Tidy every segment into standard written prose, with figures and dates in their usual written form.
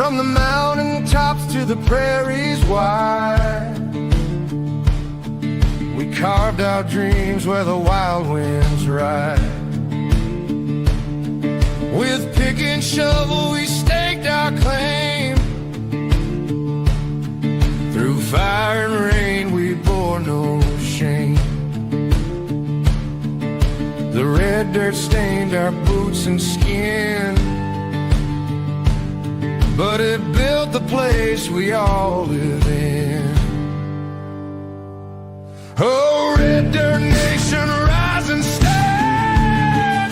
From the mountain tops to the prairies wide, we carved our dreams where the wild winds ride. With pick and shovel we staked our claim. Through fire and rain we bore no shame. The red dirt stained our boots and skin, but it built the place we all live in. Oh, red dirt nation, rise and stand.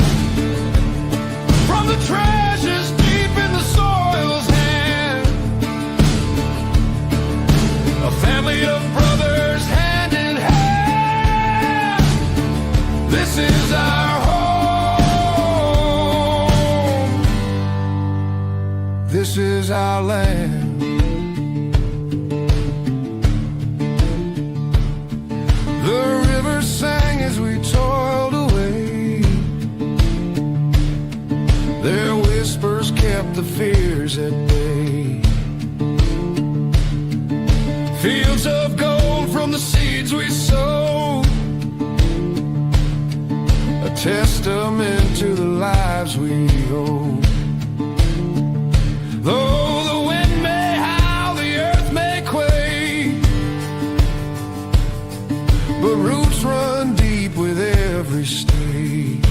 From the treasures deep in the soil's hand, a family of brothers hand in hand. This is our home. This is our land. The river sang as we toiled away. Their whispers kept the fears at bay. Fields of gold from the seeds we sowed, a testament to the lives we owed. Though the wind may howl, the earth may quake, but roots run deep with every stake.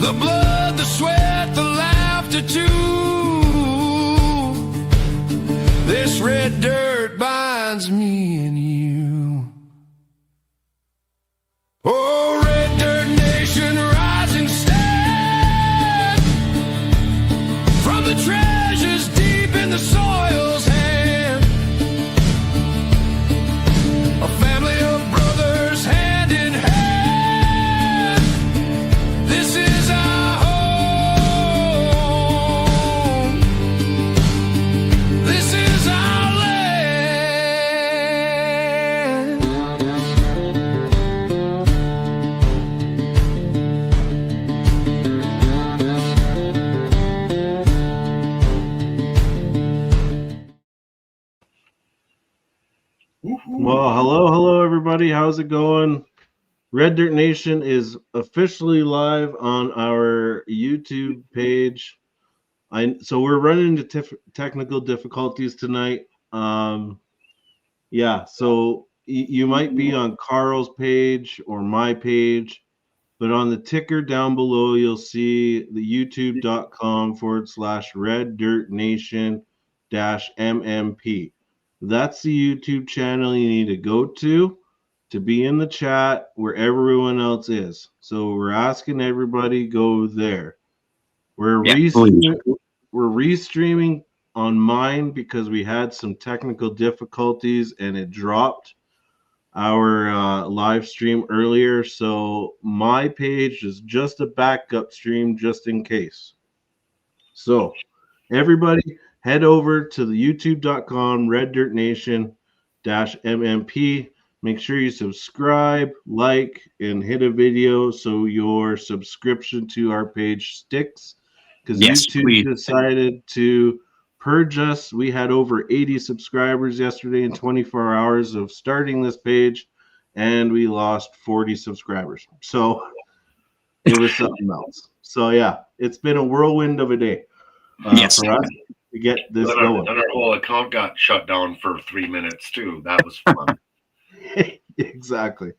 The blood, the sweat, the laughter too. This red dirt binds me and you. Oh, red dirt nation, rise and stand. From the treasures deep in the soil's hand, a family of brothers hand in hand. This is our home. This is our land. Well, hello, everybody. How's it going? Red Dirt Nation is officially live on our YouTube page. So we're running into technical difficulties tonight. Yeah, so you might be on Carl's page or my page, but on the ticker down below, you'll see the youtube.com/Red Dirt Nation -MMP. That's the YouTube channel you need to go to be in the chat where everyone else is. So we're asking everybody go there. We're restreaming on mine because we had some technical difficulties and it dropped our live stream earlier. So my page is just a backup stream just in case. So everybody head over to the youtube.com Red Dirt Nation -MMP. Make sure you subscribe, like, and hit a video so your subscription to our page sticks. Because YouTube decided to purge us. We had over 80 subscribers yesterday in 24 hours of starting this page, and we lost 40 subscribers. So it was something else. So yeah, it's been a whirlwind of a day for us to get this going. And our whole account got shut down for 3 minutes too. That was fun. Exactly.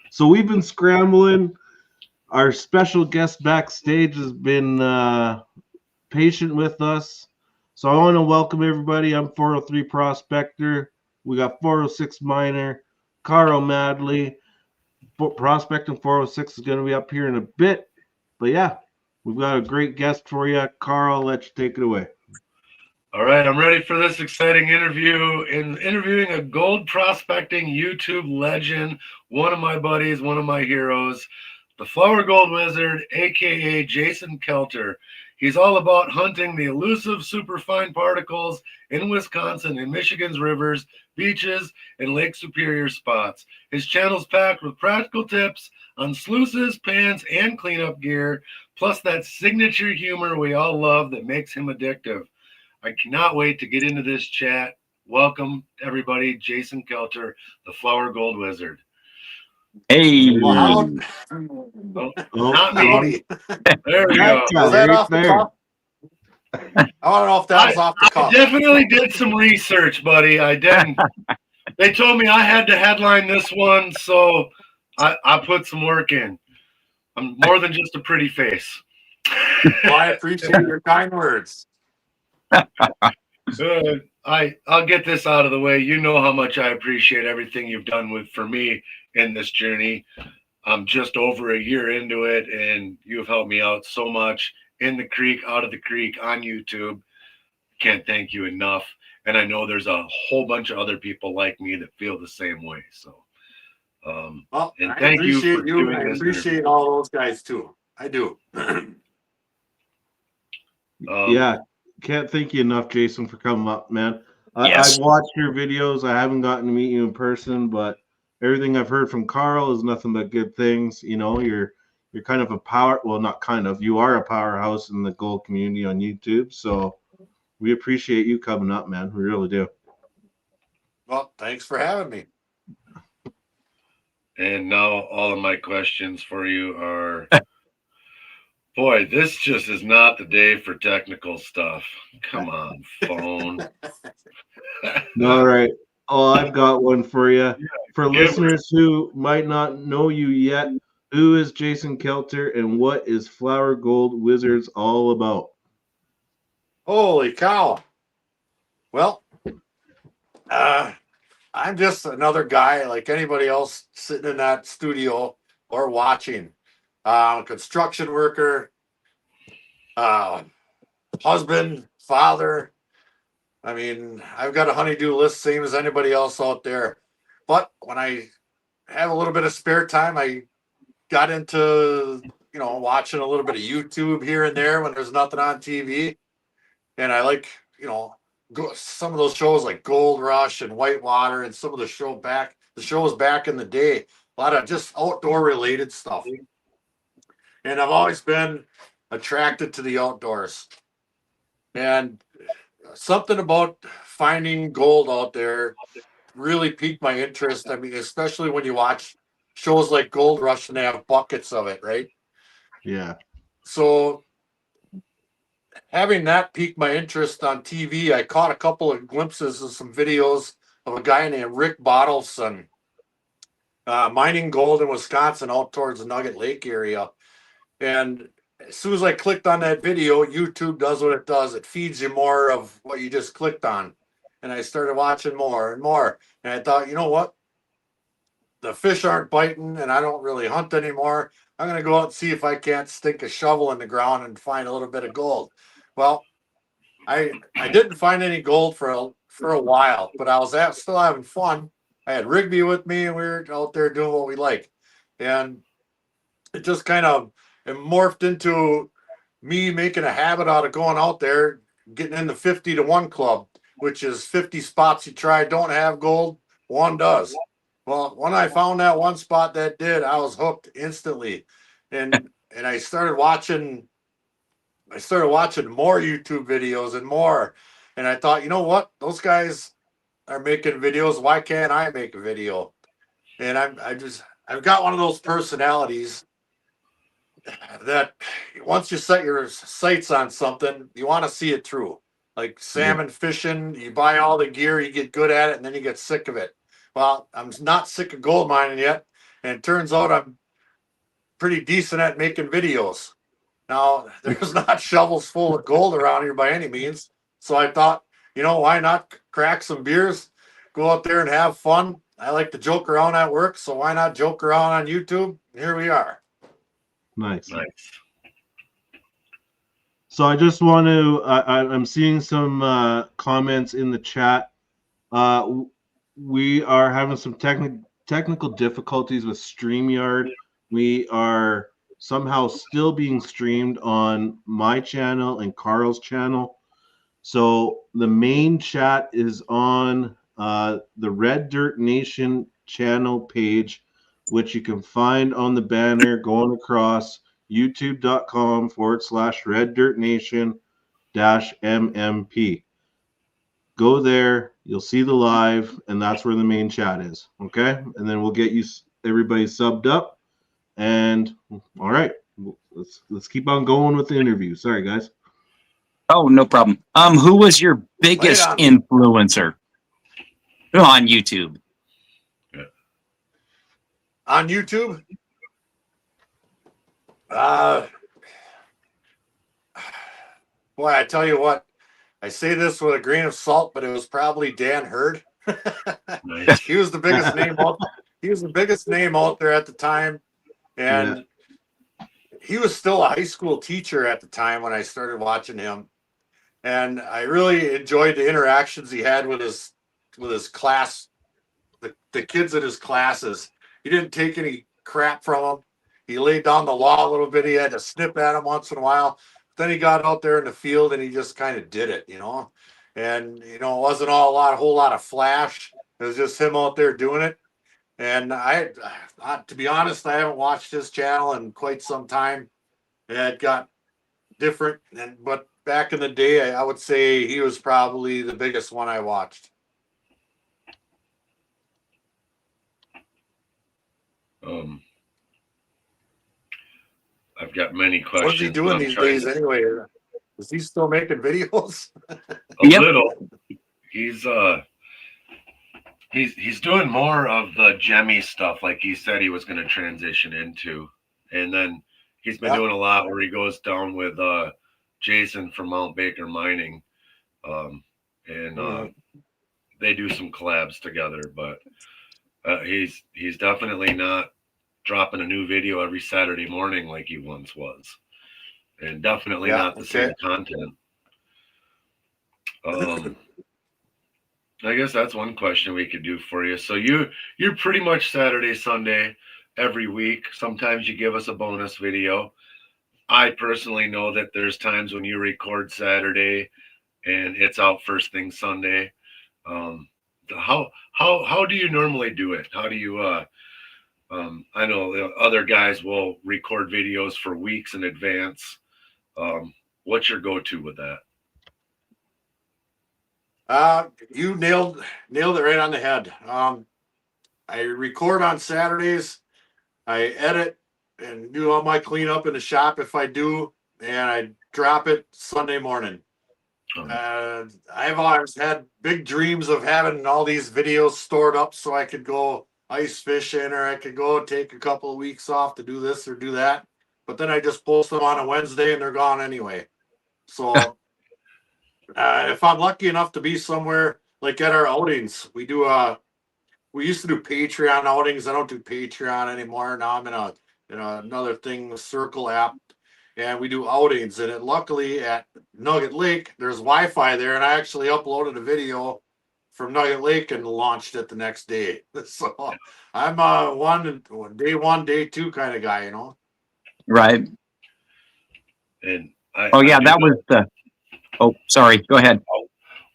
So we've been scrambling. Our special guest backstage has been patient with us. So I want to welcome everybody. I'm 403 Prospector. We got 406 Miner, Carl Madley. Prospecting 406 is going to be up here in a bit. But yeah, we've got a great guest for you. Carl, I'll let you take it away. All right, I'm ready for this exciting interview. Interviewing a gold prospecting YouTube legend, one of my buddies, one of my heroes, the Flower Gold Wizard, a.k.a. Jason Kelter. He's all about hunting the elusive superfine particles in Wisconsin and Michigan's rivers, beaches, and Lake Superior spots. His channel's packed with practical tips on sluices, pans, and cleanup gear, plus that signature humor we all love that makes him addictive. I cannot wait to get into this chat. Welcome, everybody, Jason Kelter, the Flower Gold Wizard. Hey, Well, how, Oh, Oh, not me. howdy. There we That's go. Was that right off the there. cuff? I want to know if that was off the I cuff. definitely did some research, buddy. I didn't. They told me I had to headline this one, so I put some work in. I'm more than just a pretty face. Well, I appreciate your kind words. I'll get this out of the way. You know how much I appreciate everything you've done for me in this journey. I'm just over a year into it, and you've helped me out so much in the creek, out of the creek, on YouTube. Can't thank you enough. And I know there's a whole bunch of other people like me that feel the same way. So, Well, and I thank you for appreciate you. doing I this appreciate interview. all those guys too. I do. Yeah, can't thank you enough, Jason, for coming up, man. Yes. I've watched your videos. I haven't gotten to meet you in person, but everything I've heard from Carl is nothing but good things. You know, you're kind of a not kind of, you are a powerhouse in the gold community on YouTube. So we appreciate you coming up, man. We really do. Well, thanks for having me. And now all of my questions for you are, boy, this just is not the day for technical stuff. Come on, phone. All right. Oh, I've got one for you. For give listeners who might not know you yet, who is Jason Kelter and what is Flower Gold Wizards all about? Holy cow. Well, I'm just another guy like anybody else sitting in that studio or watching. Construction worker, husband, father. I mean, I've got a honey-do list, same as anybody else out there. But when I have a little bit of spare time, I got into, watching a little bit of YouTube here and there when there's nothing on TV. And I like, some of those shows like Gold Rush and Whitewater and some of the shows back in the day, a lot of just outdoor related stuff. And I've always been attracted to the outdoors. And something about finding gold out there really piqued my interest. I mean, especially when you watch shows like Gold Rush and they have buckets of it, right? Yeah. So having that piqued my interest on TV, I caught a couple of glimpses of some videos of a guy named Rick Bottleson mining gold in Wisconsin out towards the Nugget Lake area. And as soon as I clicked on that video, YouTube does what it does. It feeds you more of what you just clicked on. And I started watching more and more. And I thought, you know what? The fish aren't biting and I don't really hunt anymore. I'm going to go out and see if I can't stick a shovel in the ground and find a little bit of gold. Well, I didn't find any gold for a while, but I was still having fun. I had Rigby with me and we were out there doing what we like. And it just kind of morphed into me making a habit out of going out there, getting in the 50 to 1 club, which is 50 spots you try don't have gold, one does. Well, when I found that one spot that did, I was hooked instantly. And I started watching more YouTube videos and more. And I thought, you know what? Those guys are making videos. Why can't I make a video? And I've got one of those personalities that once you set your sights on something, you want to see it through. Like salmon fishing, you buy all the gear, you get good at it, and then you get sick of it. Well, I'm not sick of gold mining yet, and it turns out I'm pretty decent at making videos. Now, there's not shovels full of gold around here by any means, so I thought, why not crack some beers, go out there and have fun. I like to joke around at work, so why not joke around on YouTube? Here we are. Nice. Nice. So I just want to, I'm seeing some comments in the chat. We are having some technical difficulties with StreamYard. We are somehow still being streamed on my channel and Carl's channel. So the main chat is on the Red Dirt Nation channel page, which you can find on the banner going across youtube.com/Red Dirt Nation -MMP. Go there, you'll see the live, and that's where the main chat is. Okay, and then we'll get you everybody subbed up. And all right, let's keep on going with the interview. Sorry, guys. Oh, no problem. Who was your Right biggest on. influencer on YouTube? On YouTube? Boy, I tell you what, I say this with a grain of salt, but it was probably Dan Hurd. Nice. He was the biggest name out. He was the biggest name out there at the time, and he was still a high school teacher at the time when I started watching him. And I really enjoyed the interactions he had with his class, the kids in his classes. He didn't take any crap from them. He laid down the law a little bit. He had to snip at him once in a while. Then he got out there in the field and he just kind of did it, you know. And it wasn't a whole lot of flash. It was just him out there doing it. And I to be honest, I haven't watched his channel in quite some time. It got different, but back in the day, I would say he was probably the biggest one I watched. I've got many questions. What's he doing these days anyway? Is he still making videos? A Yep. little. He's doing more of the Jemmy stuff, like he said he was going to transition into, and then he's been doing a lot where he goes down with Jason from Mount Baker Mining, and they do some collabs together. But he's definitely not dropping a new video every Saturday morning like he once was, and definitely not the same content. I guess that's one question we could do for you. So you're pretty much Saturday, Sunday every week. Sometimes you give us a bonus video. I personally know that there's times when you record Saturday and it's out first thing Sunday. How do you normally do it? How do you I know other guys will record videos for weeks in advance. What's your go-to with that? You nailed it right on the head. I record on Saturdays. I edit and do all my cleanup in the shop if I do, and I drop it Sunday morning. I've always had big dreams of having all these videos stored up so I could go ice fishing, or I could go take a couple of weeks off to do this or do that. But then I just post them on a Wednesday and they're gone anyway. So if I'm lucky enough to be somewhere like at our outings, we used to do Patreon outings. I don't do Patreon anymore. Now I'm in another thing, Circle app, and we do outings. And luckily at Nugget Lake, there's Wi-Fi there, and I actually uploaded a video from Nugget Lake and launched it the next day. So I'm day one, day two kind of guy, Right. And that was the. Oh, sorry. Go ahead.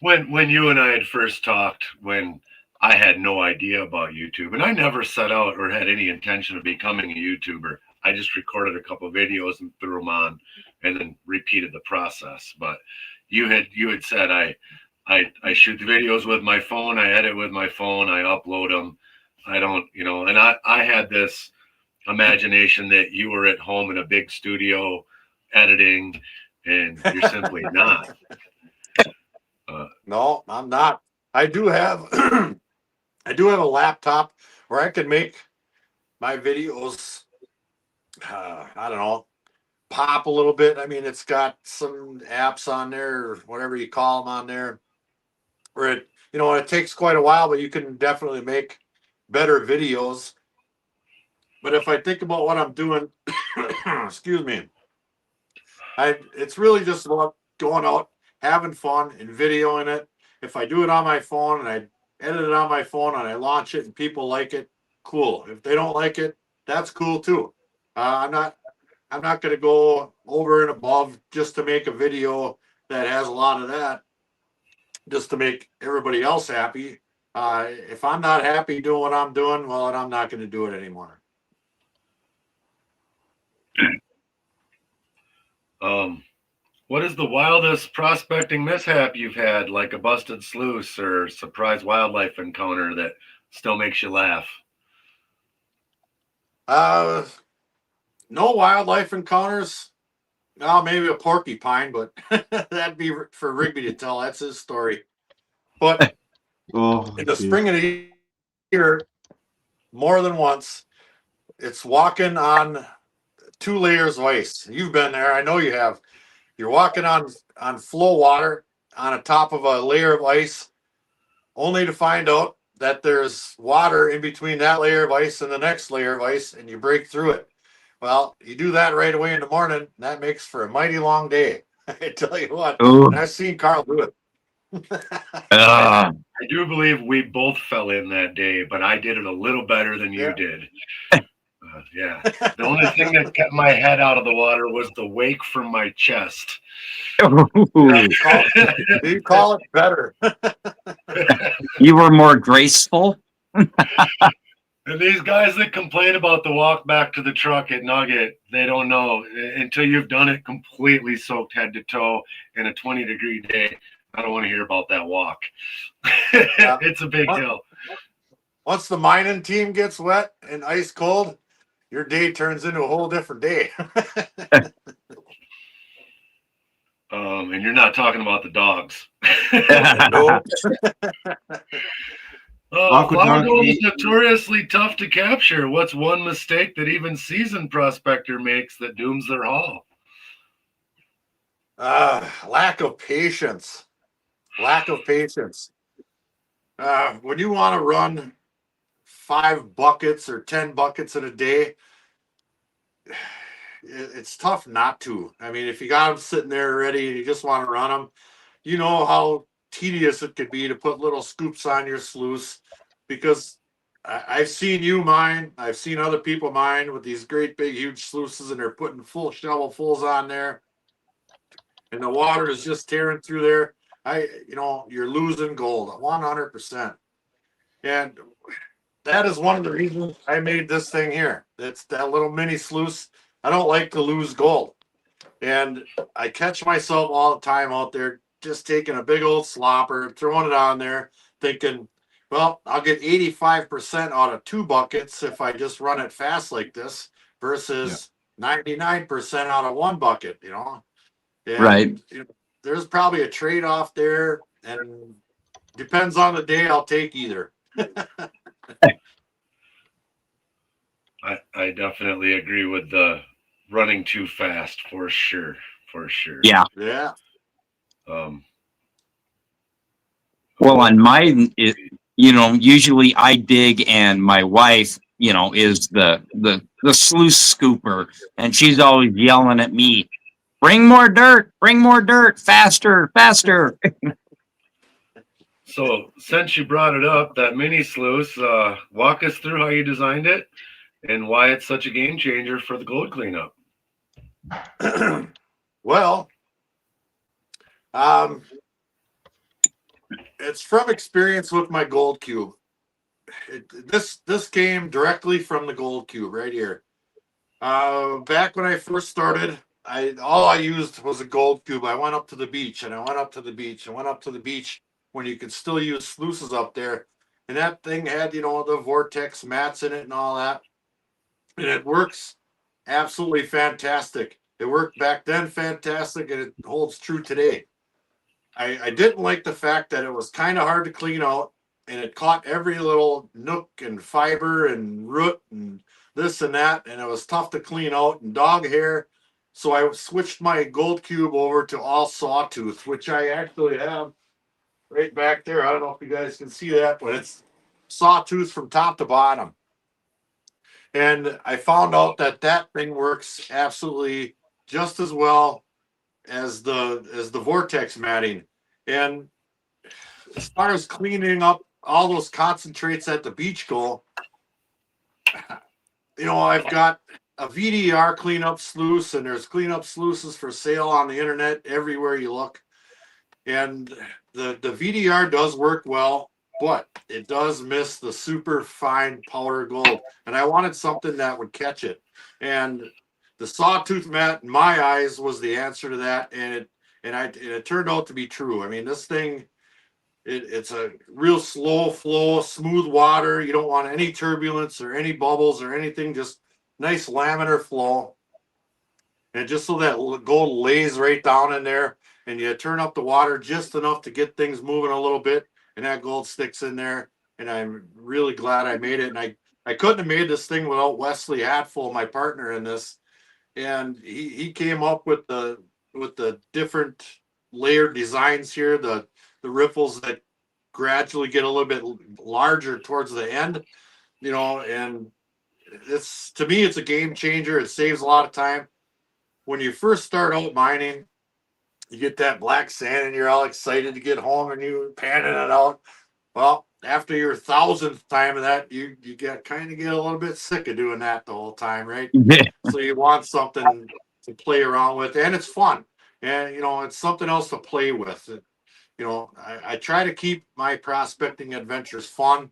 When you and I had first talked, when I had no idea about YouTube, and I never set out or had any intention of becoming a YouTuber. I just recorded a couple of videos and threw them on, and then repeated the process. But you had said I shoot the videos with my phone, I edit with my phone, I upload them. I don't, and I had this imagination that you were at home in a big studio editing, and you're simply not. No, I'm not. I do have I do have a laptop where I can make my videos I don't know, pop a little bit. I mean, it's got some apps on there or whatever you call them on there where it takes quite a while, but you can definitely make better videos. But if I think about what I'm doing, excuse me, it's really just about going out, having fun and videoing it. If I do it on my phone and I edit it on my phone and I launch it and people like it, cool. If they don't like it, that's cool too. I'm not I'm not going to go over and above just to make a video that has a lot of that, just to make everybody else happy. If I'm not happy doing what I'm doing, well, then I'm not going to do it anymore. What is the wildest prospecting mishap you've had, like a busted sluice or surprise wildlife encounter that still makes you laugh? No wildlife encounters. No, maybe a porcupine, but that'd be for Rigby to tell. That's his story. But Oh, in the geez. spring of the year, more than once, it's walking on 2 layers of ice. You've been there. I know you have. You're walking on flow water on the top of a layer of ice, only to find out that there's water in between that layer of ice and the next layer of ice, and you break through it. Well, you do that right away in the morning, and that makes for a mighty long day. I tell you what, Ooh. and I've seen Carl do it. Uh, I do believe we both fell in that day, but I did it a little better than you Yeah. did. Yeah. The only thing that kept my head out of the water was the wake from my chest. You call it better. you were more graceful. And these guys that complain about the walk back to the truck at Nugget, they don't know until you've done it completely soaked head to toe in a 20-degree day. I don't want to hear about that walk. Yeah. It's a big hill. Once the mining team gets wet and ice cold, your day turns into a whole different day. And you're not talking about the dogs. No. Flower gold is notoriously tough to capture. What's one mistake that even seasoned prospector makes that dooms their haul? Lack of patience. Lack of patience. When you want to run 5 buckets or 10 buckets in a day, it's tough not to. I mean, if you got them sitting there ready and you just want to run them, you know how tedious it could be to put little scoops on your sluice, because I've seen you mine. I've seen other people mine with these great big huge sluices, and they're putting full shovelfuls on there, and the water is just tearing through there. You're losing gold 100%. And that is one of the reasons I made this thing here. It's that little mini sluice. I don't like to lose gold. And I catch myself all the time out there just taking a big old slopper, throwing it on there, thinking, well, I'll get 85% out of 2 buckets if I just run it fast like this versus 99% out of 1 bucket, And, Right. There's probably a trade-off there, and depends on the day. I'll take either. I definitely agree with the running too fast for sure. Yeah. Yeah. Well, on mine, usually I dig, and my wife, is the sluice scooper, and she's always yelling at me, bring more dirt, faster, faster. So since you brought it up, that mini sluice, walk us through how you designed it and why it's such a game changer for the gold cleanup. Well, it's from experience with my gold cube. This came directly from the gold cube right here. Back when I first started, all I used was a gold cube. I went up to the beach, and I went up to the beach, and went up to the beach when you could still use sluices up there. And that thing had, the vortex mats in it and all that. And it works absolutely fantastic. It worked back then fantastic, and it holds true today. I didn't like the fact that it was kind of hard to clean out, and it caught every little nook and fiber and root and this and that, and it was tough to clean out, and dog hair. So I switched my gold cube over to all sawtooth, which I actually have right back there. I don't know if you guys can see that, but it's sawtooth from top to bottom. And I found out that thing works absolutely just as well as the vortex matting. And as far as cleaning up all those concentrates at the beach go, I've got a VDR cleanup sluice, and there's cleanup sluices for sale on the internet everywhere you look. And the VDR does work well, but it does miss the super fine powder gold. And I wanted something that would catch it. And the sawtooth mat, in my eyes, was the answer to that. And it turned out to be true. I mean, this thing, it's a real slow flow, smooth water. You don't want any turbulence or any bubbles or anything, just nice laminar flow. And just so that gold lays right down in there, and you turn up the water just enough to get things moving a little bit, and that gold sticks in there. And I'm really glad I made it. And I couldn't have made this thing without Wesley Hatfull, my partner in this. And he came up with the different layered designs here, the riffles that gradually get a little bit larger towards the end, and it's, to me, it's a game changer. It saves a lot of time. When you first start out mining, you get that black sand and you're all excited to get home and you're panning it out. Well, after your 1000th time of that, you get a little bit sick of doing that the whole time, right? So you want something to play around with, and it's fun. And it's something else to play with. I try to keep my prospecting adventures fun,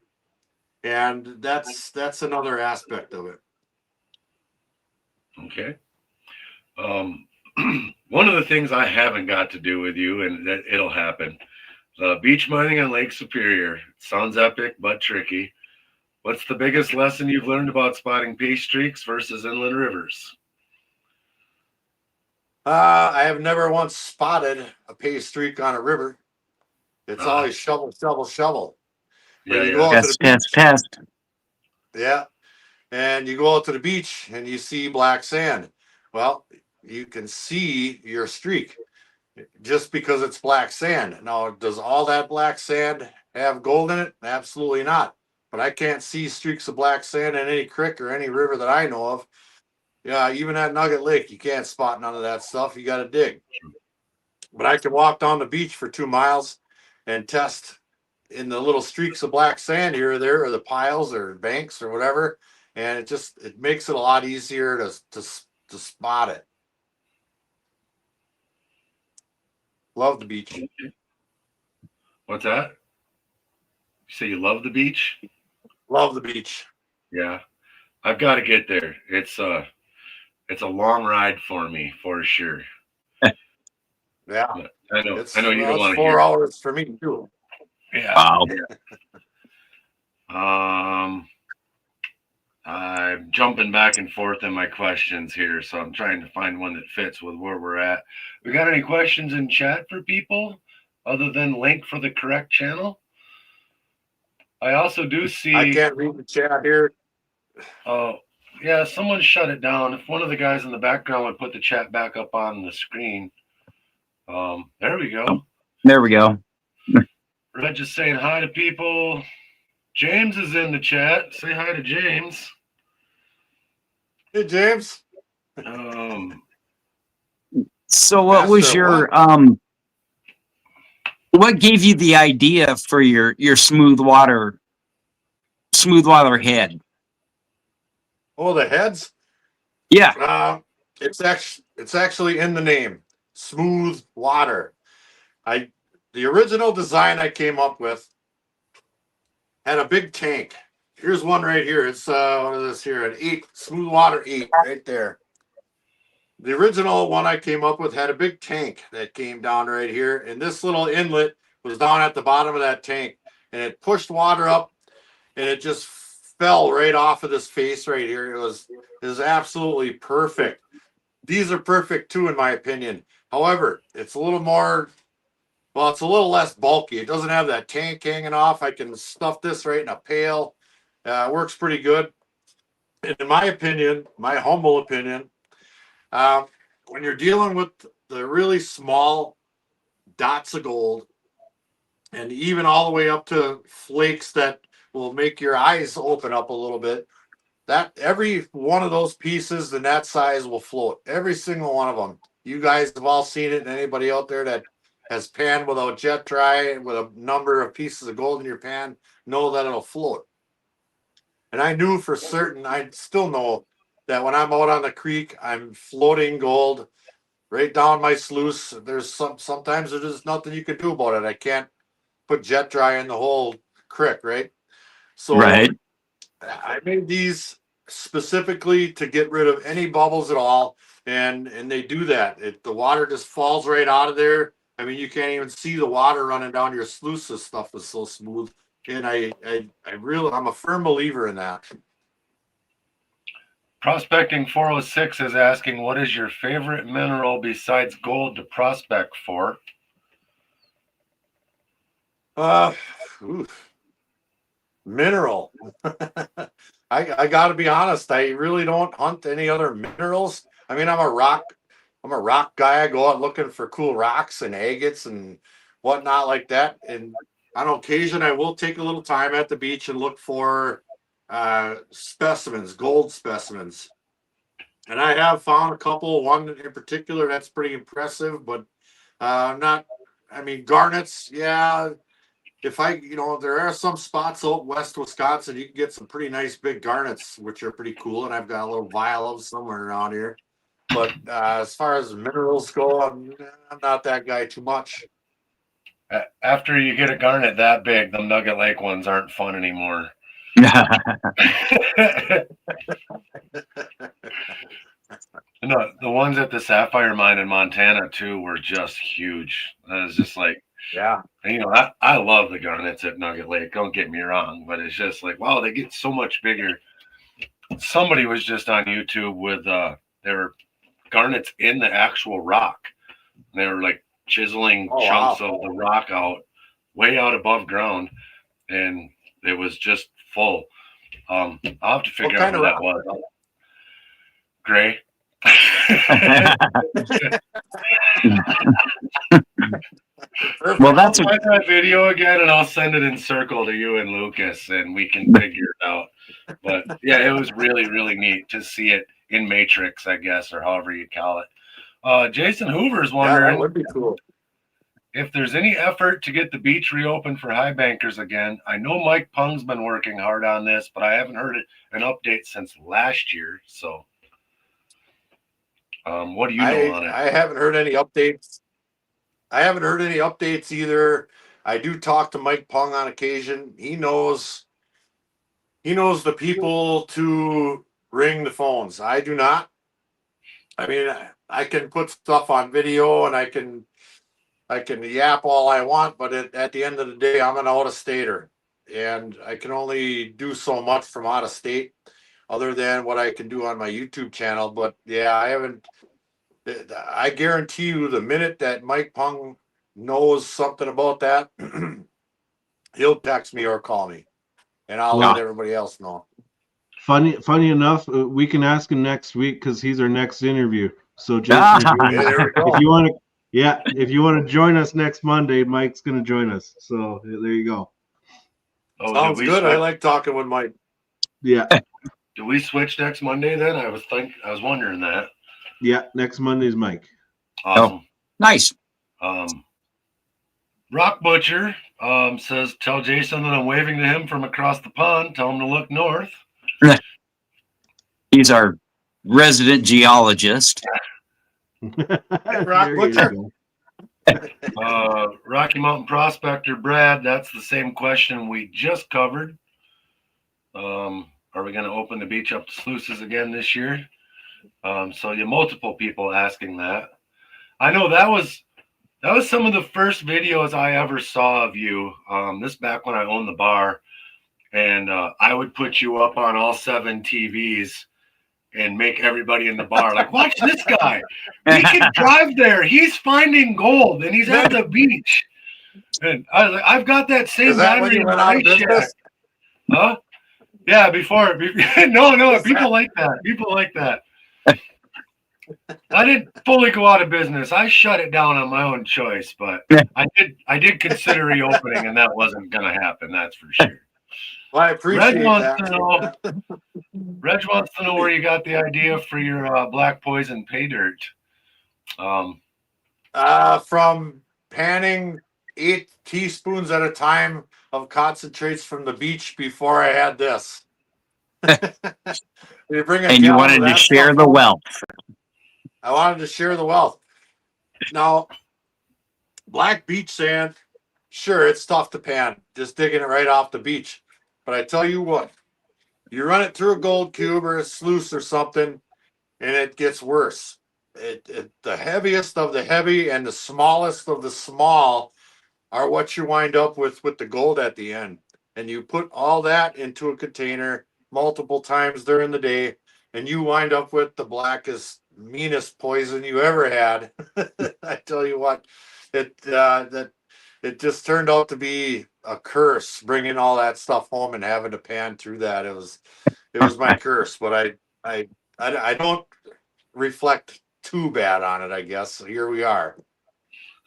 and that's another aspect of it. Okay. One of the things I haven't got to do with you, and that it'll happen, beach mining on Lake Superior. Sounds epic, but tricky. What's the biggest lesson you've learned about spotting pay streaks versus inland rivers? I have never once spotted a pay streak on a river. It's always shovel, shovel, shovel. Yeah, you go out to the beach, Test. yeah, and you go out to the beach and you see black sand. Well, you can see your streak just because it's black sand. Now, does all that black sand have gold in it? Absolutely not. But I can't see streaks of black sand in any creek or any river that I know of. Yeah, even at Nugget Lake, you can't spot none of that stuff. You got to dig. But I can walk down the beach for 2 miles and test in the little streaks of black sand here or there, or the piles or banks or whatever, and it makes it a lot easier to spot it. Love the beach. What's that? You say you love the beach? Love the beach. Yeah, I've got to get there. It's a long ride for me, for sure. Yeah, But I know you well, don't want to 4 hear. hours for me too. Yeah. Wow. I'm jumping back and forth in my questions here, so I'm trying to find one that fits with where we're at. We got any questions in chat for people other than link for the correct channel? I also do see. I can't read the chat here. Oh, yeah, someone shut it down. If one of the guys in the background would put the chat back up on the screen. There we go. There we go. Red just saying hi to people. James is in the chat. Say hi to James. Hey, James. So what was your what gave you the idea for your smooth water head? Oh, the heads? Yeah. It's actually in the name. Smooth water. The original design I came up with had a big tank. Here's one right here. It's what is this here? An 8 smooth water 8 right there. The original one I came up with had a big tank that came down right here, and this little inlet was down at the bottom of that tank, and it pushed water up, and it just fell right off of this face right here. It was absolutely perfect. These are perfect too, in my opinion. However, it's a little more, well, it's a little less bulky. It doesn't have that tank hanging off. I can stuff this right in a pail. It works pretty good. And in my opinion, my humble opinion, when you're dealing with the really small dots of gold, and even all the way up to flakes that will make your eyes open up a little bit, that every one of those pieces in that size will float. Every single one of them. You guys have all seen it, and anybody out there that has panned without jet dry with a number of pieces of gold in your pan know that it'll float. And I knew for certain, I still know that when I'm out on the creek, I'm floating gold right down my sluice. There's sometimes there's just nothing you can do about it. I can't put jet dry in the whole creek, right? So Right. I made these specifically to get rid of any bubbles at all, and they do that. The water just falls right out of there. I mean, you can't even see the water running down your sluice. This stuff is so smooth, and I'm a firm believer in that. Prospecting 406 is asking, what is your favorite mineral besides gold to prospect for? Oof. Mineral. I got to be honest. I really don't hunt any other minerals. I mean, I'm a rock guy. I go out looking for cool rocks and agates and whatnot like that. And on occasion, I will take a little time at the beach and look for specimens, gold specimens. And I have found a couple. One in particular that's pretty impressive, but not. I mean, garnets. Yeah, if there are some spots out west Wisconsin, you can get some pretty nice big garnets, which are pretty cool. And I've got a little vial of somewhere around here. But as far as minerals go, I'm not that guy too much. After you get a garnet that big, the Nugget Lake ones aren't fun anymore. No, the ones at the Sapphire Mine in Montana too were just huge. It was just like, Yeah. I love the garnets at Nugget Lake. Don't get me wrong, but it's just like, wow, they get so much bigger. Somebody was just on YouTube with there were garnets in the actual rock. They were like chiseling chunks of the rock out, way out above ground, and it was just full. I'll have to figure out who that was. Gray. Well, that's I'll find that video again, and I'll send it in circle to you and Lucas, and we can figure it out. But yeah, it was really, really neat to see it in Matrix, I guess, or however you call it. Jason Hoover's wondering, that would be cool, if there's any effort to get the beach reopened for high bankers again. I know Mike Pung's been working hard on this, but I haven't heard an update since last year. So, what do you know on it? I haven't heard any updates. I haven't heard any updates either. I do talk to Mike Pung on occasion. He knows the people to ring the phones. I do not. I mean, I can put stuff on video and I can yap all I want, but at the end of the day, I'm an out-of-stater, and I can only do so much from out of state, other than what I can do on my YouTube channel. But yeah, I haven't. I guarantee you, the minute that Mike Pung knows something about that, he'll text me or call me, and I'll let everybody else know. Funny enough, we can ask him next week because he's our next interview. So, Jason, if you want to join us next Monday, Mike's going to join us. So there you go. Oh, sounds good. I like talking with Mike. Yeah. Do we switch next Monday then? I was wondering that. Yeah, next Monday's Mike. Awesome. Oh, nice. Rock Butcher says, tell Jason that I'm waving to him from across the pond. Tell him to look north. He's our resident geologist. Rock Butcher. Rocky Mountain Prospector Brad, that's the same question we just covered. Are we going to open the beach up to sluices again this year? So you multiple people asking that. I know that was some of the first videos I ever saw of you. This back when I owned the bar, and I would put you up on all 7 TVs and make everybody in the bar like, watch this guy. He can drive there. He's finding gold, and he's at the beach. And I was like, I've got that same battery in my shack. Huh? Yeah, before no, people like that. People like that. I didn't fully go out of business. I shut it down on my own choice, but I did consider reopening, and that wasn't going to happen. That's for sure. Well, I appreciate Reg wants to know where you got the idea for your black poison pay dirt. From panning 8 teaspoons at a time of concentrates from the beach before I had this. You bring a And you gallon of wanted to that share stuff the home. wealth. I wanted to share the wealth. Now, black beach sand, sure, it's tough to pan, just digging it right off the beach. But I tell you what, you run it through a gold cube or a sluice or something, and it gets worse. The heaviest of the heavy and the smallest of the small are what you wind up with the gold at the end. And you put all that into a container multiple times during the day, and you wind up with the blackest, meanest poison you ever had. I tell you what, it just turned out to be a curse bringing all that stuff home and having to pan through that. It was my curse, but I don't reflect too bad on it, I guess. So here we are.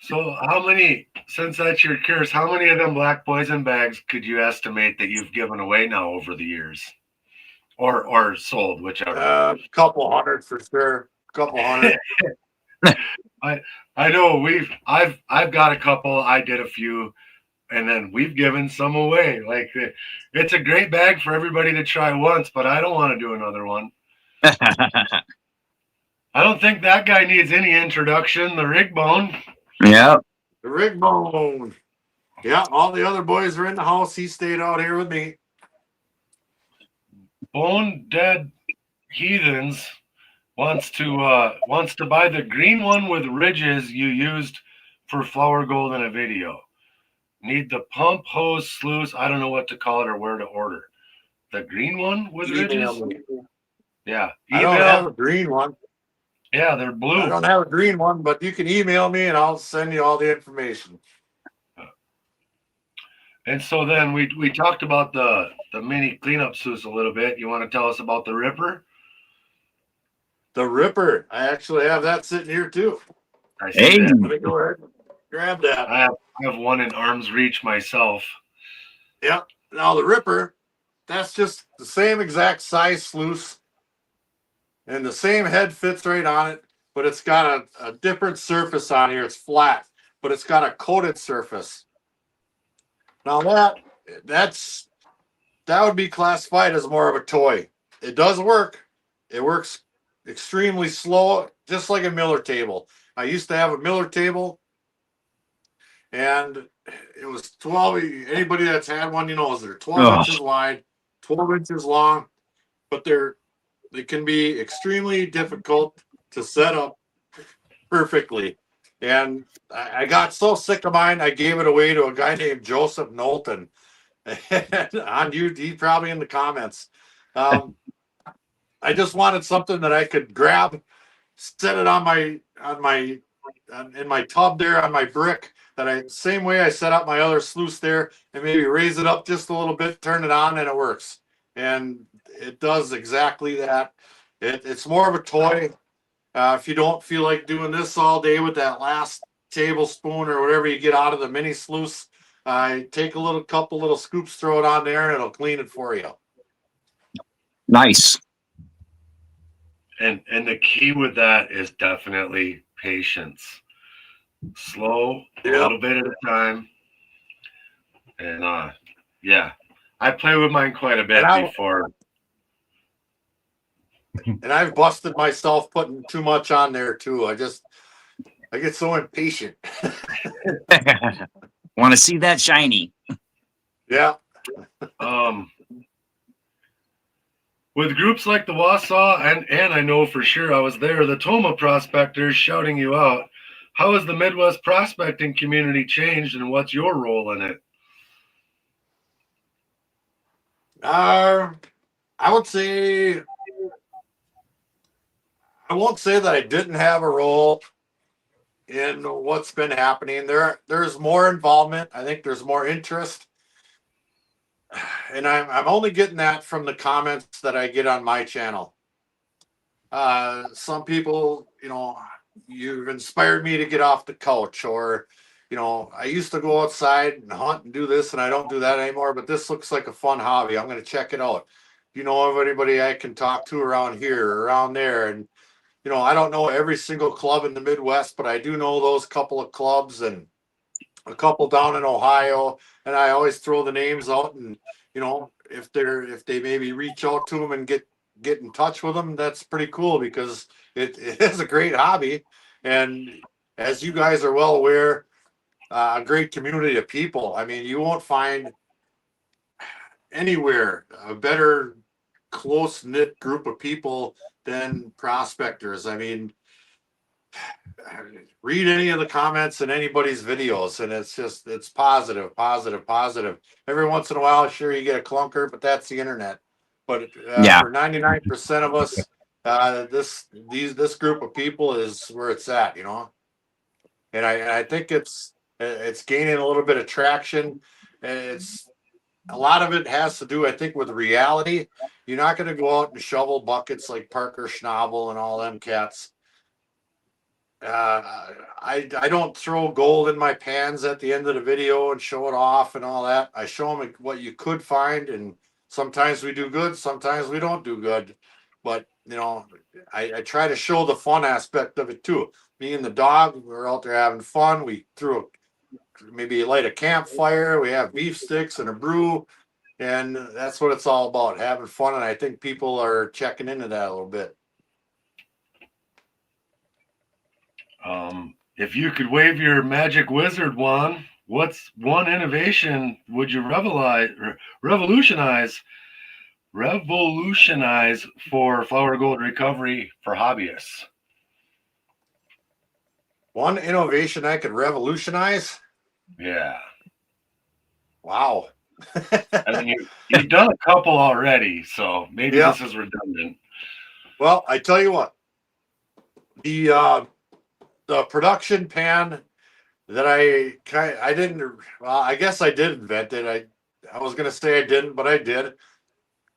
So how many, since that's your curse, how many of them black poison bags could you estimate that you've given away now over the years? Or sold, whichever. A couple hundred for sure. Couple hundred. I know I've got a couple, I did a few, and then we've given some away. Like it's a great bag for everybody to try once, but I don't want to do another one. I don't think that guy needs any introduction. The rig bone. Yeah. The rig bone. Yeah, all the other boys are in the house. He stayed out here with me. Bone dead heathens wants to buy the green one with ridges you used for flower gold in a video. Need the pump hose sluice. I don't know what to call it or where to order. The green one with ridges? Me. Yeah. I don't have a green one. Yeah, they're blue. I don't have a green one, but you can email me and I'll send you all the information. And so then we talked about the mini cleanup sluice a little bit. You want to tell us about the Ripper? The Ripper. I actually have that sitting here too. I see Hey. that. Let me go ahead and grab that. I have one in arm's reach myself. Yep. Now the Ripper, that's just the same exact size sluice, and the same head fits right on it, but it's got a different surface on here. It's flat, but it's got a coated surface. Now that would be classified as more of a toy. It does work. It works extremely slow, just like a Miller table. I used to have a Miller table, and it was 12. Anybody that's had one, knows they're 12 inches wide, 12 inches long, but they can be extremely difficult to set up perfectly. And I got so sick of mine, I gave it away to a guy named Joseph Knowlton. On you, he's probably in the comments. I just wanted something that I could grab, set it in my tub there on my brick. Same way I set up my other sluice there, and maybe raise it up just a little bit, turn it on, and it works. And it does exactly that. It's more of a toy. If you don't feel like doing this all day with that last tablespoon or whatever you get out of the mini sluice, take a couple little scoops, throw it on there, and it'll clean it for you. Nice. And the key with that is definitely patience. Slow, a little bit at a time. And yeah, I play with mine quite a bit before. And I've busted myself putting too much on there too. I get so impatient. Want to see that shiny? Yeah. With groups like the Wausau, and I know for sure I was there, the Toma prospectors shouting you out, how has the Midwest prospecting community changed, and what's your role in it? I would say, I won't say that I didn't have a role in what's been happening. There's more involvement. I think there's more interest. And I'm only getting that from the comments that I get on my channel. Some people, you've inspired me to get off the couch, or, I used to go outside and hunt and do this, and I don't do that anymore, but this looks like a fun hobby. I'm going to check it out. Of anybody I can talk to around here or around there. And, I don't know every single club in the Midwest, but I do know those couple of clubs and a couple down in Ohio. And I always throw the names out, and, if they maybe reach out to them and get in touch with them, that's pretty cool because it is a great hobby. And as you guys are well aware, a great community of people. I mean, you won't find anywhere a better close knit group of people than prospectors. I mean, read any of the comments in anybody's videos, and it's positive, positive, positive. Every once in a while, sure, you get a clunker, but that's the internet. But Yeah. for 99% of us, this group of people is where it's at, you know. And I think it's gaining a little bit of traction. It's a lot of it has to do, I think, with reality. You're not going to go out and shovel buckets like Parker Schnabel and all them cats. I don't throw gold in my pans at the end of the video and show it off and all that. I show them what you could find, and sometimes we do good, sometimes we don't do good. But you know, I try to show the fun aspect of it too. Me and the dog, we're out there having fun. We maybe light a campfire. We have beef sticks and a brew, and that's what it's all about, having fun. And I think people are checking into that a little bit. If you could wave your magic wizard wand, what's one innovation would you revolutionize for flower gold recovery for hobbyists? One innovation I could revolutionize? Yeah. Wow. I mean, you've done a couple already, so maybe this is redundant. Well, I tell you what, the production pan that I didn't, well, I guess I did invent it. I was gonna say I didn't, but I did.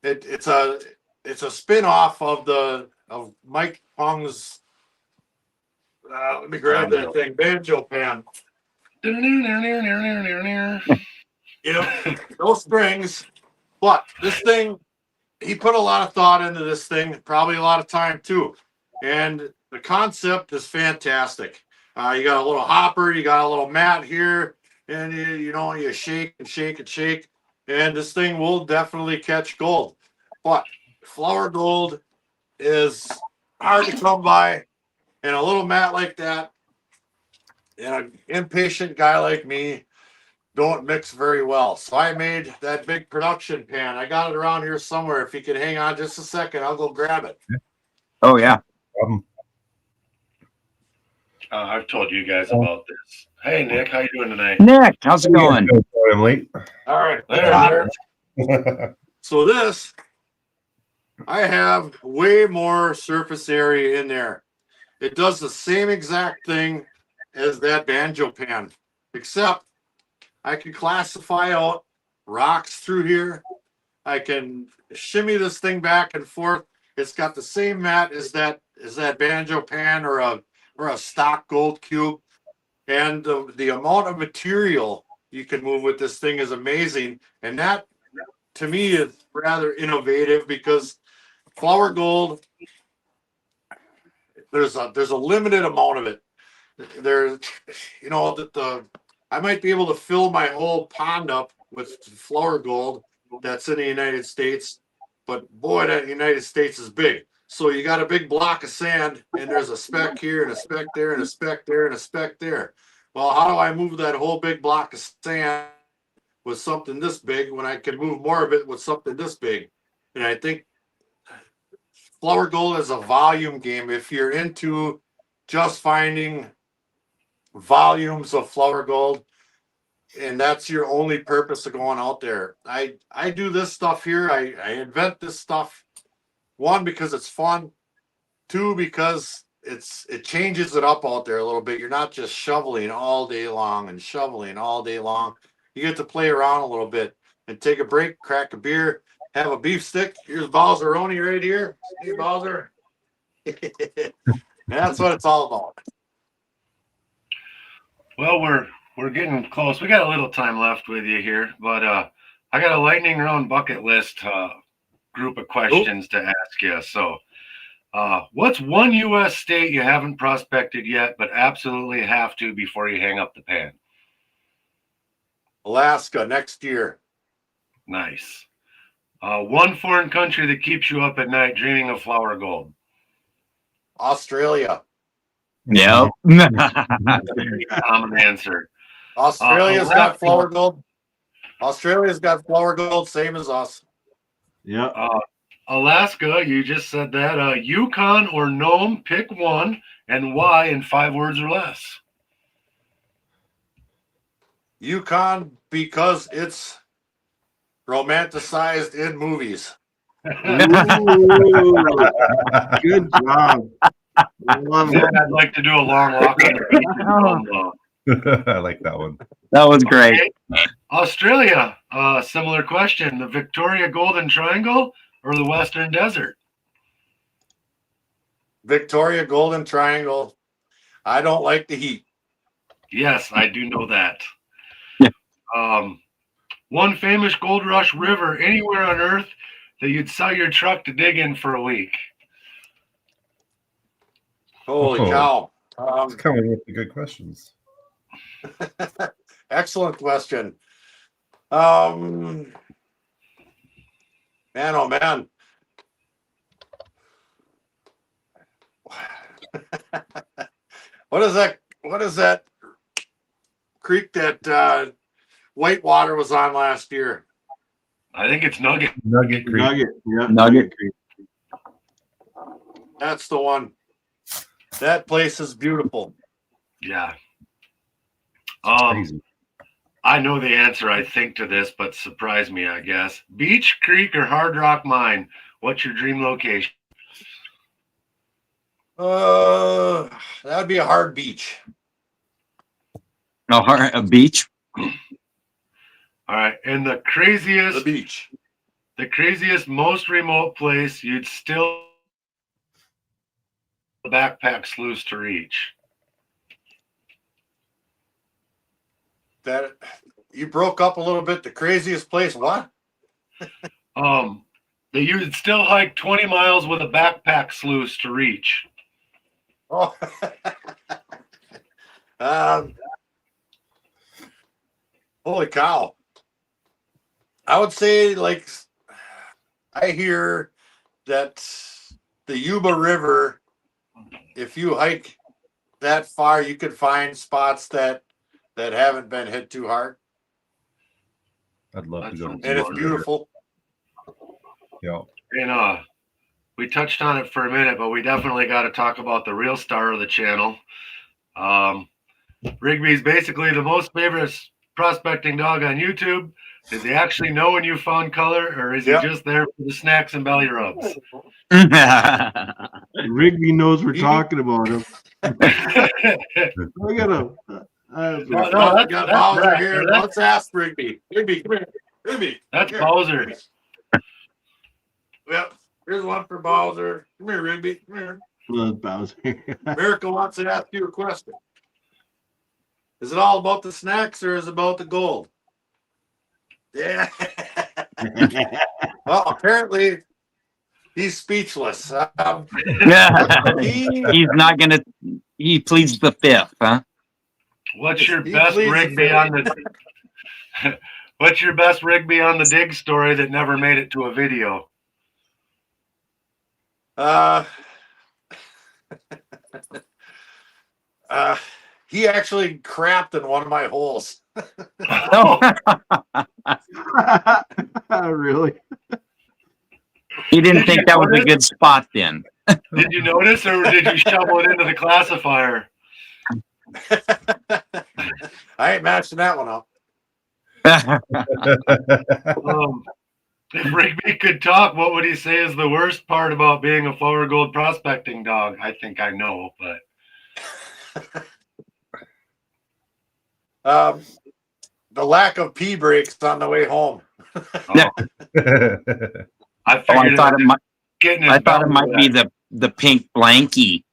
It's a spin-off of Mike Pong's. Let me grab that thing, banjo pan. Yep, no strings, but this thing, he put a lot of thought into this thing, probably a lot of time too, and the concept is fantastic. You got a little hopper, you got a little mat here, and you shake and shake and shake, and this thing will definitely catch gold. But flower gold is hard to come by, and a little mat like that, and an impatient guy like me don't mix very well. So I made that big production pan. I got it around here somewhere. If you could hang on just a second, I'll go grab it. Oh yeah. I've told you guys about this. Hey, Nick, how you doing tonight? Nick, how's it going? Sorry, I'm late. All right. There. So this, I have way more surface area in there. It does the same exact thing as that banjo pan, except I can classify out rocks through here. I can shimmy this thing back and forth. It's got the same mat as that banjo pan or a stock gold cube. And the amount of material you can move with this thing is amazing. And that, to me, is rather innovative because flower gold, there's a limited amount of it. There's, I might be able to fill my whole pond up with flower gold that's in the United States, but boy, that United States is big. So you got a big block of sand, and there's a speck here, and a speck there, and a speck there, and a speck there. Well, how do I move that whole big block of sand with something this big when I can move more of it with something this big? And I think flower gold is a volume game. If you're into just finding volumes of flower gold, and that's your only purpose of going out there. I do this stuff here. I invent this stuff. One, because it's fun. Two, because it changes it up out there a little bit. You're not just shoveling all day long and shoveling all day long. You get to play around a little bit and take a break, crack a beer, have a beef stick. Here's Bowseroni right here. Hey, Bowser. That's what it's all about. Well, we're getting close. We got a little time left with you here, but I got a lightning round bucket list group of questions to ask you. So, what's one U.S. state you haven't prospected yet, but absolutely have to before you hang up the pan? Alaska next year. Nice. One foreign country that keeps you up at night dreaming of flour gold. Australia. Yep. Very common answer. Australia's got Alaska. flour gold. Australia's got flour gold, same as us. Yeah. Alaska, you just said that. Yukon or Nome, pick one, and why in 5 words or less. Yukon, because it's romanticized in movies. Ooh, good job. Love it. And I'd like to do a long walk on the beach in Nome, though. I like that one. That was great. Okay. Australia, similar question. The Victoria Golden Triangle or the Western Desert? Victoria Golden Triangle. I don't like the heat. Yes, I do know that. Yeah. One famous gold rush river anywhere on Earth that you'd sell your truck to dig in for a week. Holy Oh. cow. It's coming with the good questions. Excellent question. Man, oh man. What is that creek that Whitewater was on last year? I think it's Nugget. Nugget Creek. Nugget. Yeah. Nugget. Creek. That's the one. That place is beautiful. Yeah. Crazy. I know the answer, I think, to this, but surprise me, I guess. Beach, Creek, or Hard Rock Mine? What's your dream location? That'd be a hard beach. A beach. All right. And the beach. craziest, most remote place you'd still backpack sluice to reach. That you broke up a little bit. The craziest place, what? That you'd still hike 20 miles with a backpack sluice to reach. Oh, holy cow! I would say, like, I hear that the Yuba River, if you hike that far, you could find spots that haven't been hit too hard, I'd love to go to And and it's Nugget. beautiful. Yeah. And we touched on it for a minute, but we definitely got to talk about the real star of the channel. Rigby's basically the most favorite prospecting dog on YouTube. Does he actually know when you found color, or is he just there for the snacks and belly rubs? Rigby knows we're talking about him. Look at him. We got Bowser here. Let's ask Rigby. Rigby, come here. Rigby. That's here. Bowser. Yep. Here's one for Bowser. Come here, Rigby. Come here. Bowser. America wants to ask you a question. Is it all about the snacks or is it about the gold? Yeah. Well, apparently he's speechless. He's not gonna. He pleads the fifth, huh? What's your He best pleads the Rigby fifth. on the What's your best Rigby on the dig story that never made it to a video? He actually crapped in one of my holes. No, Really? he didn't think that was a good spot then. Did you notice, or did you shovel it into the classifier? I ain't matching that one up. If Rigby could talk, what would he say is the worst part about being a flower gold prospecting dog? I think I know, but The lack of pee breaks on the way home. I Oh, figured I thought it might. getting his I thought it belly might be the pink blankie.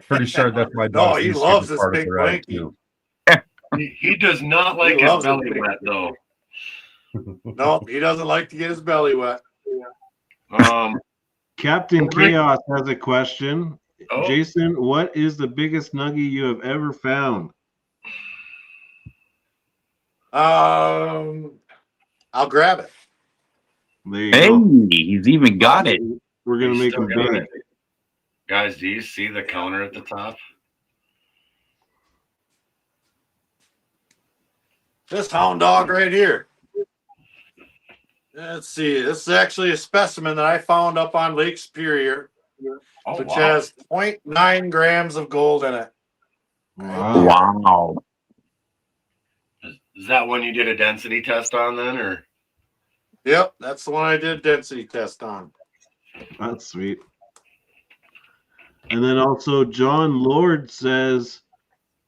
Pretty sure that's my No, dog's he least loves favorite this part of big the ride, blankie. too. He does not like He his loves belly it. wet, though. No, he doesn't like to get his belly wet. Captain Rick- Chaos has a question. Oh. Jason, what is the biggest nugget you have ever found? I'll grab it. There you Hey, go. he's even got it. We're gonna You make still him got beat it. it. Guys, do you see the counter at the top? This hound dog right here. Let's see. This is actually a specimen that I found up on Lake Superior, Oh, which wow. has 0.9 grams of gold in it. Wow. Wow. Is that one you did a density test on then, or? Yep, that's the one I did density test on. That's sweet. And then also John Lord says,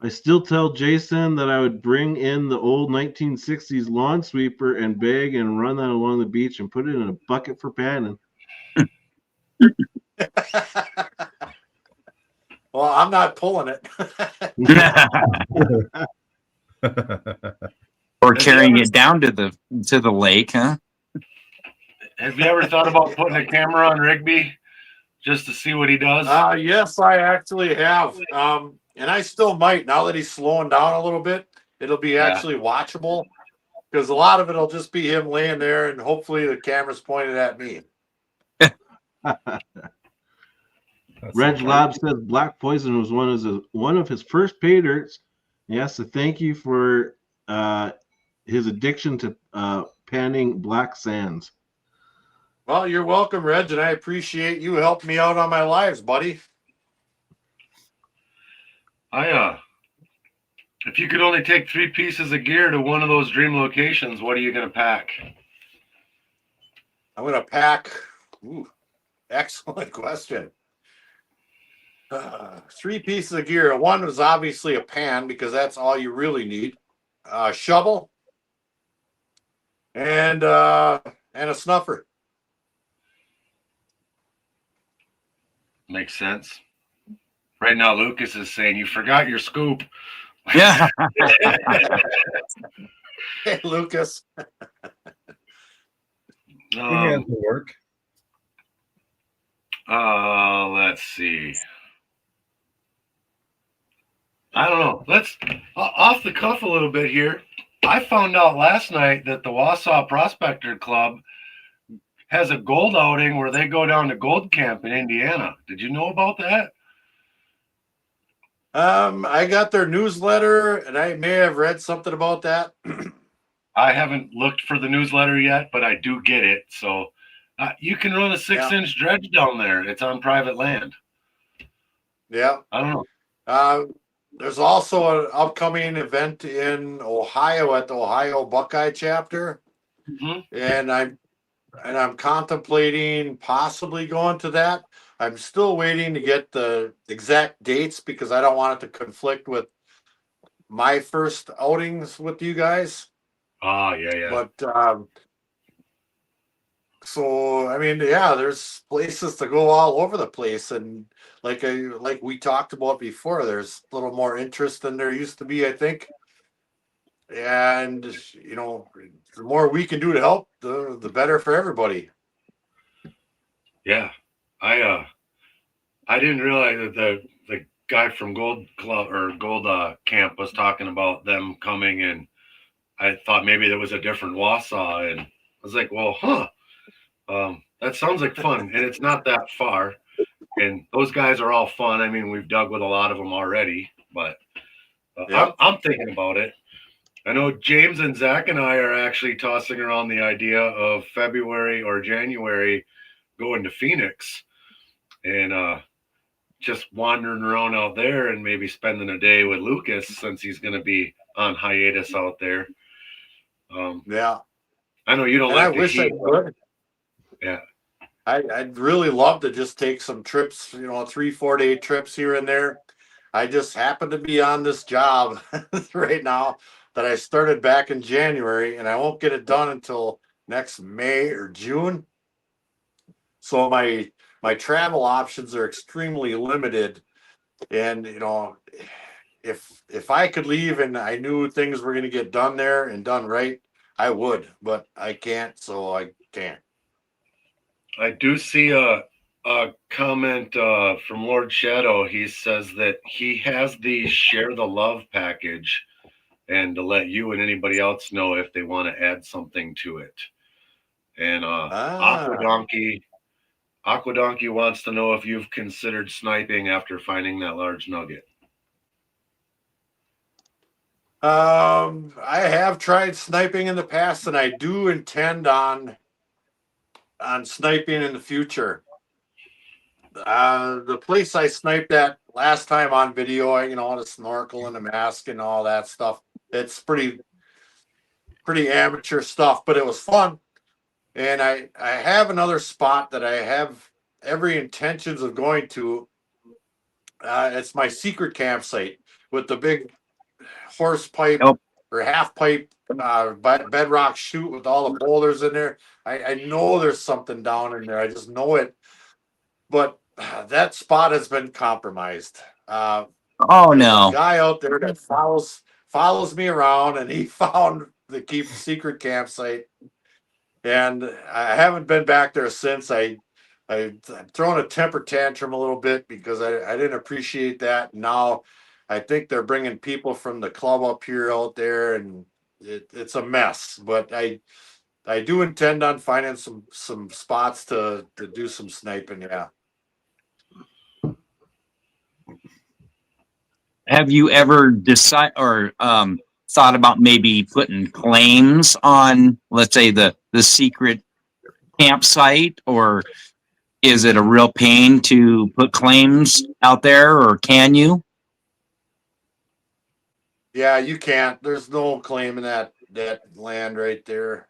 I still tell Jason that I would bring in the old 1960s lawn sweeper and bag and run that along the beach and put it in a bucket for panning. Well, I'm not pulling it. Or carrying it down to the lake, huh? Have you ever thought about putting a camera on Rigby just to see what he does? Yes, I actually have. And I still might, now that he's slowing down a little bit, it'll be Yeah. actually watchable because a lot of it'll just be him laying there and hopefully the camera's pointed at me. Reg Lab says Black Poison was one of his first pay dirts. He has to thank you for his addiction to panning black sands. Well, you're welcome, Reg, and I appreciate you helping me out on my lives, buddy. If you could only take 3 pieces of gear to one of those dream locations, what are you going to pack? I'm going to pack. Ooh, excellent question. 3 pieces of gear. One was obviously a pan because that's all you really need. A shovel and a snuffer. Makes sense. Right now, Lucas is saying, you forgot your scoop. Yeah. Hey, Lucas. Work. Let's see. I don't know. Let's off the cuff a little bit here. I found out last night that the Wausau Prospector Club has a gold outing where they go down to Gold Camp in Indiana. Did you know about that? I got their newsletter and I may have read something about that. I haven't looked for the newsletter yet, but I do get it. So you can run a 6-inch dredge down there. It's on private land. Yeah. I don't know. There's also an upcoming event in Ohio at the Ohio Buckeye chapter. Mm-hmm. And I'm contemplating possibly going to that. I'm still waiting to get the exact dates because I don't want it to conflict with my first outings with you guys. Oh, yeah. But so I mean, yeah, there's places to go all over the place, and like we talked about before, there's a little more interest than there used to be, I think. And you know, the more we can do to help, the better for everybody. Yeah. I didn't realize that the guy from Gold Club or Gold Camp was talking about them coming, and I thought maybe there was a different Wausau, and I was like, well, that sounds like fun, and it's not that far, and those guys are all fun. I mean, we've dug with a lot of them already, but I'm thinking about it. I know James and Zach and I are actually tossing around the idea of February or January going to Phoenix and just wandering around out there and maybe spending a day with Lucas since he's going to be on hiatus out there. Yeah, I know you don't and like I the wish I heat. could. Yeah. I'd really love to just take some trips, 3-4 day trips here and there. I just happen to be on this job right now that I started back in January, and I won't get it done until next May or June. So my travel options are extremely limited, and if I could leave and I knew things were going to get done there and done right, I would, but I can't, so I can't. I do see a comment from Lord Shadow. He says that he has the Share the Love package and to let you and anybody else know if they want to add something to it. And Ah. Aqua Donkey wants to know if you've considered sniping after finding that large nugget. I have tried sniping in the past, and I do intend on sniping in the future. The place I sniped at last time on video, you know, the snorkel and the mask and all that stuff. It's pretty amateur stuff, but it was fun. And I have another spot that I have every intentions of going to. It's my secret campsite with the big horse pipe Yep. or half pipe bedrock chute with all the boulders in there. I know there's something down in there. I just know it. But that spot has been compromised. Oh There's a no. guy out there that follows me around, and he found the secret campsite, and I haven't been back there since. I've thrown a temper tantrum a little bit because I didn't appreciate that. Now I think they're bringing people from the club up here out there, and it's a mess. But I do intend on finding some spots to do some sniping. Yeah. Have you ever thought about maybe putting claims on, let's say, the secret campsite, or is it a real pain to put claims out there, or can you? Yeah, you can't. There's no claim in that land right there.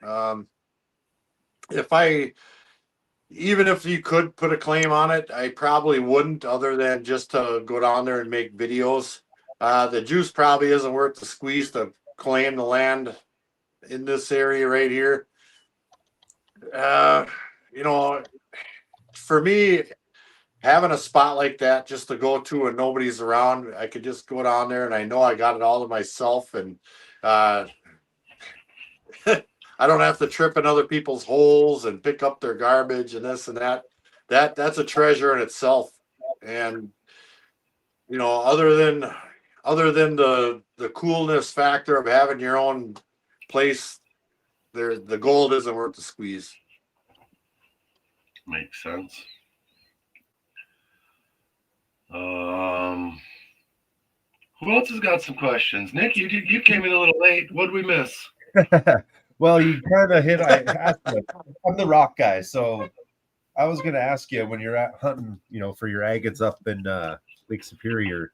Even if you could put a claim on it, I probably wouldn't, other than just to go down there and make videos. The juice probably isn't worth the squeeze to claim the land in this area right here. You know, for me, having a spot like that just to go to and nobody's around, I could just go down there and I know I got it all to myself, and uh, I don't have to trip in other people's holes and pick up their garbage and this and that. That's a treasure in itself. And you know, other than the coolness factor of having your own place, the gold isn't worth the squeeze. Makes sense. Who else has got some questions? Nick, you came in a little late. What did we miss? Well, you kind of hit. I'm the rock guy, so I was going to ask you when you're out hunting, you know, for your agates up in Lake Superior.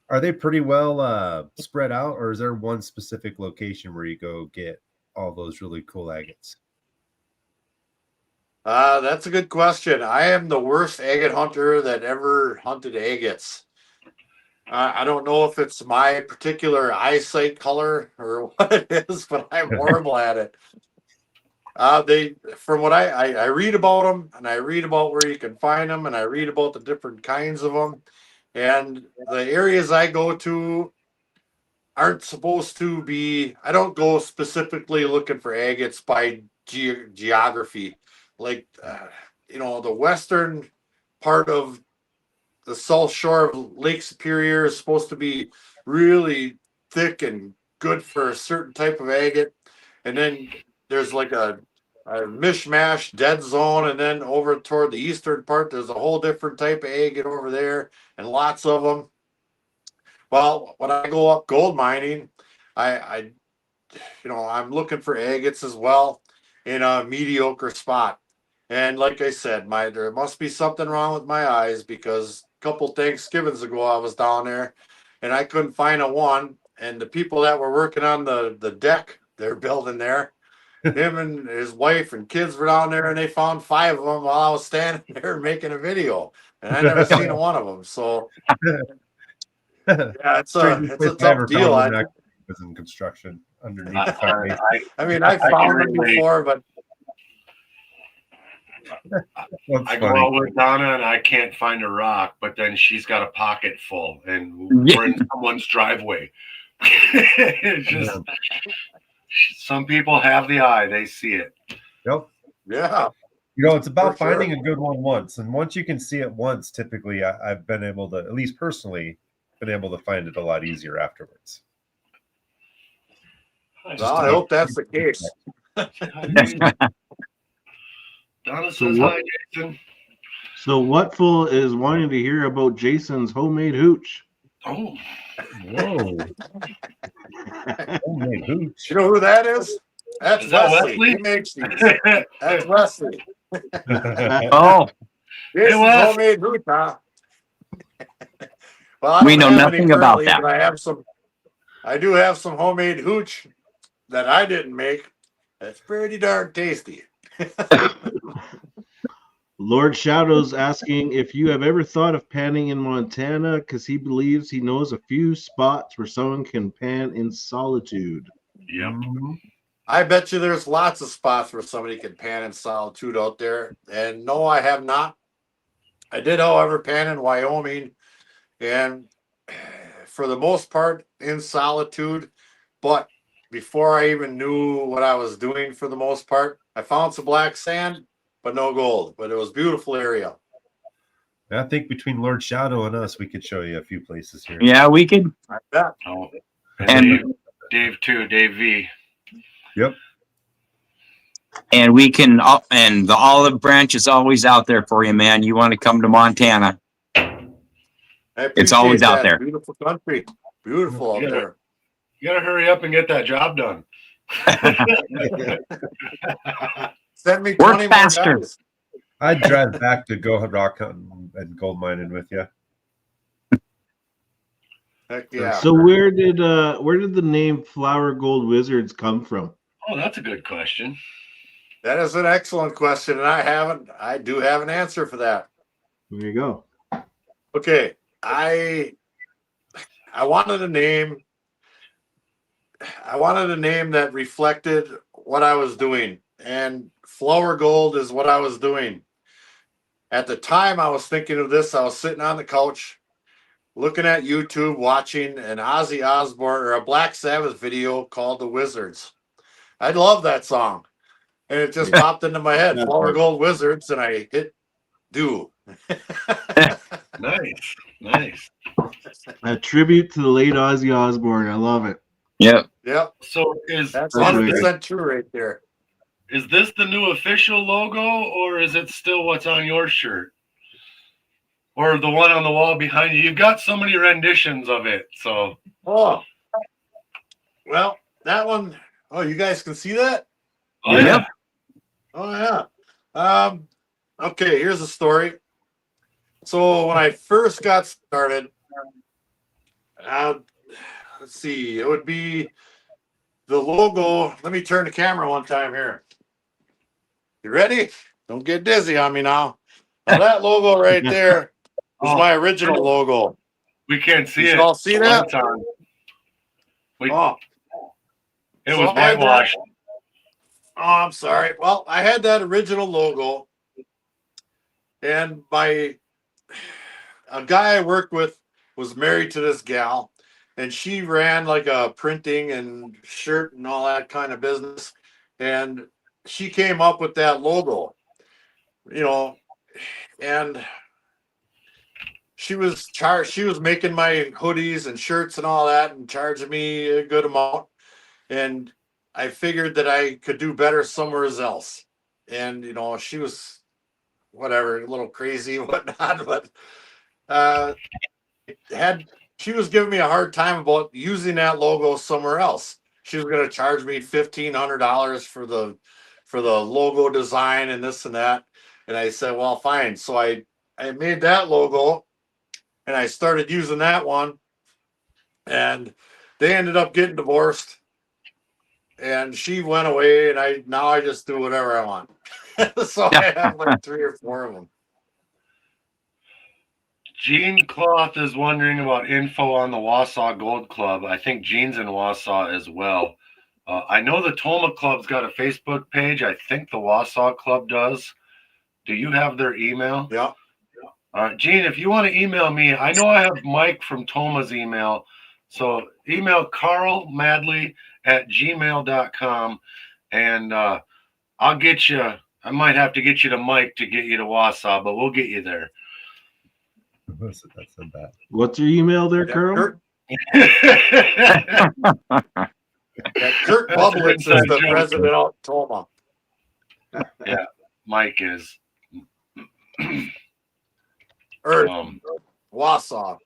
Are they pretty well spread out, or is there one specific location where you go get all those really cool agates? That's a good question. I am the worst agate hunter that ever hunted agates. I don't know if it's my particular eyesight color or what it is, but I'm horrible at it. From what I read about them, and I read about where you can find them, and I read about the different kinds of them, and the areas I go to aren't supposed to be. I don't go specifically looking for agates by geography, like you know, the western part of the south shore of Lake Superior is supposed to be really thick and good for a certain type of agate. And then there's like a mishmash dead zone. And then over toward the eastern part, there's a whole different type of agate over there and lots of them. Well, when I go up gold mining, I you know, I'm looking for agates as well in a mediocre spot. And like I said, there must be something wrong with my eyes, because a couple Thanksgivings ago I was down there and I couldn't find a one. And the people that were working on the deck they're building there, him and his wife and kids were down there, and they found 5 of them while I was standing there making a video, and I never seen one of them. So yeah, it's a tough deal. Was in construction underneath the foundation. I mean, I found them before, but I go out with Donna and I can't find a rock, but then she's got a pocket full, and we're in someone's driveway. It's just some people have the eye; they see it. Yep. Yeah. You know, it's about finding a good one once, and once you can see it once, typically, I've been able to, at least personally, been able to find it a lot easier afterwards. Well, I hope that's the case. Donna So says what- hi, Jason. So Whatful is wanting to hear about Jason's homemade hooch. Oh, Whoa. Homemade hooch. You know who that is? That's Is that Wesley. Wesley? He makes these. That's Wesley. Oh, Jason's Wes. homemade hooch, huh? Well, I We don't know have any nothing about currently, that. but I do have some homemade hooch that I didn't make. That's pretty darn tasty. Lord Shadow's asking if you have ever thought of panning in Montana because he believes he knows a few spots where someone can pan in solitude. Yep. I bet you there's lots of spots where somebody can pan in solitude out there. And no, I have not. I did, however, pan in Wyoming, and for the most part in solitude. But before I even knew what I was doing, for the most part, I found some black sand, but no gold. But it was a beautiful area. I think between Lord Shadow and us, we could show you a few places here. yeah, we could. I bet. Oh, And- and Dave too, Dave V. Yep. And we can, and the olive branch is always out there for you, man. You want to come to Montana. It's always appreciate out that. there. Beautiful country. Beautiful out Yeah. there. You gotta hurry up and get that job done. Send me Work 20 faster. more guys. I'd drive back to go rock hunting and gold mining with you. Heck yeah. So where did the name Flower Gold Wizards come from? Oh, that's a good question. That is an excellent question, and I do have an answer for that. There you go. Okay, I wanted a name. I wanted a name that reflected what I was doing, and Flower Gold is what I was doing. At the time I was thinking of this, I was sitting on the couch, looking at YouTube, watching an Ozzy Osbourne or a Black Sabbath video called "The Wizards." I love that song, and it just popped into my head, That's Flower right. Gold Wizards, and I hit do. Nice, nice. A tribute to the late Ozzy Osbourne. I love it. Yep. Yep, So is that's That's 100% true right there. is this the new official logo, or is it still what's on your shirt? Or the one on the wall behind you? You've got so many renditions of it. So Oh, well, that one. Oh, you guys can see that? oh, Yep. Oh yeah. Okay, here's a story. So when I first got started, let's see, it would be the logo. Let me turn the camera one time here. You ready? Don't get dizzy on me now. Now that logo right there is Oh. my original logo. we can't see You it. all see that? It's on. Oh, It So was I had that- whitewashed. Oh, I'm sorry. Well, I had that original logo, and a guy I worked with was married to this gal, and she ran like a printing and shirt and all that kind of business, and she came up with that logo, and she was making my hoodies and shirts and all that and charging me a good amount, and I figured that I could do better somewhere else. And, she was whatever, a little crazy and whatnot, but she was giving me a hard time about using that logo somewhere else. She was going to charge me $1,500 for the logo design and this and that. And I said, well, fine. So I made that logo and I started using that one, and they ended up getting divorced. And she went away, and now I just do whatever I want. So I have like 3 or 4 of them. Gene Cloth is wondering about info on the Wausau Gold Club. I think Gene's in Wausau as well. I know the Toma Club's got a Facebook page. I think the Wausau Club does. Do you have their email? Yeah. All right, Gene, if you want to email me, I know I have Mike from Toma's email. So email carlmadley@gmail.com, and I'll get you. I might have to get you to Mike to get you to Wausau, but we'll get you there. That's so bad. What's your email there, Yeah, Carl? Kurt Bublitz is the president of Toma. Mike is. Earth, Um, Wausau.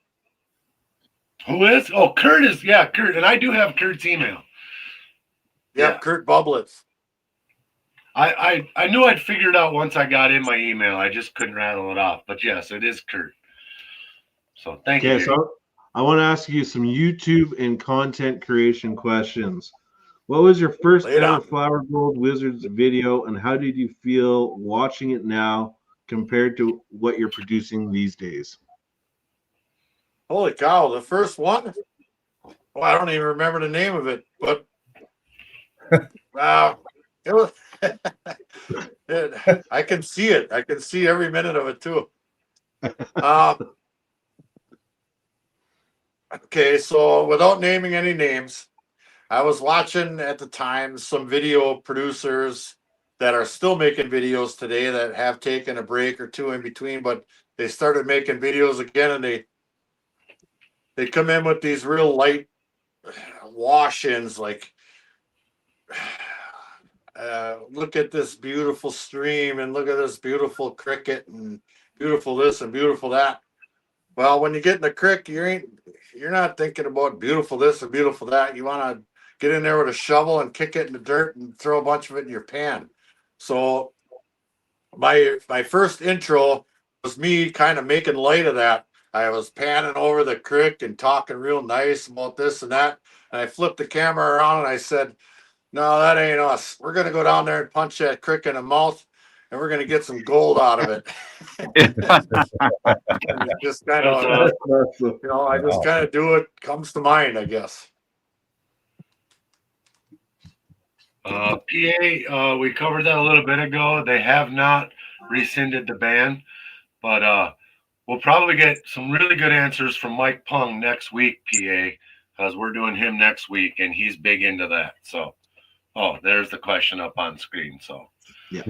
who is? Oh, Kurt is. Yeah, Kurt. And I do have Kurt's email. Yep, Yeah. Kurt Bublitz. I knew I'd figure it out once I got in my email. I just couldn't rattle it off. But yes, it is Kurt. So thank you. Okay, Dave. so I want to ask you some YouTube and content creation questions. What was your first Lay it ever on. Flower Gold Wizards video, and how did you feel watching it now compared to what you're producing these days? Holy cow, the first one? Well, I don't even remember the name of it, but it was I can see it. I can see every minute of it too. Okay, so without naming any names, I was watching at the time some video producers that are still making videos today that have taken a break or two in between, but they started making videos again, and they come in with these real light wash-ins, like look at this beautiful stream and look at this beautiful cricket and beautiful this and beautiful that. Well, when you get in the creek, you're not thinking about beautiful this and beautiful that. You want to get in there with a shovel and kick it in the dirt and throw a bunch of it in your pan. So my first intro was me kind of making light of that. I was panning over the creek and talking real nice about this and that. And I flipped the camera around and I said, "No, that ain't us. We're going to go down there and punch that crick in the mouth, and we're going to get some gold out of it." And it just kind of, I just kind of do what comes to mind, I guess. PA, we covered that a little bit ago. They have not rescinded the ban, but we'll probably get some really good answers from Mike Pung next week, PA, because we're doing him next week, and he's big into that. So, there's the question up on screen. So, yeah.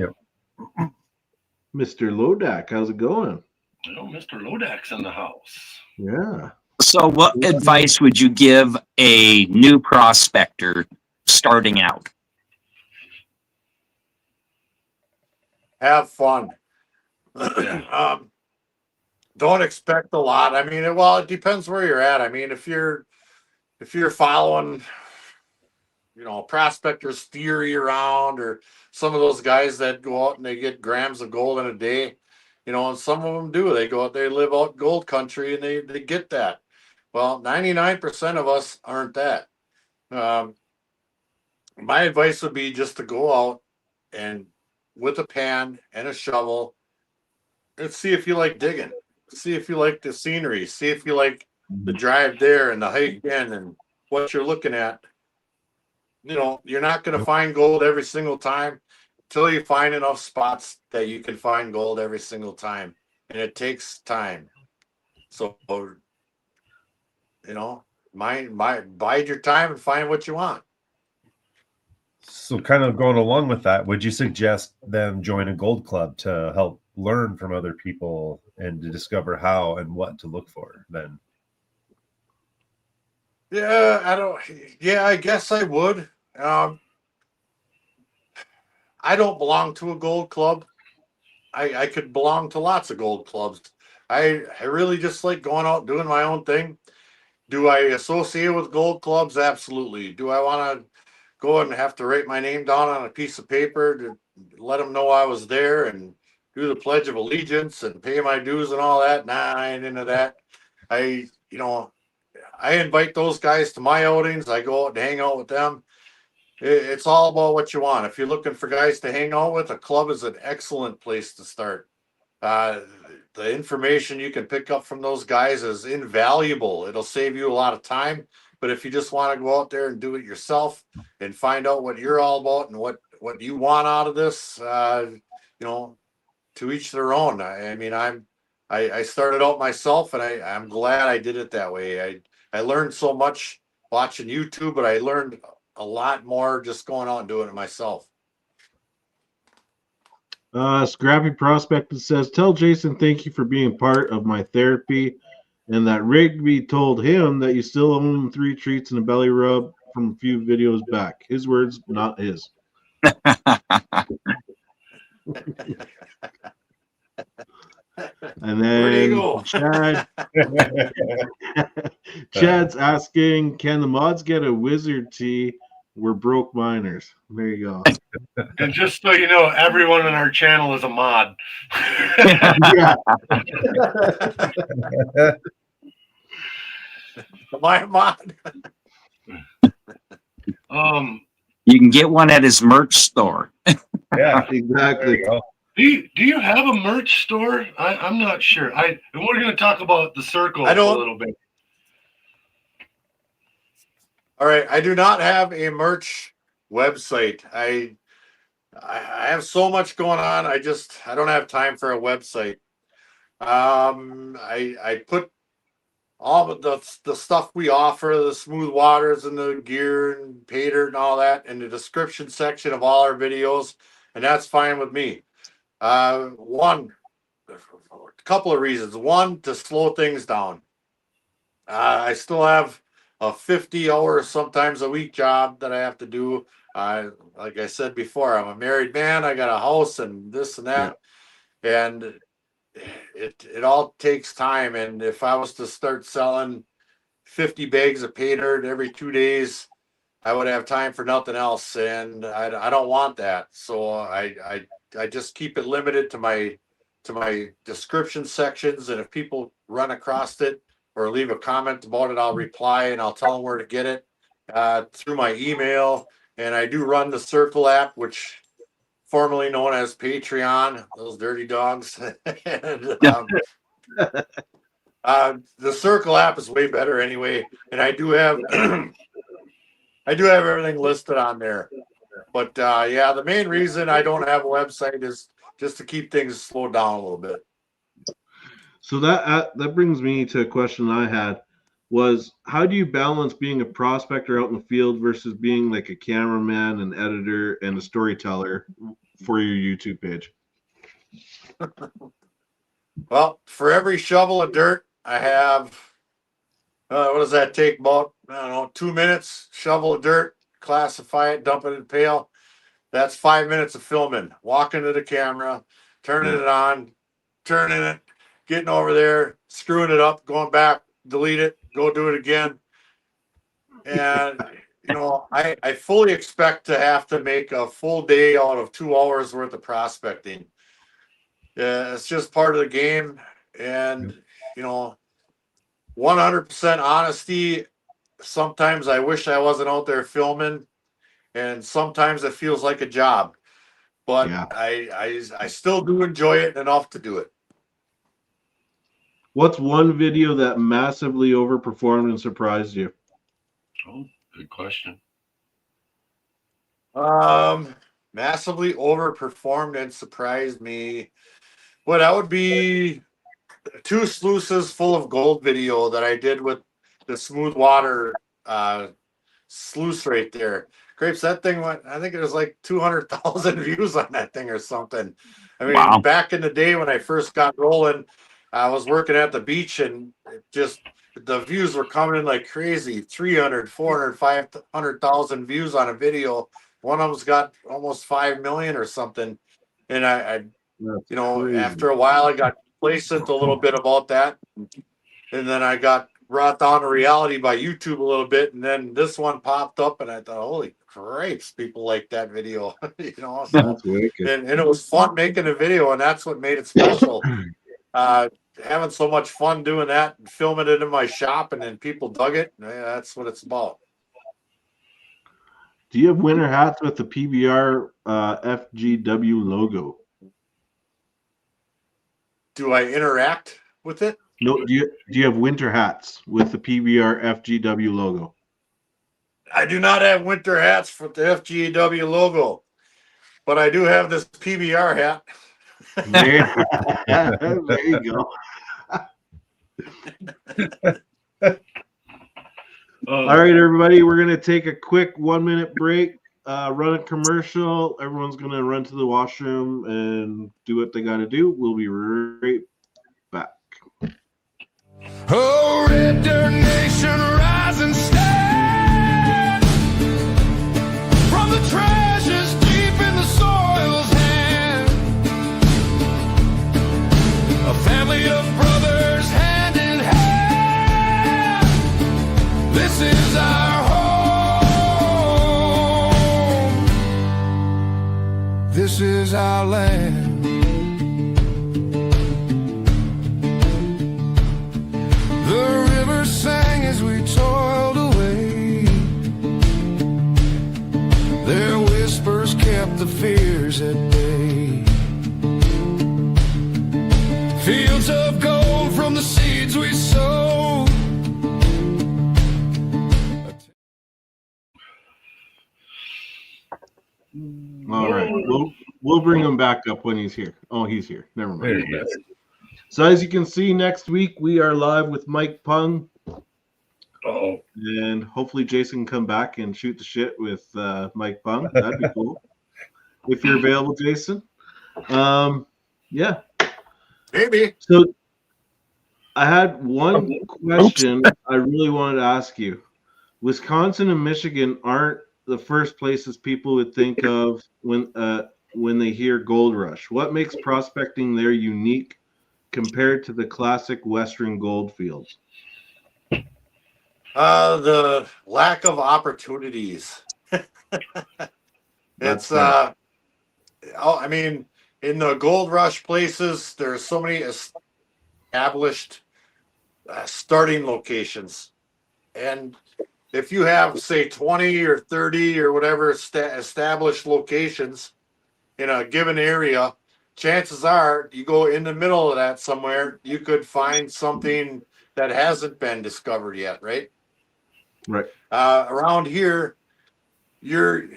Mr. Lodak, how's it going? Mr. Lodak's in the house. Yeah. So what advice would you give a new prospector starting out? Have fun. Don't expect a lot. I mean, it depends where you're at. I mean, if you're following, prospectors theory around, or some of those guys that go out and they get grams of gold in a day, and some of them do. They go out, they live out gold country, and they get that. Well, 99% of us aren't that. My advice would be just to go out and with a pan and a shovel and see if you like digging. See if you like the scenery. See if you like the drive there and the hike in and what you're looking at. You're not going to find gold every single time until you find enough spots that you can find gold every single time. And it takes time. So, bide your time and find what you want. So kind of going along with that, would you suggest them join a gold club to help learn from other people and to discover how and what to look for then? Yeah, I guess I would. I don't belong to a gold club. I could belong to lots of gold clubs. I really just like going out doing my own thing. Do I associate with gold clubs? Absolutely. Do I want to go and have to write my name down on a piece of paper to let them know I was there and do the Pledge of Allegiance and pay my dues and all that? Nah, I ain't into that. I invite those guys to my outings. I go out and hang out with them. It's all about what you want. If you're looking for guys to hang out with, a club is an excellent place to start. The information you can pick up from those guys is invaluable. It'll save you a lot of time. But if you just want to go out there and do it yourself and find out what you're all about and what you want out of this, to each their own. I mean, I started out myself, and I'm glad I did it that way. I learned so much watching YouTube, but I learned a lot more just going out and doing it myself. Scrappy Prospect says, "Tell Jason thank you for being part of my therapy, and that Rigby told him that you still own 3 treats and a belly rub from a few videos back." His words, not his. And Where do you then go? Chad's asking, can the mods get a wizard tee? We're broke miners. There you go. And just so you know, everyone on our channel is a mod. Yeah. My mod. You can get one at his merch store. Yeah, Exactly. there you go. Do you have a merch store? I'm not sure. And we're going to talk about the circle a little bit. All right, I do not have a merch website. I have so much going on. I don't have time for a website. I put all of the stuff we offer, the smooth waters and the gear and pay dirt and all that in the description section of all our videos, and that's fine with me. A couple of reasons. One, to slow things down. I still have a 50-hour, sometimes a week job that I have to do. Like I said before, I'm a married man. I got a house and this and that, and it all takes time. And if I was to start selling 50 bags of pay dirt every 2 days, I would have time for nothing else, and I don't want that. So I just keep it limited to my description sections, and if people run across it or leave a comment about it, I'll reply and I'll tell them where to get it through my email. And I do run the Circle app, which formerly known as Patreon, those dirty dogs. And, the Circle app is way better anyway, and I do have everything listed on there. But yeah, the main reason I don't have a website is just to keep things slowed down a little bit. So that brings me to a question I had was, how do you balance being a prospector out in the field versus being like a cameraman, an editor, and a storyteller for your YouTube page? Well, for every shovel of dirt, I have, what does that take? About, I don't know, 2 minutes, shovel of dirt, classify it, dump it in a pail. That's 5 minutes of filming, walking to the camera, turning it on, turning it, getting over there, screwing it up, going back, delete it, go do it again. And, you know, I fully expect to have to make a full day out of 2 hours worth of prospecting. Yeah, it's just part of the game. And, you know, 100% honesty. Sometimes I wish I wasn't out there filming, and sometimes it feels like a job, but Yeah. I still do enjoy it enough to do it. What's one video that massively overperformed and surprised you? Oh, good question. Massively overperformed and surprised me. Well, that would be 2 sluices full of gold video that I did with the smooth water sluice right there. Grapes, that thing went, I think it was like 200,000 views on that thing or something. I mean, Wow. Back in the day when I first got rolling, I was working at the beach, and it just, the views were coming in like crazy. 300, 400, 500,000 views on a video. One of them's got almost 5 million or something. And I you know, crazy. after a while, I got complacent a little bit about that. And then I got brought down to reality by YouTube a little bit. And then this one popped up, and I thought, holy cripes, people like that video. You know, so, That's wicked. and it was fun making a video, and that's what made it special. Having so much fun doing that and filming it in my shop, and then people dug it. Yeah, that's what it's about. Do you have winter hats with the PBR FGW logo? Do I interact with it? No. Do you have winter hats with the PBR FGW logo? I do not have winter hats with the FGW logo, but I do have this PBR hat. There you go. All right, everybody, we're gonna take a quick 1-minute break, run a commercial. Everyone's gonna run to the washroom and do what they gotta do. We'll be right back. Oh, Red Dirt Nation, rise and stand from the treasures deep in the soil's hand. at bay. Fields of gold from the seeds we sow. All right. We'll bring him back up when he's here. Oh, he's here. Never There mind. he is. So as you can see, next week we are live with Mike Pung. Oh, And hopefully Jason can come back and shoot the shit with Mike Pung. That'd be cool. If you're available, Jason. Yeah. Maybe. So I had one question I really wanted to ask you. Wisconsin and Michigan aren't the first places people would think of when they hear gold rush. What makes prospecting there unique compared to the classic Western gold fields? The lack of opportunities. That's It's fair. I mean, in the gold rush places, there's so many established starting locations, and if you have, say, 20 or 30 or whatever established locations in a given area, chances are you go in the middle of that somewhere, you could find something that hasn't been discovered yet, right? Right. Around here, you're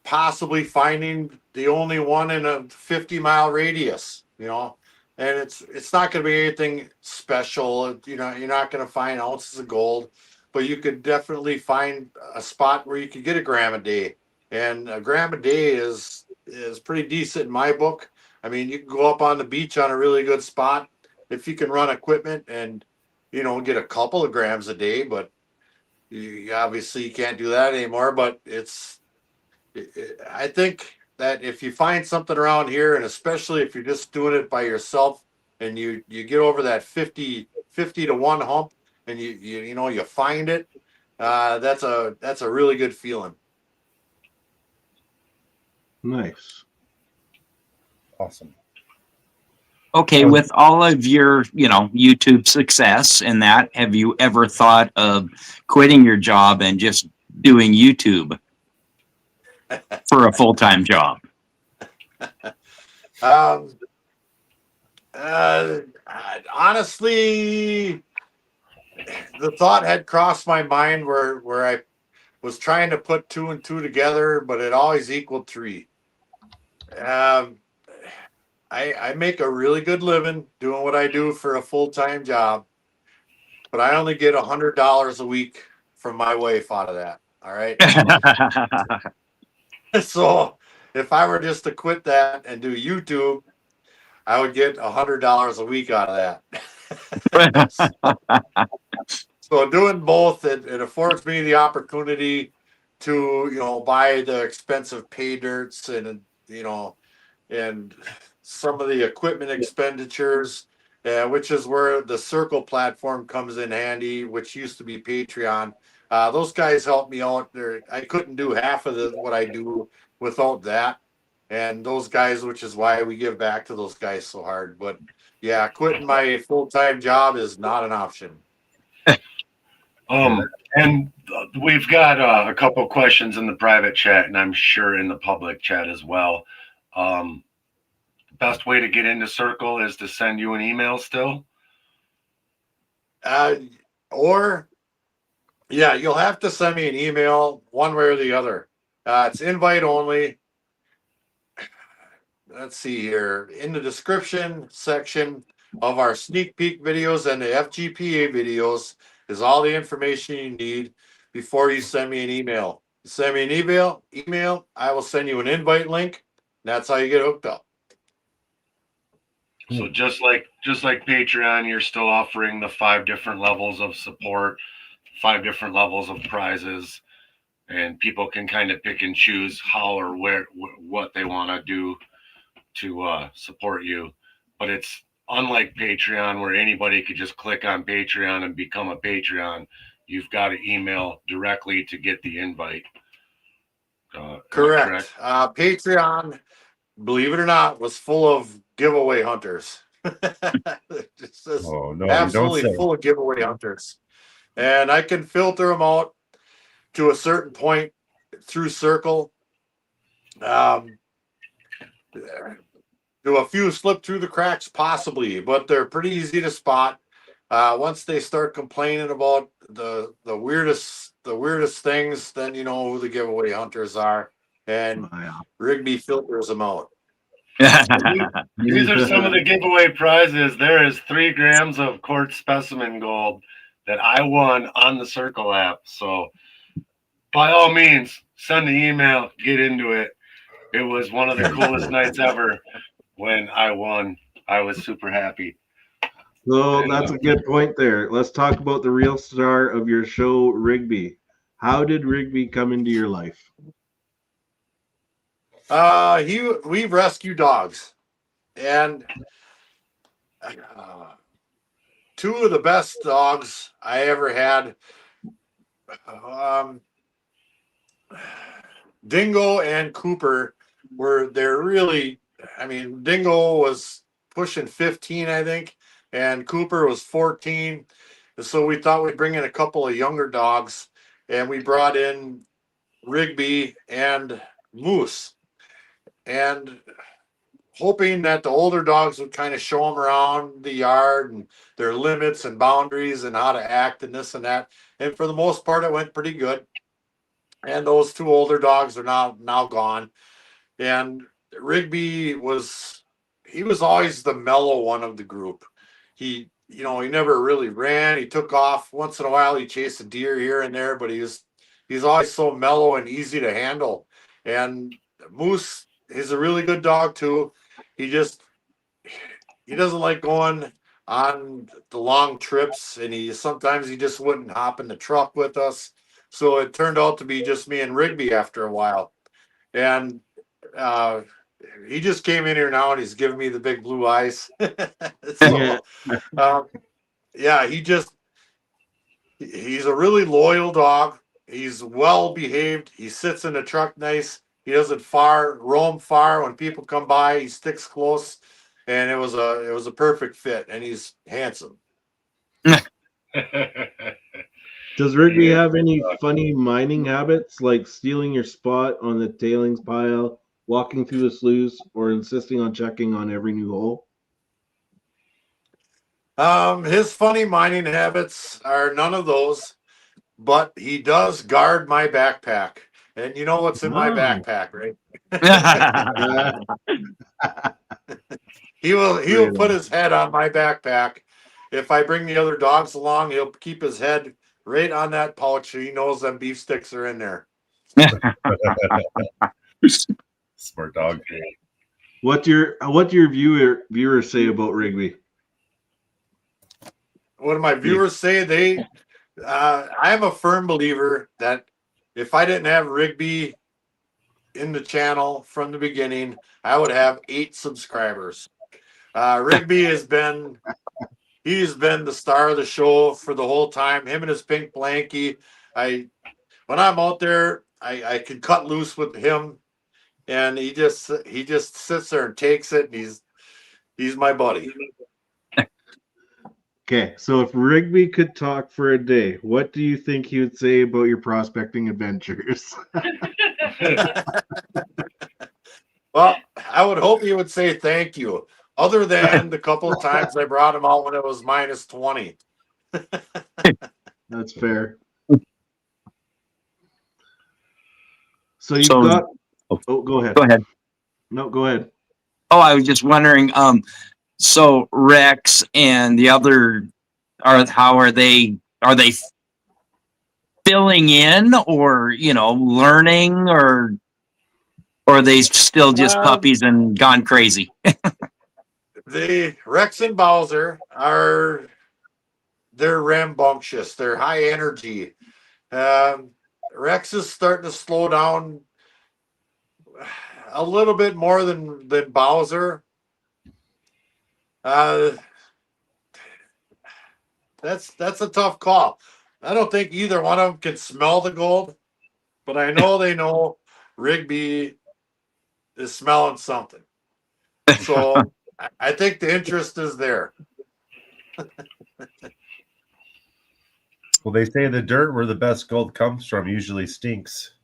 possibly finding the only one in a 50-mile radius, and it's not going to be anything special. You're not going to find ounces of gold, but you could definitely find a spot where you could get a gram a day, and a gram a day is pretty decent in my book. I mean, you can go up on the beach on a really good spot if you can run equipment and get a couple of grams a day, but you obviously you can't do that anymore. But I think that if you find something around here, and especially if you're just doing it by yourself, and you get over that 50 to 1 hump, and you find it, that's a really good feeling. Nice. Awesome. Okay, with all of your, YouTube success and that, have you ever thought of quitting your job and just doing YouTube for a full-time job? Honestly, the thought had crossed my mind where I was trying to put 2 and 2 together, but it always equaled 3. I make a really good living doing what I do for a full-time job, but I only get $100 a week from my wife out of that. All right. So if I were just to quit that and do YouTube, I would get $100 a week out of that. So doing both, it affords me the opportunity to, buy the expensive pay dirts and some of the equipment expenditures, which is where the Circle platform comes in handy, which used to be Patreon. Those guys helped me out there. I couldn't do half of what I do without that. And those guys, which is why we give back to those guys so hard. But yeah, quitting my full-time job is not an option. And we've got a couple questions in the private chat, and I'm sure in the public chat as well. Best way to get into Circle is to send you an email still? You'll have to send me an email one way or the other. It's invite only. Let's see here. In the description section of our sneak peek videos and the FGPA videos is all the information you need before you send me an email. Send me an email, I will send you an invite link. That's how you get hooked up. So just like Patreon, you're still offering the 5 different levels of support, 5 different levels of prizes, and people can kind of pick and choose how or what they want to do to support you. But it's unlike Patreon, where anybody could just click on Patreon and become a Patreon. You've got to email directly to get the invite. Correct. Patreon, believe it or not, was full of giveaway hunters. Oh no, absolutely you don't say. full of giveaway hunters. And I can filter them out to a certain point through Circle. Do a few slip through the cracks possibly, but they're pretty easy to spot. Once they start complaining about the weirdest things, then you know who the giveaway hunters are, and Rigby filters them out. These are some of the giveaway prizes. There is 3 grams of quartz specimen gold that I won on the Circle app. So by all means, send the email, get into it. It was one of the coolest nights ever when I won. I was super happy. So that's a good point there. Let's talk about the real star of your show, Rigby. How did Rigby come into your life? We rescue dogs, and 2 of the best dogs I ever had. Dingo and Cooper they're really, I mean, Dingo was pushing 15, I think, and Cooper was 14. And so we thought we'd bring in a couple of younger dogs, and we brought in Rigby and Moose, and hoping that the older dogs would kind of show them around the yard and their limits and boundaries and how to act and this and that. And for the most part, it went pretty good. And those 2 older dogs are now gone. And Rigby was always the mellow one of the group. He never really ran. He took off once in a while. He chased a deer here and there, but he's always so mellow and easy to handle. And Moose is a really good dog too. He doesn't like going on the long trips, and sometimes he just wouldn't hop in the truck with us. So it turned out to be just me and Rigby after a while. And he just came in here now and he's giving me the big blue eyes. So, yeah, he's a really loyal dog. He's well behaved. He sits in the truck nice. He doesn't roam far. When people come by, he sticks close. And it was a perfect fit, and he's handsome. Does Rigby have any funny mining habits, like stealing your spot on the tailings pile, walking through the sloughs, or insisting on checking on every new hole? His funny mining habits are none of those, but he does guard my backpack. And you know what's in my backpack, right? He'll put his head on my backpack. If I bring the other dogs along, he'll keep his head right on that pouch. He knows them beef sticks are in there. Smart dog. What do your viewers say about Rigby? What do my viewers say? I'm a firm believer that if I didn't have Rigby in the channel from the beginning, I would have 8 subscribers. Rigby he's been the star of the show for the whole time. Him and his pink blankie. When I'm out there, I can cut loose with him, and he just sits there and takes it, and he's my buddy. Okay, so if Rigby could talk for a day, what do you think he would say about your prospecting adventures? Well, I would hope he would say thank you, other than the couple of times I brought him out when it was minus 20. That's fair. So you've got... Oh, go ahead. Go ahead. No, go ahead. Oh, I was just wondering, so Rex and the other how are they filling in, or learning, or are they still just puppies and gone crazy? The Rex and Bowser they're rambunctious, they're high energy. Rex is starting to slow down a little bit more than Bowser. That's a tough call. I don't think either one of them can smell the gold, but I know they know Rigby is smelling something. So I think the interest is there. Well, they say the dirt where the best gold comes from usually stinks.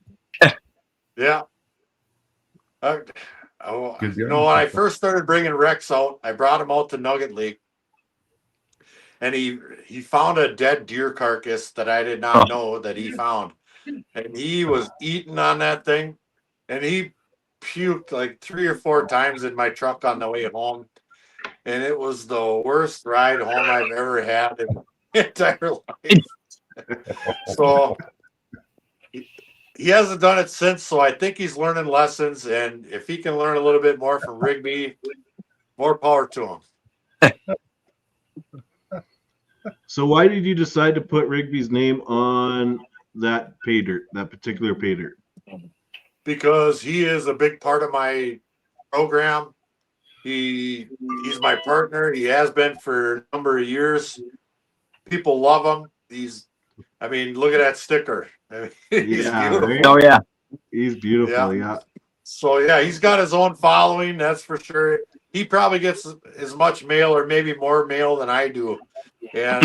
Yeah. Oh, Good when I first started bringing Rex out, I brought him out to Nugget Lake, and he found a dead deer carcass that I did not know that he found, and he was eating on that thing, and he puked like 3 or 4 times in my truck on the way home, and it was the worst ride home I've ever had in my entire life. So he hasn't done it since, so I think he's learning lessons, and if he can learn a little bit more from Rigby, more power to him. So why did you decide to put Rigby's name on that pay dirt, that particular pay dirt? Because he is a big part of my program. He's my partner. He has been for a number of years. People love him. Look at that sticker. He's Yeah, beautiful. right? Oh yeah. He's beautiful. Yeah. So yeah, he's got his own following, that's for sure. He probably gets as much mail or maybe more mail than I do. And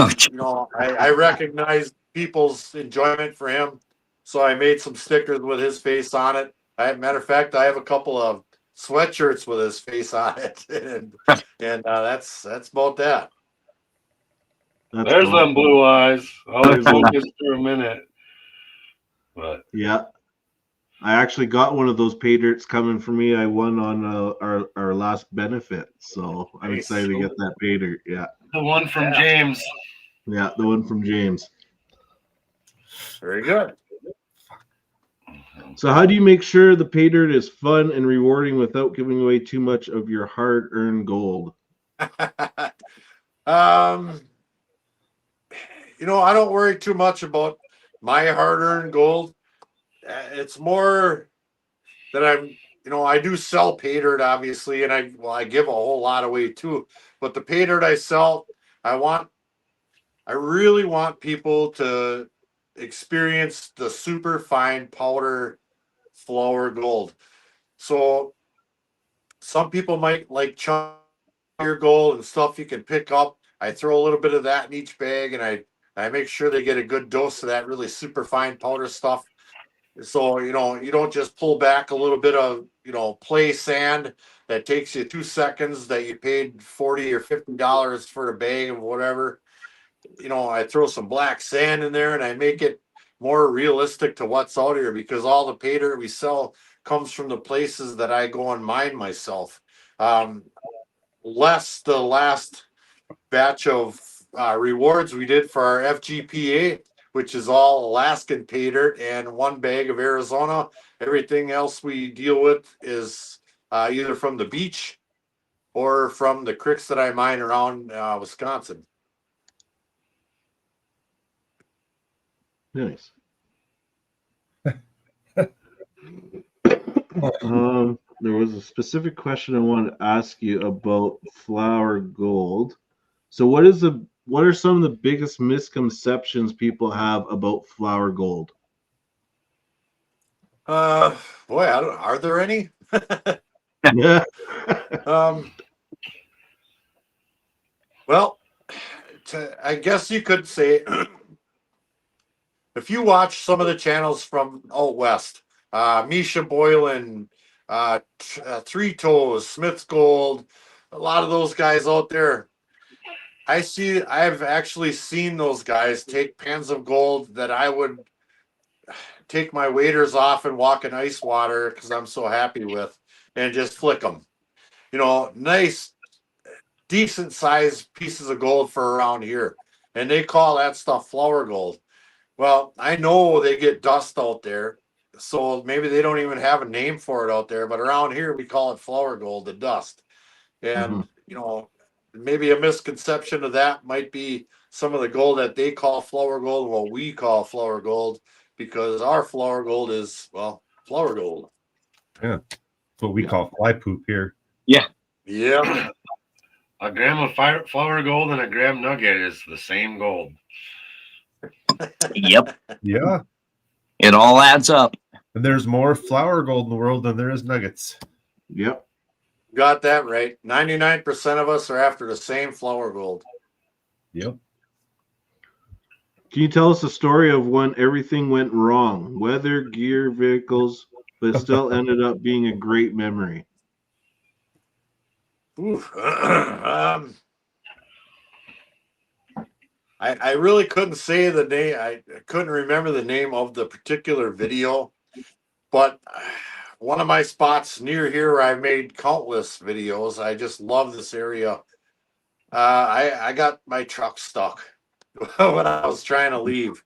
I recognize people's enjoyment for him. So I made some stickers with his face on it. Matter of fact, I have a couple of sweatshirts with his face on it. and that's about that. That's There's cool. them blue eyes. I'll let focus for a minute. But Yeah. I actually got one of those pay dirts coming for me. I won on our last benefit. So I'm Nice. excited to get that pay dirt. Yeah. the one from James. Yeah. The one from James. Very good. So how do you make sure the pay dirt is fun and rewarding without giving away too much of your hard-earned gold? I don't worry too much about my hard-earned gold. It's more that I do sell pay dirt, obviously, and I give a whole lot away too. But the pay dirt I sell, I really want people to experience the super fine powder flour gold. So some people might like chunk your gold and stuff you can pick up. I throw a little bit of that in each bag, and I make sure they get a good dose of that really super fine powder stuff. So, you don't just pull back a little bit of, play sand that takes you 2 seconds that you paid $40 or $50 for a bag of whatever. I throw some black sand in there and I make it more realistic to what's out here, because all the pay dirt we sell comes from the places that I go and mine myself. Less the last batch of rewards we did for our FGPA, which is all Alaskan pay dirt and one bag of Arizona. Everything else we deal with is either from the beach or from the creeks that I mine around Wisconsin. Nice. There was a specific question I wanted to ask you about flour gold. So what are some of the biggest misconceptions people have about flour gold? Boy, are there any? Yeah. Well, I guess you could say if you watch some of the channels from out west, Misha Boylan, Three Toes, Smith's Gold, a lot of those guys out there, I've actually seen those guys take pans of gold that I would take my waders off and walk in ice water because I'm so happy with, and just flick them. Nice, decent sized pieces of gold for around here. And they call that stuff flour gold. Well, I know they get dust out there, so maybe they don't even have a name for it out there, but around here we call it flour gold, the dust. And, maybe a misconception of that might be some of the gold that they call flour gold, what we call flour gold, because our flour gold is, flour gold. Yeah. What we call fly poop here. Yeah. Yeah. A gram of flour gold and a gram nugget is the same gold. Yep. Yeah. It all adds up. And there's more flour gold in the world than there is nuggets. Yep. Got that right. 99% of us are after the same flour gold. Yep. Can you tell us a story of when everything went wrong? Weather, gear, vehicles, but it still ended up being a great memory. I really couldn't say the name. I couldn't remember the name of the particular video, but one of my spots near here, I made countless videos. I just love this area. I got my truck stuck when I was trying to leave,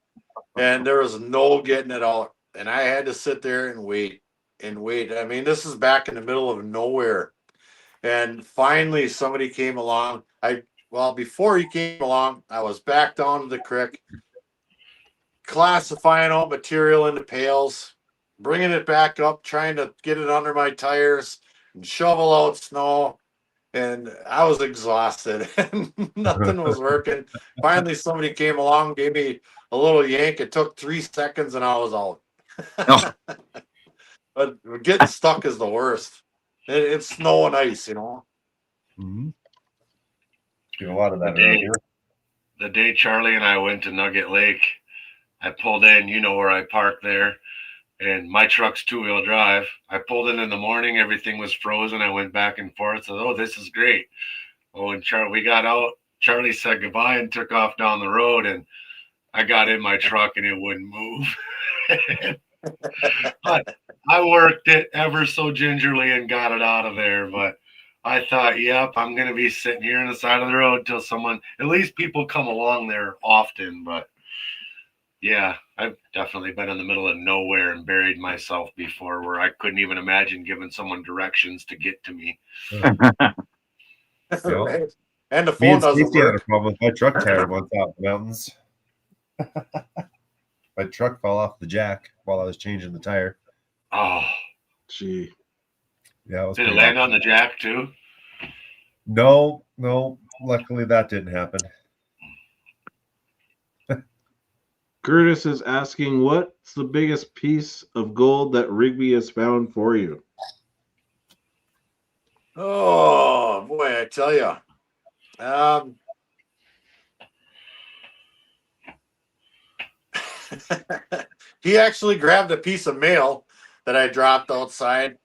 and there was no getting it out, and I had to sit there and wait and wait. I mean, this is back in the middle of nowhere, and finally somebody came along. Before he came along, I was back down to the creek, classifying out material into pails, bringing it back up, trying to get it under my tires and shovel out snow. And I was exhausted and nothing was working. Finally, somebody came along, gave me a little yank. It took 3 seconds and I was out. Oh. But getting stuck is the worst. It's snow and ice, Mm-hmm. Do a lot of that The day- around here. The day Charlie and I went to Nugget Lake, I pulled in, you know where I parked there, and my truck's 2-wheel drive. I pulled in the morning, everything was frozen. I went back and forth. So, this is great. Oh, and we got out. Charlie said goodbye and took off down the road, and I got in my truck and it wouldn't move. But I worked it ever so gingerly and got it out of there. But I thought, yep, I'm going to be sitting here on the side of the road till at least people come along there often. But yeah, I've definitely been in the middle of nowhere and buried myself before, where I couldn't even imagine giving someone directions to get to me. Right? And the Me phone and doesn't Stacey had a work. problem with my truck tire once out in the mountains. My truck fell off the jack while I was changing the tire. Oh, Gee. Yeah, it was did it pretty land awesome. on the jack too? No. Luckily, that didn't happen. Curtis is asking, what's the biggest piece of gold that Rigby has found for you? Oh boy, I tell you. He actually grabbed a piece of mail that I dropped outside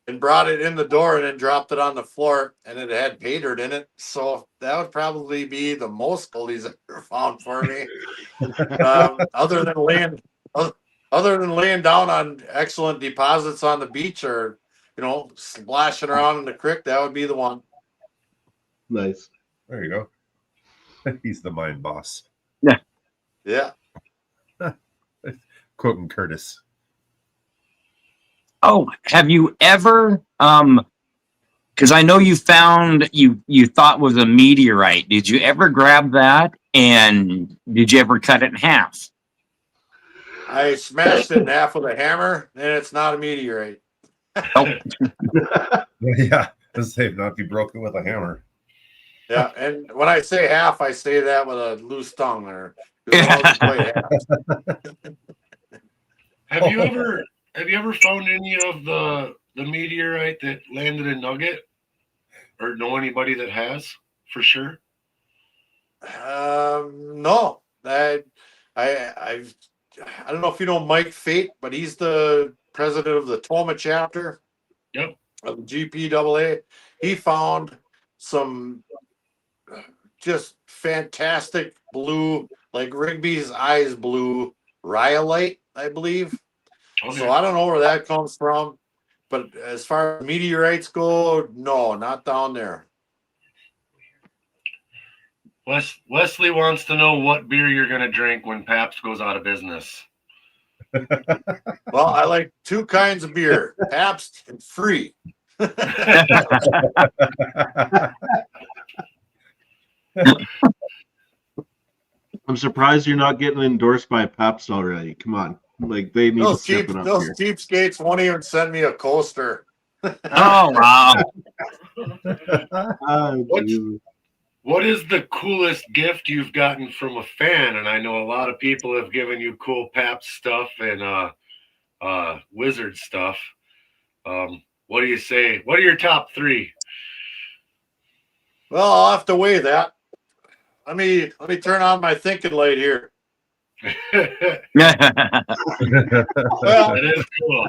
and brought it in the door and then dropped it on the floor, and it had pay dirt in it. So that would probably be the most gold he's ever found for me. Other than laying down on excellent deposits on the beach or splashing around in the creek, that would be the one. Nice. There you go. He's the mine boss. Yeah. Quoting Curtis. Oh, have you ever because I know you found you thought was a meteorite. Did you ever grab that, and did you ever cut it in half? I smashed it in half with a hammer, and it's not a meteorite. Yeah, let's say not be broken with a hammer. Yeah, and when I say half, I say that with a loose tongue. Quite half. Have you ever found any of the meteorite that landed in Nugget, or know anybody that has for sure? No, I don't know if you know Mike Fate, but he's the president of the Toma chapter. Yep. Of GPAA. He found some just fantastic blue, like Rigby's eyes blue rhyolite, I believe. Okay. So I don't know where that comes from, but as far as meteorites go, no, not down there. Wesley wants to know what beer you're going to drink when Pabst goes out of business. Well, I like 2 kinds of beer, Pabst and free. I'm surprised you're not getting endorsed by Pabst already. Come on. Like, they need to step it up Those here. cheapskates won't even send me a coaster. Oh wow! Jesus. What is the coolest gift you've gotten from a fan? And I know a lot of people have given you cool Pabst stuff and Wizard stuff. What do you say? What are your top 3? Well, I'll have to weigh that. Let me turn on my thinking light here. Well, That is cool.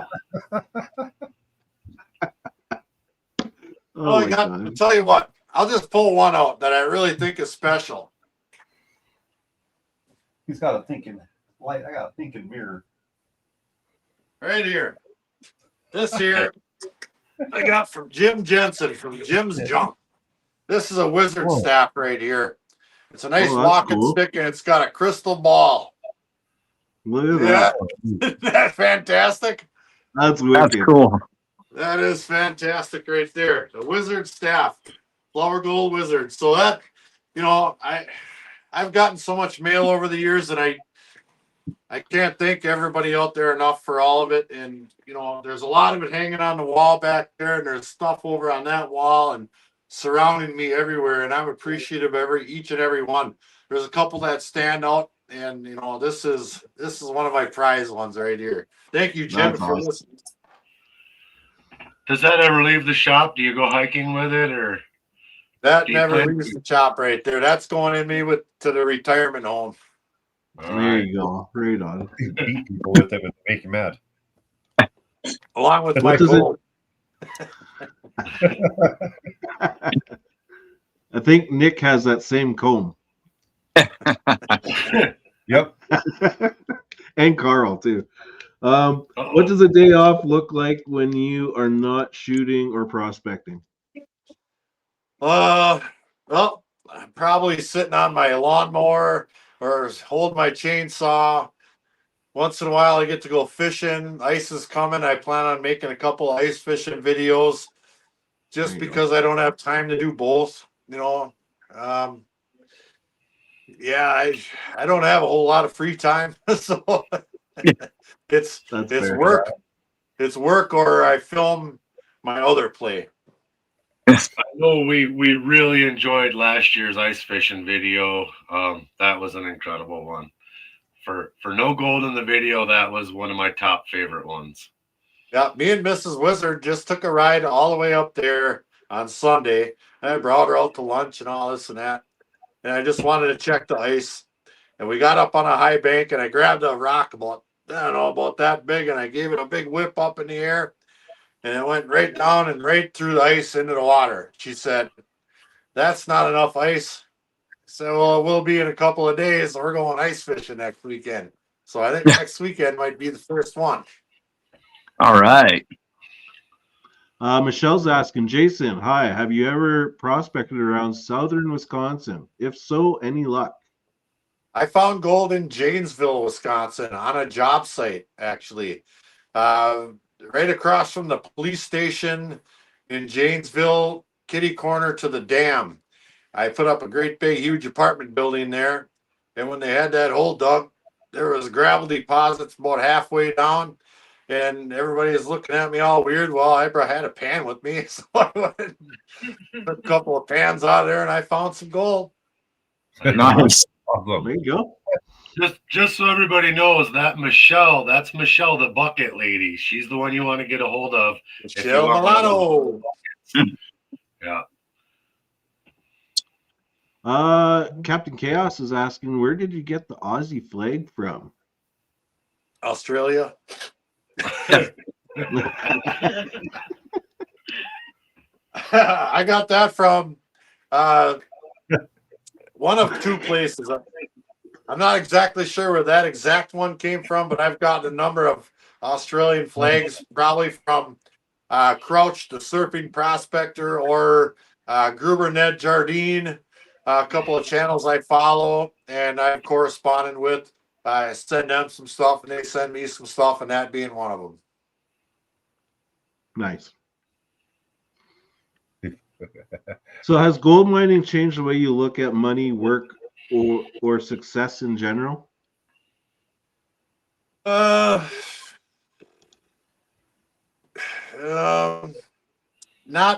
Oh, Oh I my got. god. I'll tell you what. I'll just pull one out that I really think is special. He's got a thinking light. I got a thinking mirror. Right here. This here I got from Jim Jensen from Jim's Junk. This is a wizard Whoa. staff right here. It's a nice Oh, that's walking cool. stick and it's got a crystal ball. Look at Yeah, that. isn't that fantastic? That's That's wicked. cool. That is fantastic right there. The wizard staff, flower gold wizard. So that, I've gotten so much mail over the years that I can't thank everybody out there enough for all of it. And there's a lot of it hanging on the wall back there, and there's stuff over on that wall and surrounding me everywhere. And I'm appreciative of each and every one. There's a couple that stand out, and this is one of my prize ones right here. Thank you, Jim, That's for awesome. listening. Does that ever leave the shop? Do you go hiking with it, or That do you never plan leaves to? the shop right there. That's going in me to the retirement home. All There right. you go. Right on. You beat people with it, but make you mad. Along with What my does it- gold. I think Nick has that same comb. Yep. And Carl too. What Uh-oh. does a day off look like when you are not shooting or prospecting? Well, I'm probably sitting on my lawnmower or holding my chainsaw. Once in a while, I get to go fishing. Ice is coming. I plan on making a couple ice fishing videos just There you go. because I don't have time to do both. Yeah, I don't have a whole lot of free time, so it's That's it's fair. work. It's work, or I film my other play. I know we really enjoyed last year's ice fishing video. That was an incredible one. For no gold in the video, that was one of my top favorite ones. Yeah, me and Mrs. Wizard just took a ride all the way up there on Sunday. I brought her out to lunch and all this and that. And I just wanted to check the ice. And we got up on a high bank and I grabbed a rock about that big, and I gave it a big whip up in the air. And it went right down and right through the ice into the water. She said, "That's not enough ice." I said, "Well, it will be in a couple of days. We're going ice fishing next weekend." So I think next weekend might be the first one. All right. Michelle's asking, Jason, hi, have you ever prospected around southern Wisconsin? If so, any luck? I found gold in Janesville, Wisconsin, on a job site, actually. Right across from the police station in Janesville, kitty corner to the dam. I put up a great big, huge apartment building there. And when they had that hole dug, there was gravel deposits about halfway down. And everybody is looking at me all weird. Well, I had a pan with me, so I went and took a couple of pans out of there, and I found some gold. Nice. Awesome. There you go. Just so everybody knows, that's Michelle the bucket lady. She's the one you want to get a hold of. If you Michelle want one of those Milano. Yeah. Captain Chaos is asking, where did you get the Aussie flag from? Australia. I got that from one of two places. I'm not exactly sure where that exact one came from, but I've gotten a number of Australian flags, probably from Crouch, the surfing prospector, or Gruber Ned Jardine, a couple of channels I follow and I've corresponded with. I send them some stuff and they send me some stuff, and that being one of them. Nice. So has gold mining changed the way you look at money, work, or success in general? Not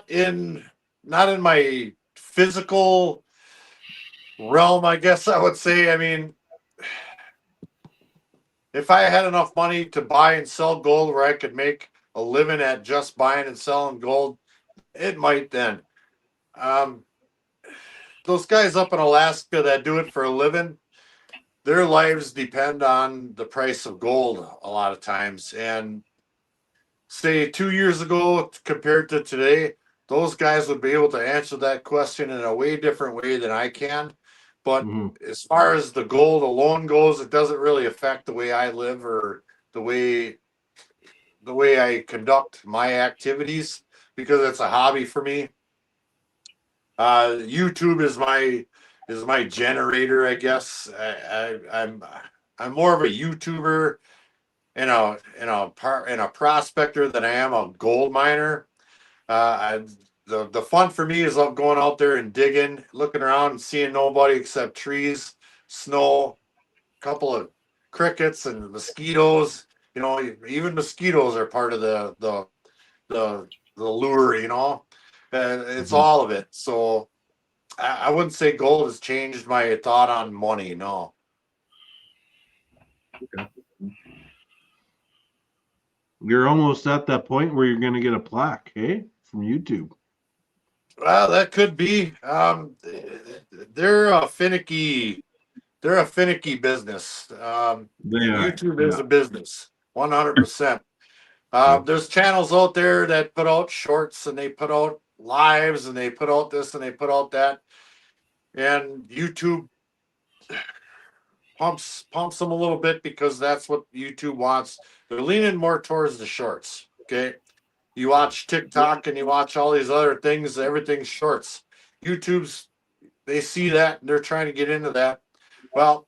in my physical realm, I guess I would say. I mean, if I had enough money to buy and sell gold where I could make a living at just buying and selling gold, it might then. Those guys up in Alaska that do it for a living, their lives depend on the price of gold a lot of times. And say 2 years ago compared to today, those guys would be able to answer that question in a way different way than I can. But Mhm. as far as the gold alone goes, it doesn't really affect the way I live or the way I conduct my activities because it's a hobby for me. YouTube is my generator, I guess. I'm more of a YouTuber and a prospector than I am a gold miner. The fun for me is going out there and digging, looking around and seeing nobody except trees, snow, a couple of crickets and mosquitoes. You know, even mosquitoes are part of the lure. You know, it's Mhm. all of it. So I wouldn't say gold has changed my thought on money. No. You're almost at that point where you're gonna get a plaque, hey, from YouTube. Well, that could be. They're a finicky. They're a finicky business. They are, YouTube is yeah. a business, 100%. Yeah. There's channels out there that put out shorts and they put out lives and they put out this and they put out that, and YouTube pumps them a little bit because that's what YouTube wants. They're leaning more towards the shorts. Okay, you watch TikTok and you watch all these other things. Everything's shorts. YouTube's they see that and they're trying to get into that. Well,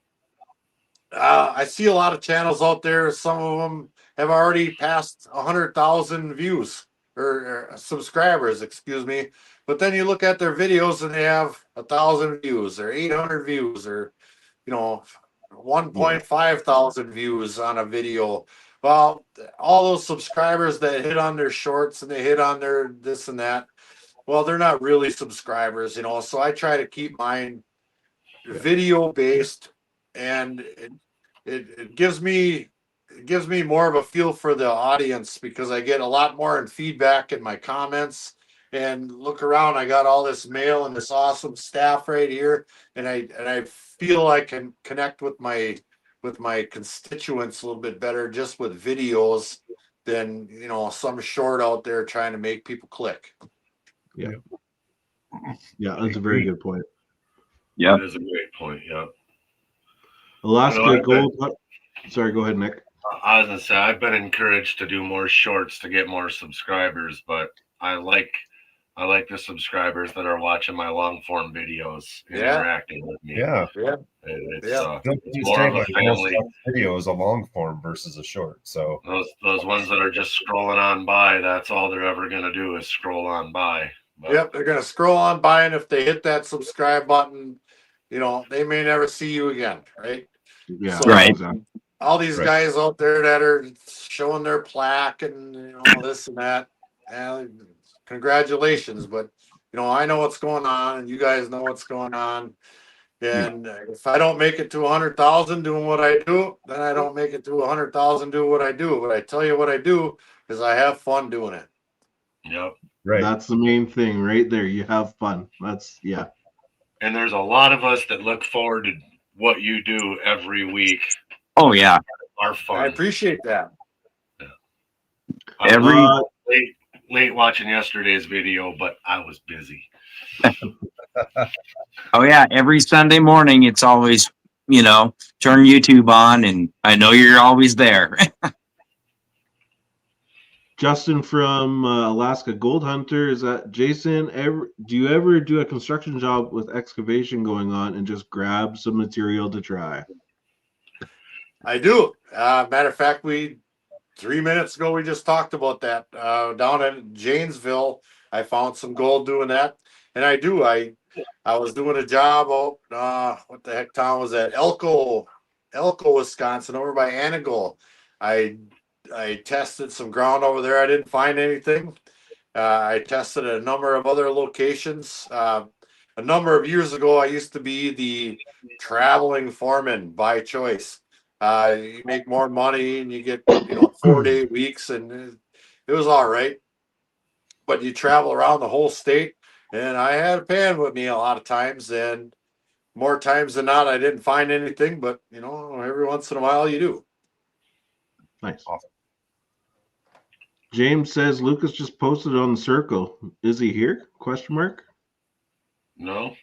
I see a lot of channels out there. Some of them have already passed 100,000 views or subscribers, excuse me. But then you look at their videos and they have 1,000 views or 800 views or you know Yeah. 1.5 thousand views on a video. Well, all those subscribers that hit on their shorts and they hit on their this and that. Well, they're not really subscribers, you know. So I try to keep mine video based, and it gives me more of a feel for the audience because I get a lot more in feedback in my comments and look around. I got all this mail and this awesome staff right here, and I feel I can connect with my constituents a little bit better just with videos than some short out there trying to make people click. Yeah. Yeah, that's a very agree. good point. Yep. That is a great point. Yeah. Alaska I've been- Gold. Sorry, go ahead, Nick. I was gonna say I've been encouraged to do more shorts to get more subscribers, but I like the subscribers that are watching my long form videos and Yeah. interacting with me. Yeah. Yeah. It's Yeah. Don't it's you more say of a my family. most video is a long form versus a short. So Those ones that are just scrolling on by, that's all they're ever gonna do is scroll on by. But Yep, they're gonna scroll on by, and if they hit that subscribe button, they may never see you again, right? Yeah, So Right. exactly. all these Right. guys out there that are showing their plaque and this and that, congratulations. But I know what's going on, and you guys know what's going on. And if I don't make it to 100,000 doing what I do, then I don't make it to 100,000 doing what I do. But I tell you what I do is I have fun doing it. yep. right. That's the main thing right there. You have fun. That's yeah. And there's a lot of us that look forward to what you do every week. Oh yeah. Are I fun. appreciate that. I was Every late watching yesterday's video, but I was busy. oh yeah, every Sunday morning it's always, turn YouTube on and I know you're always there. Justin from Alaska Gold Hunter, is that Jason? Do you ever do a construction job with excavation going on and just grab some material to try? I do. Matter of fact, 3 minutes ago we just talked about that down in Janesville. I found some gold doing that, and I do. I was doing a job out. What the heck town was that? Elko, Wisconsin, over by Anagle. I tested some ground over there. I didn't find anything. I tested a number of other locations. A number of years ago, I used to be the traveling foreman by choice. You make more money and you get 4-day weeks, and it was all right. But you travel around the whole state, and I had a pan with me a lot of times, and more times than not, I didn't find anything. But every once in a while, you do. Nice. Awesome. James says Lucas just posted on the circle. Is he here? Question mark. No.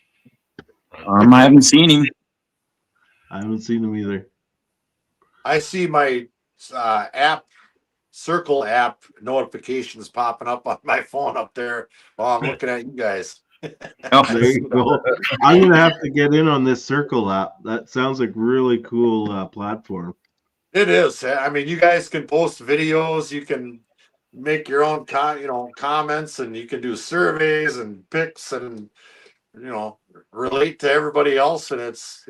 I haven't seen him. I haven't seen him either. I see my Circle app notifications popping up on my phone up there while I'm looking at you guys. Oh, There you go. I'm gonna have to get in on this Circle app. That sounds like really cool platform. It is. I mean, you guys can post videos. You can make your own, comments, and you can do surveys and pics, and relate to everybody else. And it's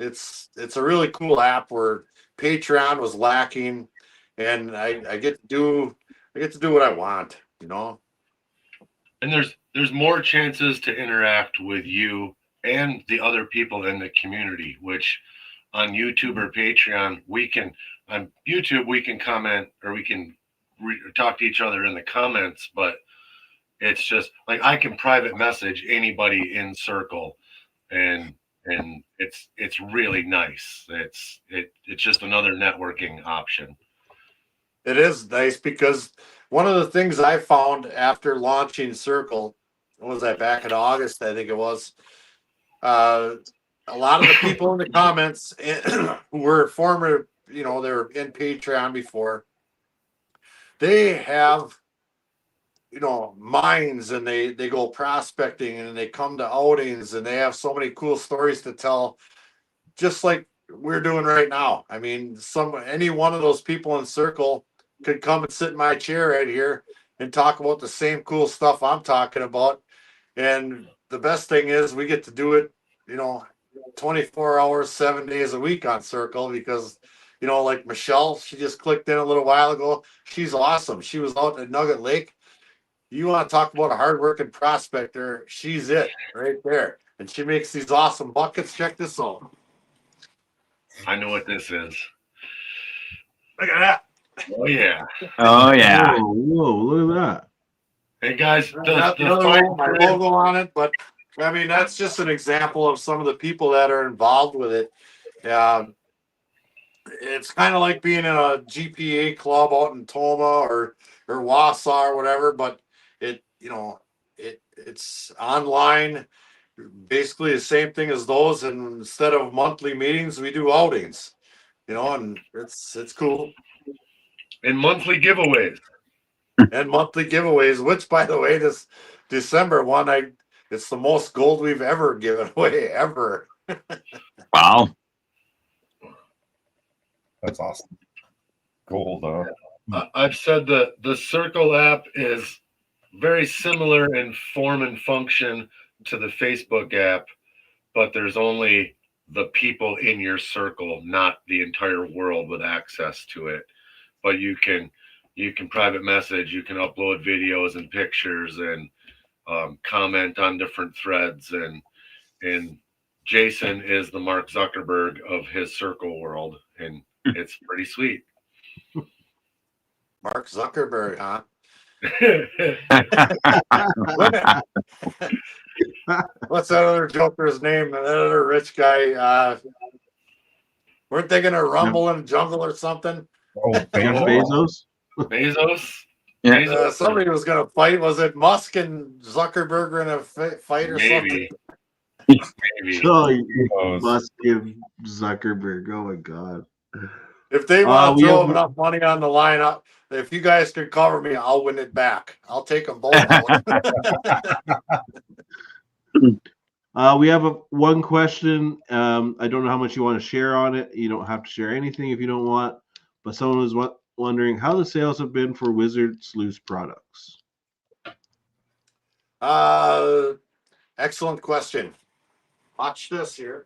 a really cool app where Patreon was lacking, and I get to do what I want. And there's more chances to interact with you and the other people in the community, which on YouTube or Patreon, on YouTube we can comment, or we can talk to each other in the comments, but it's just like I can private message anybody in Circle, and it's really nice. It's just another networking option. It is nice because one of the things I found after launching Circle, was that back in August, I think it was, a lot of the people in the comments who were former, they were in Patreon before, they have, mines, and they go prospecting, and they come to outings, and they have so many cool stories to tell, just like we're doing right now. I mean, any one of those people in Circle could come and sit in my chair right here and talk about the same cool stuff I'm talking about. And the best thing is we get to do it, 24 hours, 7 days a week on Circle, because, like Michelle, she just clicked in a little while ago. She's awesome. She was out at Nugget Lake. You want to talk about a hardworking prospector? She's it right there. And she makes these awesome buckets. Check this out. I know what this is. Look at that. Oh yeah. Oh yeah. Whoa, look at that. Hey guys, Got the other one, my logo on it, but I mean, that's just an example of some of the people that are involved with it. It's kind of like being in a GPA club out in Toma or Wausau or whatever, but it's online, basically the same thing as those. And instead of monthly meetings, we do outings, and it's cool. And monthly giveaways. And monthly giveaways, which, by the way, this December one, it's the most gold we've ever given away ever. Wow. That's awesome. Gold, I've said the Circle app is very similar in form and function to the Facebook app, but there's only the people in your circle, not the entire world, with access to it. But you can private message, you can upload videos and pictures, and comment on different threads, and Jason is the Mark Zuckerberg of his Circle world, and it's pretty sweet. Mark Zuckerberg, huh? What's that other joker's name? That other rich guy. Weren't they gonna rumble in jungle or something? Oh, Bezos. Bezos. Yeah. Bezos. Somebody was gonna fight. Was it Musk and Zuckerberg were in a fight or something? Maybe. Oh, must give Zuckerberg. Oh my god. If they want to we throw have- enough money on the line, if you guys can cover me, I'll win it back. I'll take them both. We have one question. I don't know how much you want to share on it. You don't have to share anything if you don't want. But someone was wondering how the sales have been for Wizard Sluice products. Excellent question. Watch this here.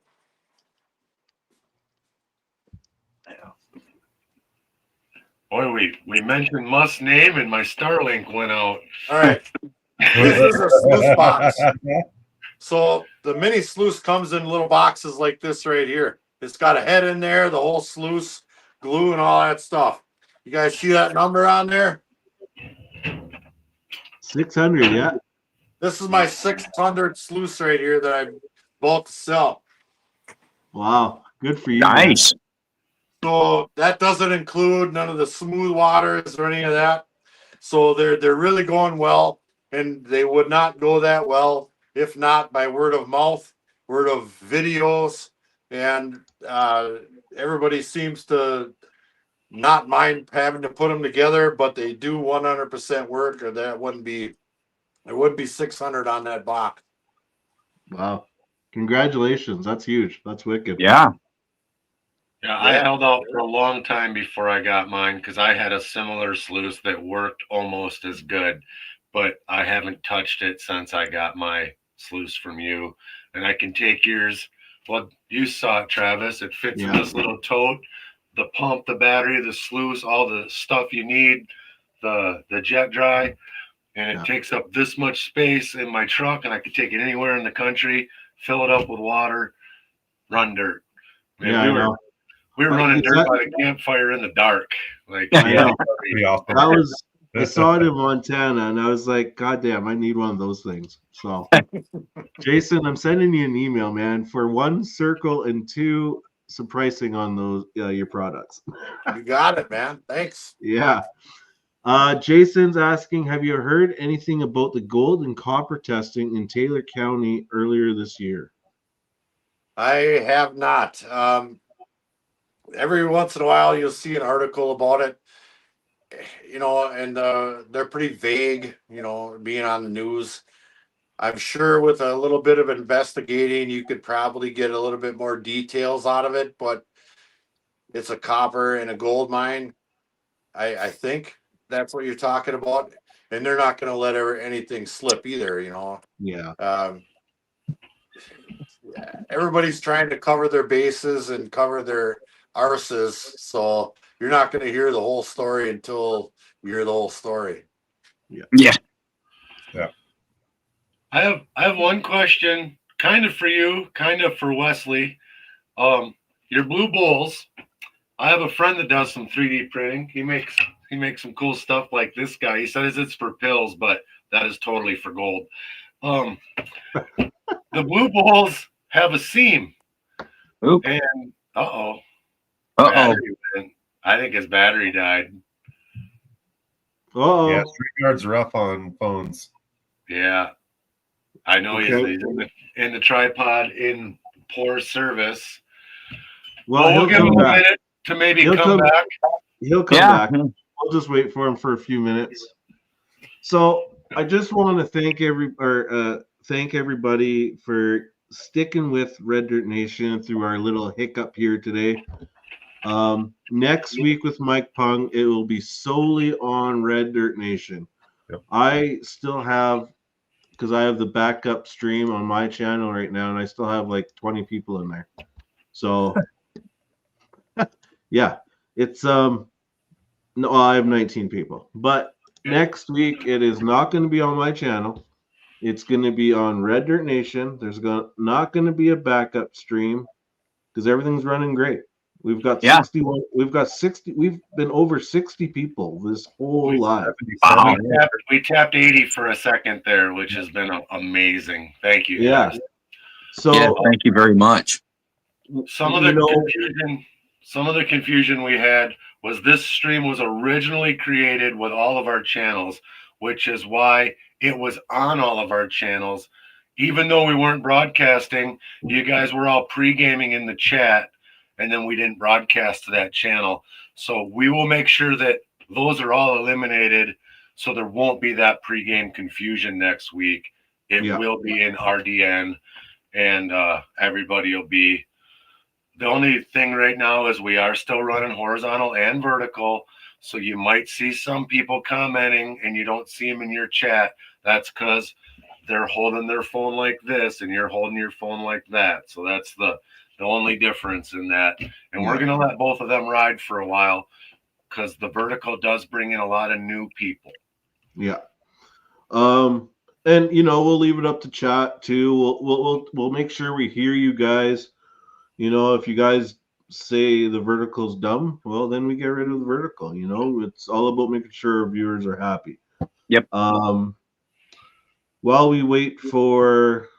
Boy, we mentioned Musk's name and my Starlink went out. All right. This is a sluice box. So the mini sluice comes in little boxes like this right here. It's got a head in there, the whole sluice, glue, and all that stuff. You guys see that number on there? 600, yeah. This is my 600 sluice right here that I bought to sell. Wow, good for you. Nice. So that doesn't include none of the smooth waters or any of that. So they're really going well, and they would not go that well if not by word of mouth, word of videos, and everybody seems to not mind having to put them together, but they do 100% work, or that wouldn't be there would be 600 on that box. Wow. Congratulations. That's huge. That's wicked. Yeah. Yeah, I Yeah. held out for a long time before I got mine because I had a similar sluice that worked almost as good, but I haven't touched it since I got my sluice from you. And I can take yours. Well, you saw it, Travis. It fits in Yeah. this little tote. The pump, the battery, the sluice, all the stuff you need, the jet dry, and it Yeah. takes up this much space in my truck, and I could take it anywhere in the country, fill it up with water, run dirt. Man, Yeah, I know. we were But running is dirt that- by the campfire in the dark. Like, I know. Pretty awesome. That was I saw it in Montana and I was like, God damn, I need one of those things. So Jason, I'm sending you an email, man, for 1 circle and 2 some pricing on those your products. You got it, man. Thanks. Yeah. Jason's asking, have you heard anything about the gold and copper testing in Taylor County earlier this year? I have not. Every once in a while, you'll see an article about it, and they're pretty vague, being on the news. I'm sure with a little bit of investigating, you could probably get a little bit more details out of it, but it's a copper and a gold mine. I think that's what you're talking about. And they're not going to let anything slip either, Yeah. Everybody's trying to cover their bases and cover their arses. So you're not going to hear the whole story until you hear the whole story. Yeah. I have one question, kind of for you, kind of for Wesley. Your blue bowls. I have a friend that does some 3D printing. He makes some cool stuff like this guy. He says it's for pills, but that is totally for gold. The blue bowls have a seam. Oop. And Uh-oh. battery went. I think his battery died. Oh, Yeah, StreamYard's rough on phones. Yeah. I know Okay. he's in the tripod in poor service. well, We'll he'll give him come a back. minute to maybe He'll come come- back. He'll come Yeah. back. We'll just wait for him for a few minutes. So I just want to thank everybody for sticking with Red Dirt Nation through our little hiccup here today. Next week with Mike Pung, it will be solely on Red Dirt Nation. Yep. I still have, because I have the backup stream on my channel right now, and I still have like 20 people in there. So yeah, it's no, I have 19 people. But next week it is not going to be on my channel. It's going to be on Red Dirt Nation. There's not going to be a backup stream because everything's running great. We've got Yeah. 61. We've got 60. We've been over 60 people this whole live. Wow. We tapped 80 for a second there, which has been amazing. Thank you. Yeah. guys. So Yeah. Thank you very much. Some of the confusion we had was this stream was originally created with all of our channels, which is why it was on all of our channels. Even though we weren't broadcasting, you guys were all pre-gaming in the chat, and then we didn't broadcast to that channel. So we will make sure that those are all eliminated so there won't be that pre-game confusion next week. It will be in RDN, and everybody will be. The only thing right now is we are still running horizontal and vertical. So you might see some people commenting and you don't see them in your chat. That's because they're holding their phone like this and you're holding your phone like that. So that's the only difference in that. And we're going to let both of them ride for a while because the vertical does bring in a lot of new people. Yeah. And we'll leave it up to chat too. We'll make sure we hear you guys. If you guys say the vertical's dumb, well, then we get rid of the vertical. It's all about making sure our viewers are happy. Yep. While we wait for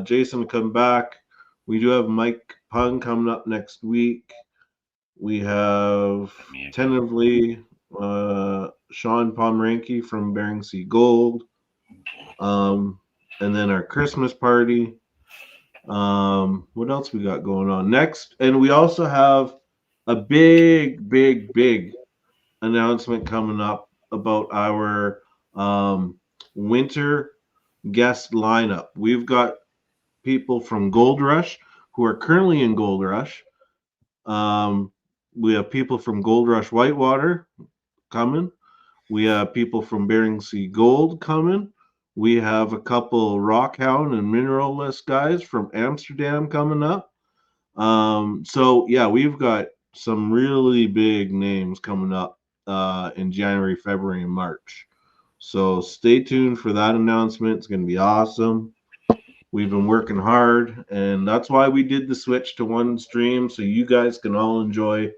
Jason to come back, we do have Mike Pung coming up next week. We have tentatively Sean Pomeranke from Bering Sea Gold, and then our Christmas party. What else we got going on next? And we also have a big announcement coming up about our winter guest lineup. We've got people from Gold Rush who are currently in Gold Rush. We have people from Gold Rush Whitewater coming. We have people from Bering Sea Gold coming. We have a couple Rockhound and Mineralist guys from Amsterdam coming up. So yeah, we've got some really big names coming up in January, February, and March. So stay tuned for that announcement. It's going to be awesome. We've been working hard, and that's why we did the switch to one stream so you guys can all enjoy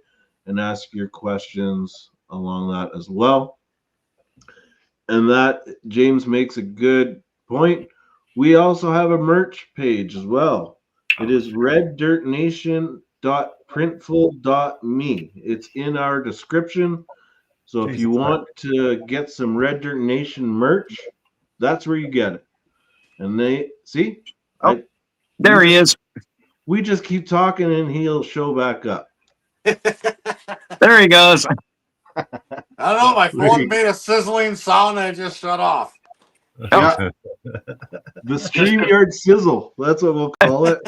and ask your questions along that as well. And that James makes a good point. We also have a merch page as well. It is reddirtnation.printful.me. It's in our description. So if you want to get some Red Dirt Nation merch, that's where you get it. And they see, There he is. We just keep talking and he'll show back up. There he goes. I don't know. My phone made a sizzling sound and it just shut off. Yeah. The StreamYard sizzle. That's what we'll call it.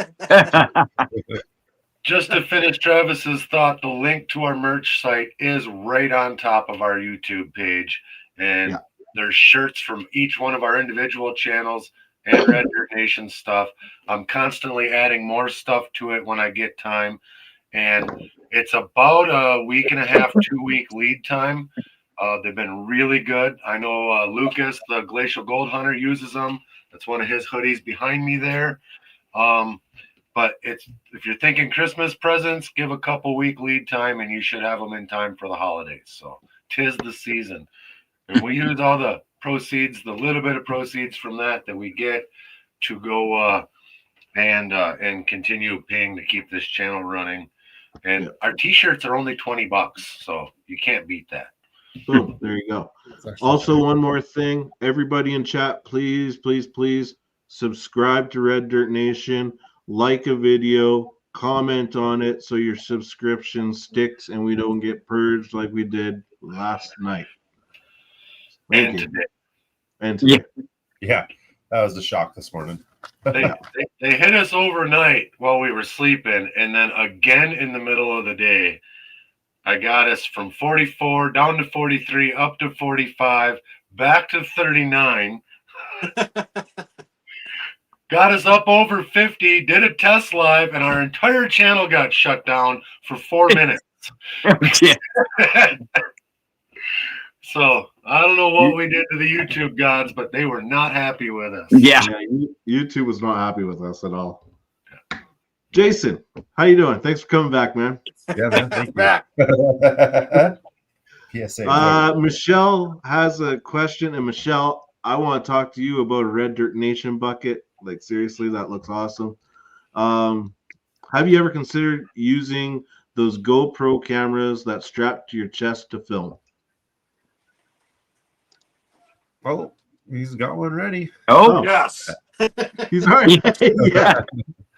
Just to finish Travis's thought, the link to our merch site is right on top of our YouTube page. And there's shirts from each one of our individual channels and Red Dirt Nation stuff. I'm constantly adding more stuff to it when I get time. And it's about a week and a half, 2-week lead time. They've been really good. I know Lucas, the Glacial Gold Hunter, uses them. That's one of his hoodies behind me there. But if you're thinking Christmas presents, give a couple week lead time and you should have them in time for the holidays. So 'tis the season. And we use all the proceeds, the little bit of proceeds from that we get to go and continue paying to keep this channel running. And our t-shirts are only $20, so you can't beat that. Boom, there you go. Also, one more thing. Everybody in chat, please subscribe to Red Dirt Nation. Like a video, comment on it so your subscription sticks and we don't get purged like we did last night. Thank you. And today. Yeah, that was a shock this morning. They hit us overnight while we were sleeping, and then again in the middle of the day. I got us from 44 down to 43, up to 45, back to 39. Got us up over 50, did a test live, and our entire channel got shut down for 4 minutes. So I don't know what we did to the YouTube gods, but they were not happy with us. Yeah, YouTube was not happy with us at all. Jason, how you doing? Thanks for coming back, man. Yeah, man. Thank Back. you. PSA. Michelle has a question, and Michelle, I want to talk to you about a Red Dirt Nation bucket. Like, seriously, that looks awesome. Have you ever considered using those GoPro cameras that strap to your chest to film? Oh, he's got one ready. Oh, Yes. He's already, yeah.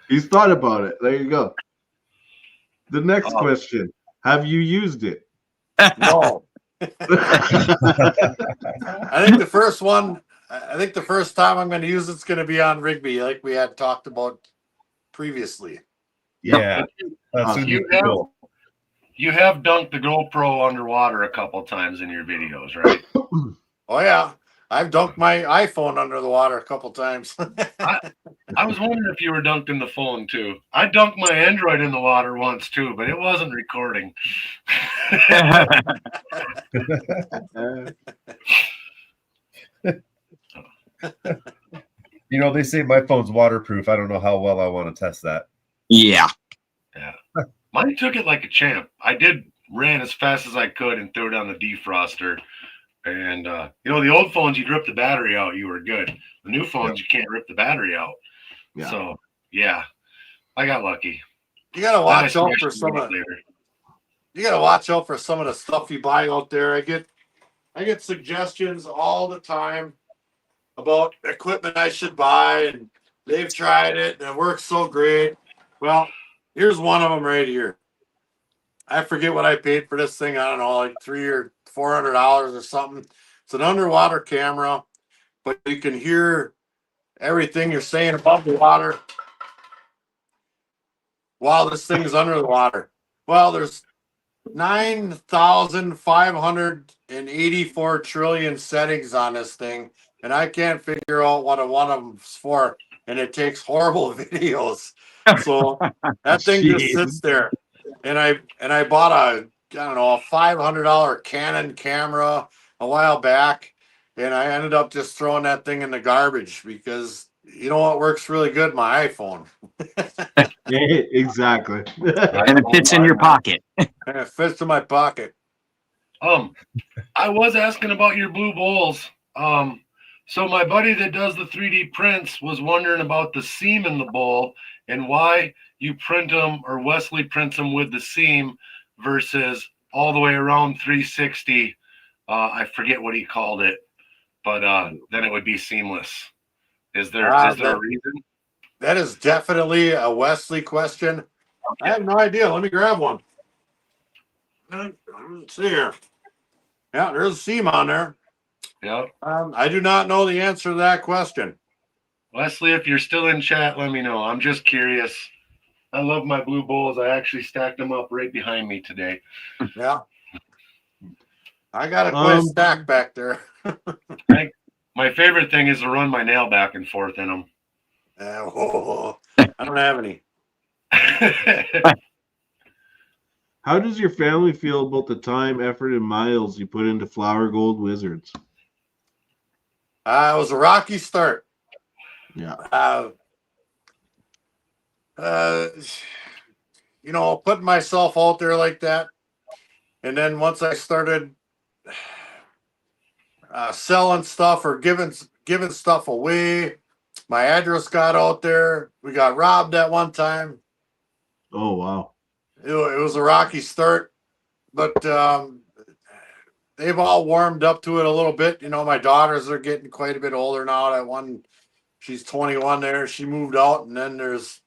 He's thought about it. There you go. The next question: have you used it? No. I think the first time I'm going to use it's going to be on Rigby, like we had talked about previously. Yeah. That's You have dunked the GoPro underwater a couple times in your videos, right? Oh yeah, I've dunked my iPhone under the water a couple times. I was wondering if you were dunking the phone too. I dunked my Android in the water once too, but it wasn't recording. You know, they say my phone's waterproof. I don't know how well I want to test that. yeah. Mine took it like a champ. I ran as fast as I could and threw down the defroster. And, the old phones, you'd rip the battery out, you were good. The new phones, you can't rip the battery out. Yeah. So, yeah, I got lucky. You got to watch out for some of you gotta watch out for some of the stuff you buy out there. I get suggestions all the time about equipment I should buy, and they've tried it and it works so great. Well, here's one of them right here. I forget what I paid for this thing. I don't know, like $300 or $400 or something. It's an underwater camera, but you can hear everything you're saying above the water while this thing is under the water. Well, there's 9,584 trillion settings on this thing, and I can't figure out what one of them's for, and it takes horrible videos. So that thing just Jeez. sits there. And I bought a $500 Canon camera a while back, and I ended up just throwing that thing in the garbage because you know what works really good? My iPhone. Exactly. And it fits in your pocket. And it fits in my pocket. I was asking about your blue bowls. So my buddy that does the 3D prints was wondering about the seam in the bowl and why you print them, or Wesley prints them with the seam versus all the way around 360. I forget what he called it, but then it would be seamless. Is there a reason? That is definitely a Wesley question. I have no idea. Let me grab one. Let's see here. Yeah, there's a seam on there. Yep. I do not know the answer to that question. Wesley, if you're still in chat, let me know. I'm just curious. I love my blue bowls. I actually stacked them up right behind me today. Yeah. I got quite a stack back there. My favorite thing is to run my nail back and forth in them. I don't have any. How does your family feel about the time, effort, and miles you put into Flower Gold Wizards? It was a rocky start. Yeah. Putting myself out there like that. And then once I started selling stuff or giving stuff away, my address got out there. We got robbed at one time. Oh, wow. It was a rocky start, but they've all warmed up to it a little bit. My daughters are getting quite a bit older now. That one, she's 21 there. She moved out, and then there's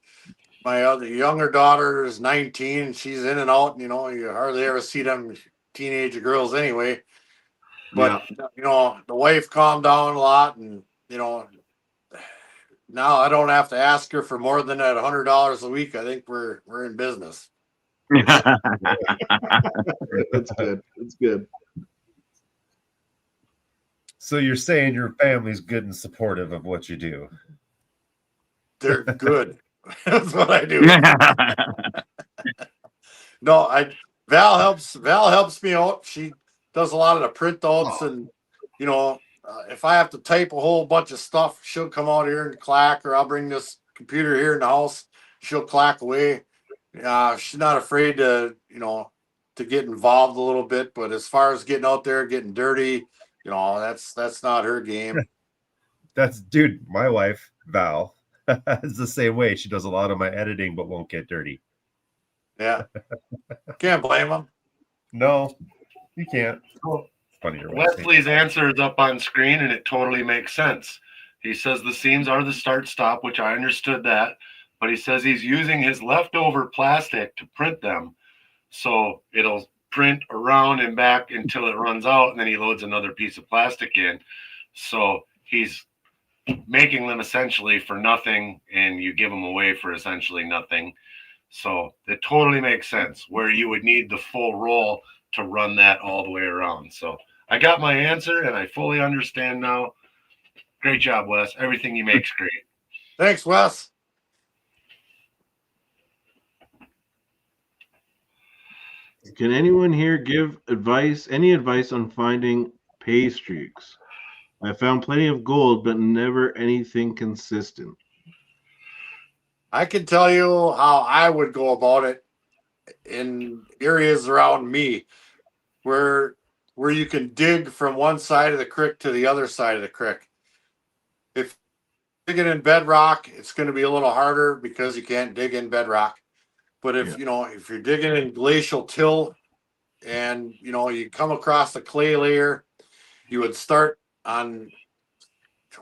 my other younger daughter is 19. She's in and out. You hardly ever see them teenage girls anyway. But the wife calmed down a lot, and now I don't have to ask her for more than that $100 a week. I think we're in business. That's good. That's good. So you're saying your family's good and supportive of what you do? They're good. That's what I do. No, Val helps me out. She does a lot of the printouts, and if I have to type a whole bunch of stuff, she'll come out here and clack, or I'll bring this computer here in the house. She'll clack away. She's not afraid to get involved a little bit, but as far as getting out there, getting dirty, that's not her game. Dude, my wife, Val, is the same way. She does a lot of my editing, but won't get dirty. Yeah. Can't blame them. No, you can't. Funny. Wesley's answer is up on screen, and it totally makes sense. He says the seams are the start-stop, which I understood that, but he says he's using his leftover plastic to print them. So it'll print around and back until it runs out, and then he loads another piece of plastic in. So he's making them essentially for nothing, and you give them away for essentially nothing. So it totally makes sense where you would need the full roll to run that all the way around. So I got my answer, and I fully understand now. Great job, Wes. Everything you make's great. Thanks, Wes. Can anyone here give any advice on finding pay streaks? I found plenty of gold, but never anything consistent. I can tell you how I would go about it in areas around me where you can dig from one side of the creek to the other side of the creek. If you're digging in bedrock, it's going to be a little harder because you can't dig in bedrock. But if you're digging in glacial till, and you come across the clay layer. You would start on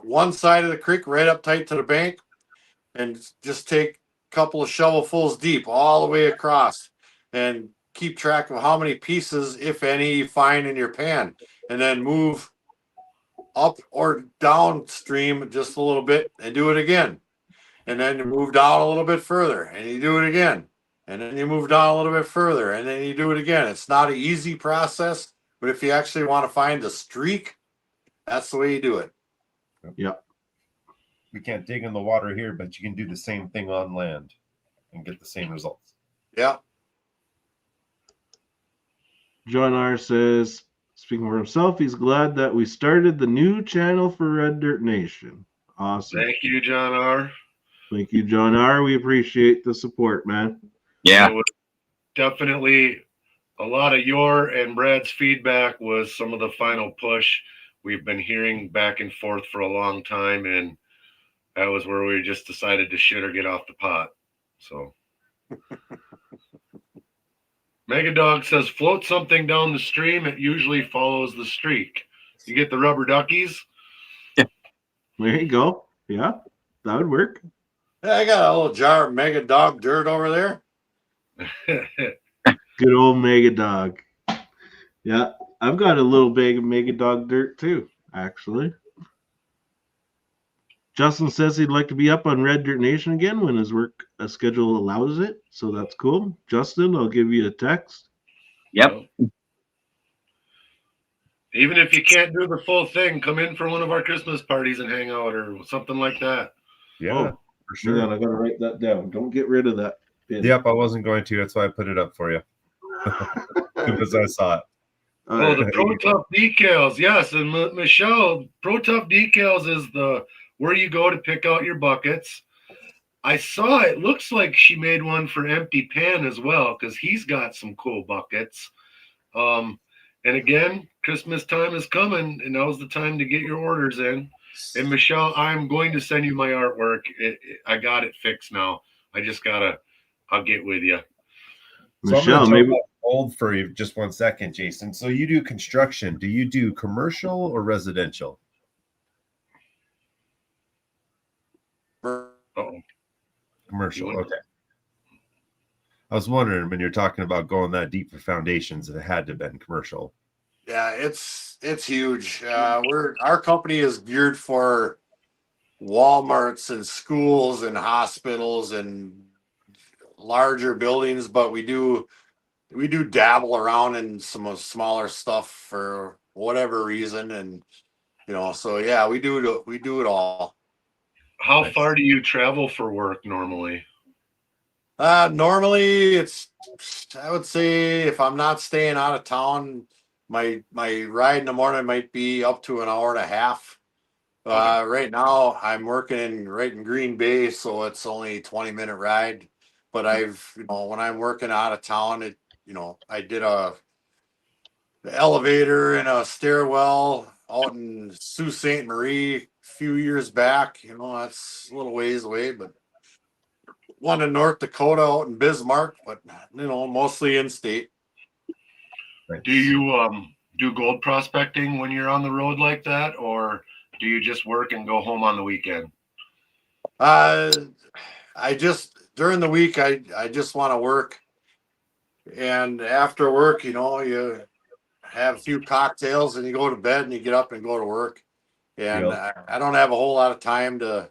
one side of the creek, right up tight to the bank, and just take a couple of shovelfuls deep all the way across, and keep track of how many pieces, if any, you find in your pan, and then move up or downstream just a little bit and do it again. And then you move down a little bit further and you do it again. And then you move down a little bit further and then you do it again. It's not an easy process, but if you actually want to find the streak, that's the way you do it. Yep. We can't dig in the water here, but you can do the same thing on land and get the same results. Yeah. John R says, speaking for himself, he's glad that we started the new channel for Red Dirt Nation. Awesome. Thank you, John R. Thank you, John R. We appreciate the support, man. Yeah. It was definitely a lot of your and Brad's feedback was some of the final push. We've been hearing back and forth for a long time, and that was where we just decided to shit or get off the pot. So Megadog says, float something down the stream. It usually follows the streak. You get the rubber duckies. There you go. Yeah, that would work. I got a little jar of Mega Dog dirt over there. Good old Mega Dog. Yeah, I've got a little bag of Mega Dog dirt too, actually. Justin says he'd like to be up on Red Dirt Nation again when his work schedule allows it. So that's cool. Justin, I'll give you a text. Yep. Even if you can't do the full thing, come in for one of our Christmas parties and hang out or something like that. Yeah, for sure. Hang on, I gotta write that down. Don't get rid of that. Yep, I wasn't going to. That's why I put it up for you. Because I saw it. Oh, the Pro Tough decals. Yes. And Michelle, Pro Tough decals is the where you go to pick out your buckets. I saw it looks like she made one for Empty Pan as well, because he's got some cool buckets. And again, Christmas time is coming, and now's the time to get your orders in. And Michelle, I'm going to send you my artwork. I got it fixed now. I'll get with you. So Michelle, I'm maybe hold for you just 1 second, Jason. So you do construction. Do you do commercial or residential? Uh-oh. Commercial. Okay. I was wondering when you're talking about going that deep for foundations, it had to have been commercial. Yeah, it's huge. Our company is geared for Walmarts and schools and hospitals and larger buildings, but we do dabble around in some smaller stuff for whatever reason, and so yeah, we do it all. How far do you travel for work normally? Normally I would say if I'm not staying out of town, my ride in the morning might be up to an hour and a half. Okay. Right now I'm working right in Green Bay, so it's only a 20-minute ride. But when I'm working out of town, I did a elevator and a stairwell out in Sault Ste. Marie a few years back. That's a little ways away, but one in North Dakota out in Bismarck, but mostly in state. Do you do gold prospecting when you're on the road like that, or do you just work and go home on the weekend? During the week I just want to work, and after work, you have a few cocktails and you go to bed and you get up and go to work. And Yep. I don't have a whole lot of time to,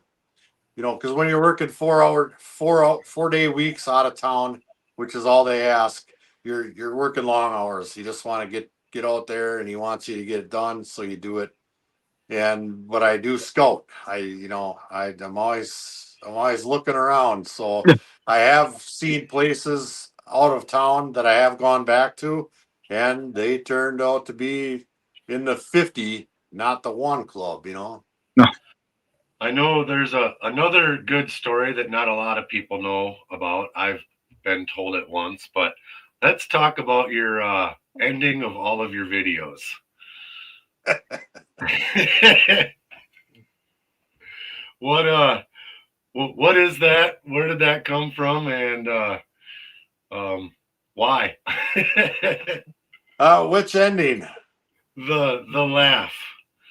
because when you're working 4-day weeks out of town, which is all they ask, you're working long hours. You just want to get out there, and he wants you to get it done, so you do it. But I do scout. I'm always looking around. So I have seen places out of town that I have gone back to, and they turned out to be in the 50, not the 1 club. I know there's another good story that not a lot of people know about. I've been told it once, but let's talk about your ending of all of your videos. What is that? Where did that come from? And why? Which ending? The laugh.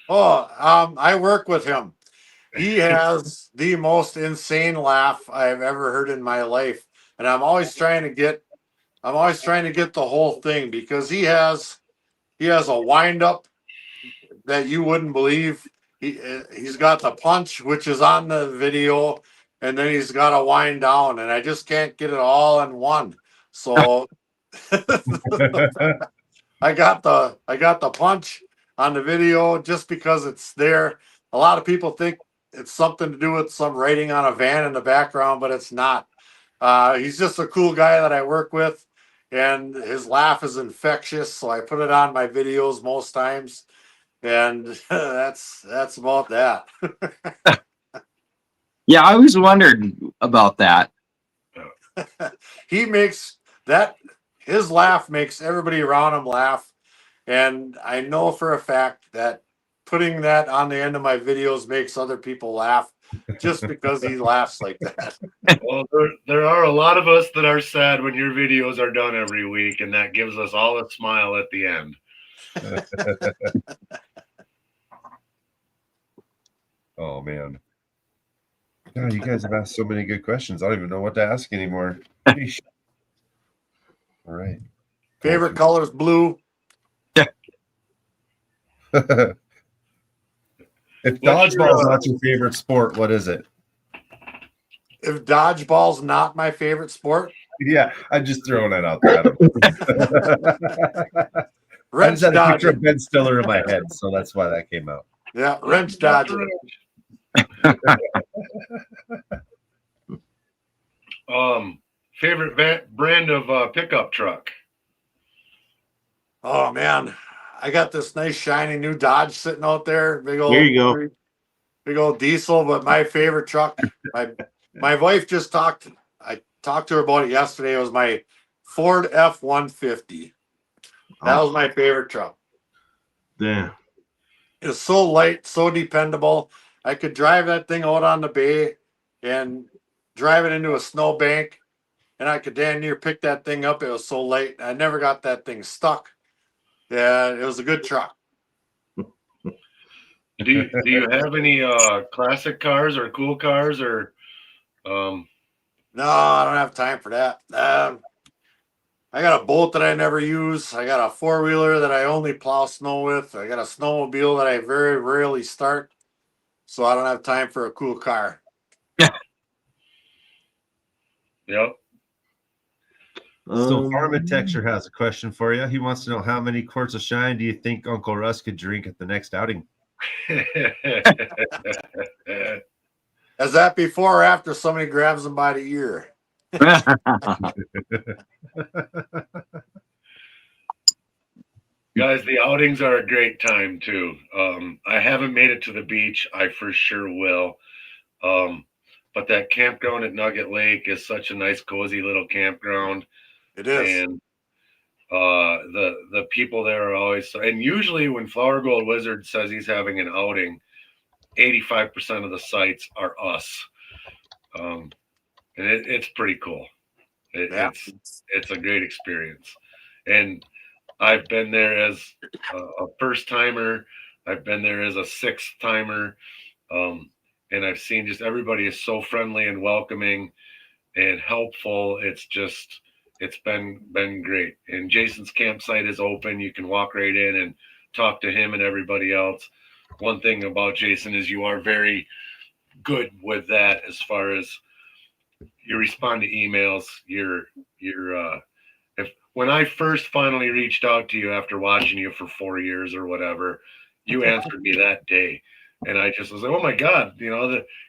Oh, I work with him. He has the most insane laugh I've ever heard in my life, and I'm always trying to get the whole thing because he has a wind up that you wouldn't believe. He's got the punch, which is on the video, and then he's got a wind down, and I just can't get it all in one. So I got the punch on the video just because it's there. A lot of people think it's something to do with some writing on a van in the background, but it's not. He's just a cool guy that I work with, and his laugh is infectious. So I put it on my videos most times, and that's about that. Yeah, I always wondered about that. He makes that his laugh makes everybody around him laugh, and I know for a fact that putting that on the end of my videos makes other people laugh just because he laughs like that. Well, there are a lot of us that are sad when your videos are done every week, and that gives us all a smile at the end. Oh man. God, you guys have asked so many good questions. I don't even know what to ask anymore. Sheesh. All right. Favorite color is blue. If What's dodgeball's your, not your favorite sport, what is it? If dodgeball's not my favorite sport, Yeah, I'm just throwing that out there. I wrench just had a picture dodging. of Ben Stiller in my head, so that's why that came out. Yeah, wrench dodging. Favorite brand of pickup truck? Oh man, I got this nice shiny new Dodge sitting out there. Big old, There you go. big old diesel. But my favorite truck, my wife just talked. I talked to her about it yesterday. It was my Ford F-150. That was my favorite truck. Damn. It's so light, so dependable. I could drive that thing out on the bay and drive it into a snowbank, and I could damn near pick that thing up. It was so light. I never got that thing stuck. Yeah, it was a good truck. Do you have any classic cars or cool cars or No, I don't have time for that. I got a boat that I never use. I got a four-wheeler that I only plow snow with. I got a snowmobile that I very rarely start. So I don't have time for a cool car. Yep. So Farming Texture has a question for you. He wants to know how many quarts of shine do you think Uncle Russ could drink at the next outing? Is that before or after somebody grabs him by the ear? Guys, the outings are a great time too. I haven't made it to the beach. I for sure will. But that campground at Nugget Lake is such a nice, cozy little campground. It is. And the people there are always, and usually when Flower Gold Wizard says he's having an outing, 85% of the sites are us. And it's pretty cool. It's a great experience. And I've been there as a first timer. I've been there as a sixth timer. And I've seen just everybody is so friendly and welcoming and helpful. It's been great. And Jason's campsite is open. You can walk right in and talk to him and everybody else. One thing about Jason is you are very good with that as far as you respond to emails. When I first finally reached out to you after watching you for 4 years or whatever, you answered me that day. And I just was like, oh my God,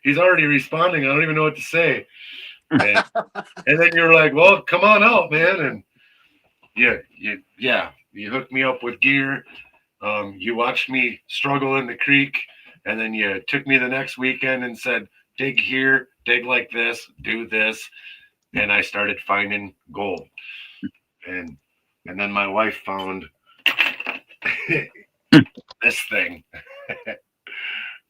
he's already responding. I don't even know what to say. And then you're like, well, come on out, man. And you hooked me up with gear. You watched me struggle in the creek, and then you took me the next weekend and said, dig here, dig like this, do this. And I started finding gold. And then my wife found this thing.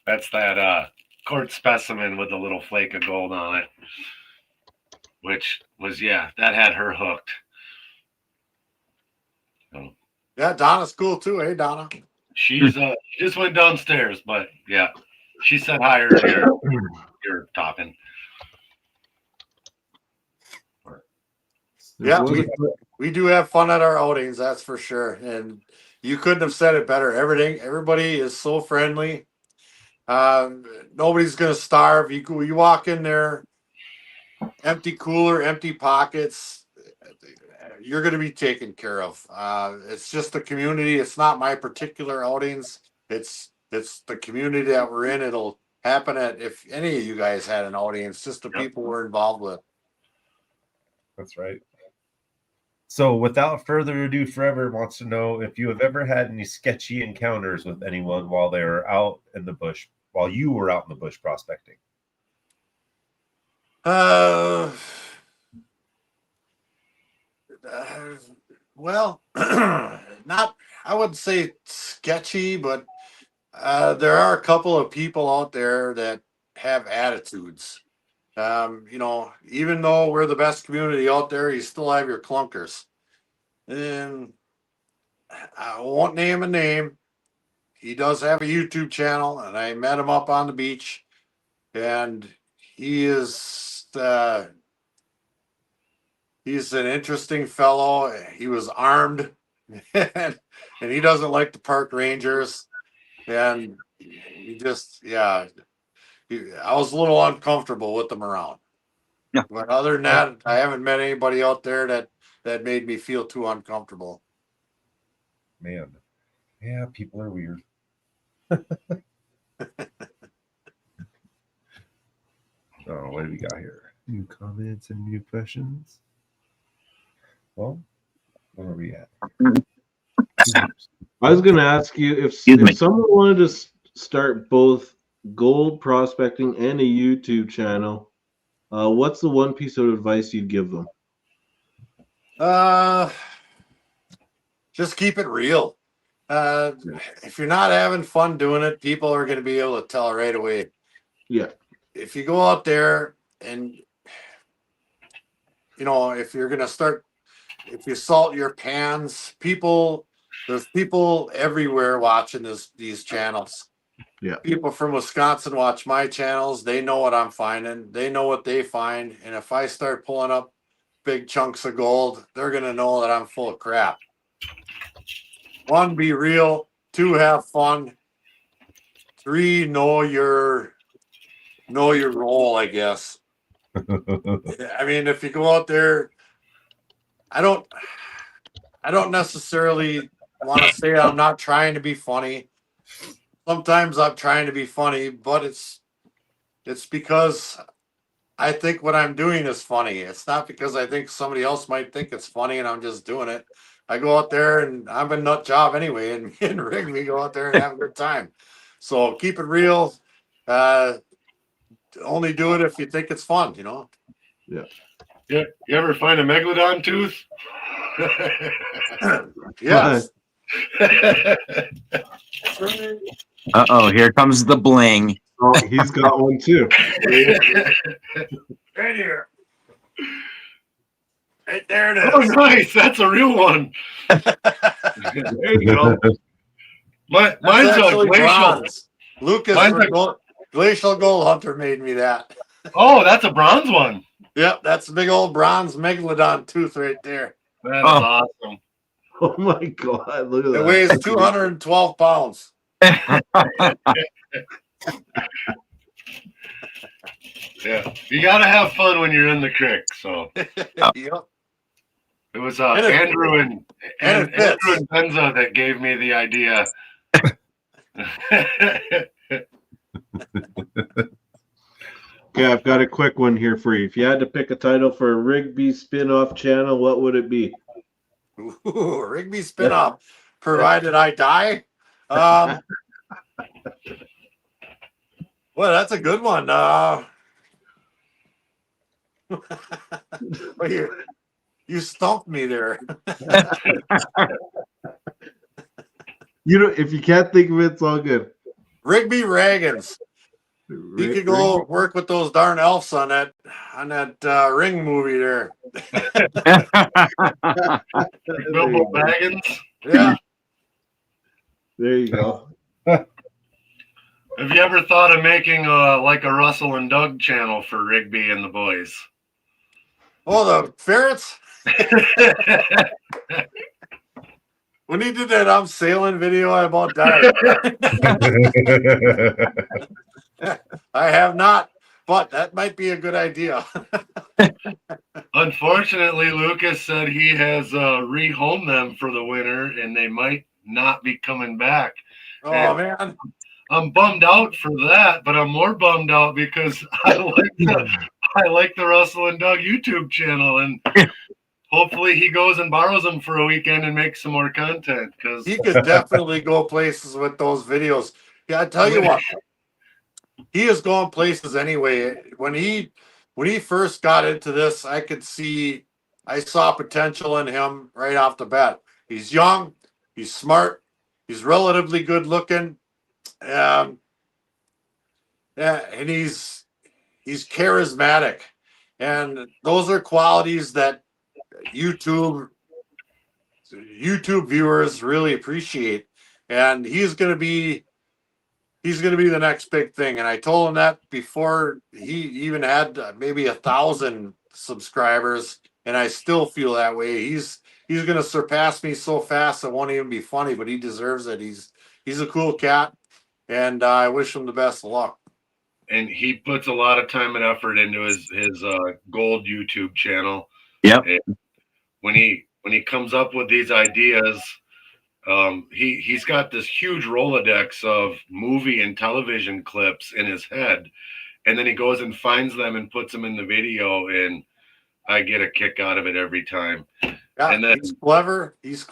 That's that quartz specimen with a little flake of gold on it, which was, that had her hooked. So Yeah, Donna's cool too. Hey, Donna. She just went downstairs, but yeah, she said hi earlier. You're talking. Yeah, What- we do have fun at our outings, that's for sure. And you couldn't have said it better. Everybody is so friendly. Nobody's gonna starve. You walk in there, empty cooler, empty pockets. You're gonna be taken care of. It's just the community. It's not my particular outings. It's the community that we're in. It'll happen at if any of you guys had an outing. It's just the people we're involved with. That's right. So, without further ado, Forever wants to know if you have ever had any sketchy encounters with anyone while they were out in the bush, while you were out in the bush prospecting. Well, not, I wouldn't say sketchy, but there are a couple of people out there that have attitudes. Even though we're the best community out there, you still have your clunkers. And I won't name a name. He does have a YouTube channel, and I met him up on the beach, and he's an interesting fellow. He was armed, and he doesn't like the park rangers. And he just, yeah, I was a little uncomfortable with him around. Yeah. But other than that, I haven't met anybody out there that made me feel too uncomfortable. Man, yeah, people are weird. Oh, what do we got here? New comments and new questions. Well, where are we at? I was going to ask you Excuse me. if someone wanted to start both gold prospecting and a YouTube channel, what's the one piece of advice you'd give them? Just keep it real. If you're not having fun doing it, people are going to be able to tell right away. Yeah. If you go out there and, if you're going to start, if you salt your pans, there's people everywhere watching these channels. Yeah. People from Wisconsin watch my channels. They know what I'm finding. They know what they find. And if I start pulling up big chunks of gold, they're going to know that I'm full of crap. 1, be real. 2, have fun. 3, know your role, I guess. I mean, if you go out there, I don't necessarily want to say I'm not trying to be funny. Sometimes I'm trying to be funny, but it's because I think what I'm doing is funny. It's not because I think somebody else might think it's funny and I'm just doing it. I go out there and I'm a nut job anyway, and me and Rick, we go out there and have a good time. So keep it real. Only do it if you think it's fun, Yeah. You ever find a megalodon tooth? Yes. Uh-oh, here comes the bling. Oh, he's got one too. Right here. Right there it Oh, is. nice. That's a real one. There you go. Mine's That's a actually glacial. bronze. Lucas, Mine's Glacial Gold Hunter, made me that. Oh, that's a bronze one. Yep, that's a big old bronze megalodon tooth right there. That is Oh. awesome. Oh my God! Look at It that. weighs 212 pounds. Yeah, you gotta have fun when you're in the creek. So Yep. it was And it- Andrew and and it fits. Andrew and Benza that gave me the idea. Okay, I've got a quick one here for you. If you had to pick a title for a Rigby spin-off channel, what would it be? Ooh, Rigby spin-off, provided I die. Well, that's a good one. Well, you stumped me there. If you can't think of it, it's all good. Rigby Reagans. You could go work with those darn elves on that Ring movie there. Bilbo Baggins. Yeah, There you go. Have you ever thought of making like a Russell and Doug channel for Rigby and the boys? Oh, the ferrets. When he did that I'm sailing video, I about died. I have not, but that might be a good idea. Unfortunately, Lucas said he has rehomed them for the winter, and they might not be coming back. Oh, And man. I'm bummed out for that, but I'm more bummed out because I like the Russell and Doug YouTube channel, and hopefully he goes and borrows them for a weekend and makes some more content. Because He could definitely go places with those videos. Yeah, I tell you what, he is going places anyway. When he first got into this, I saw potential in him right off the bat. He's young, he's smart, he's relatively good looking, yeah, and he's charismatic, and those are qualities that YouTube viewers really appreciate. And he's going to be the next big thing. And I told him that before he even had maybe 1,000 subscribers, and I still feel that way. He's going to surpass me so fast it won't even be funny, but he deserves it. He's a cool cat, and I wish him the best of luck. And he puts a lot of time and effort into his gold YouTube channel. Yep. And when he comes up with these ideas, he's got this huge Rolodex of movie and television clips in his head, and then he goes and finds them and puts them in the video, and I get a kick out of it every time. Yeah, and then he's clever, he's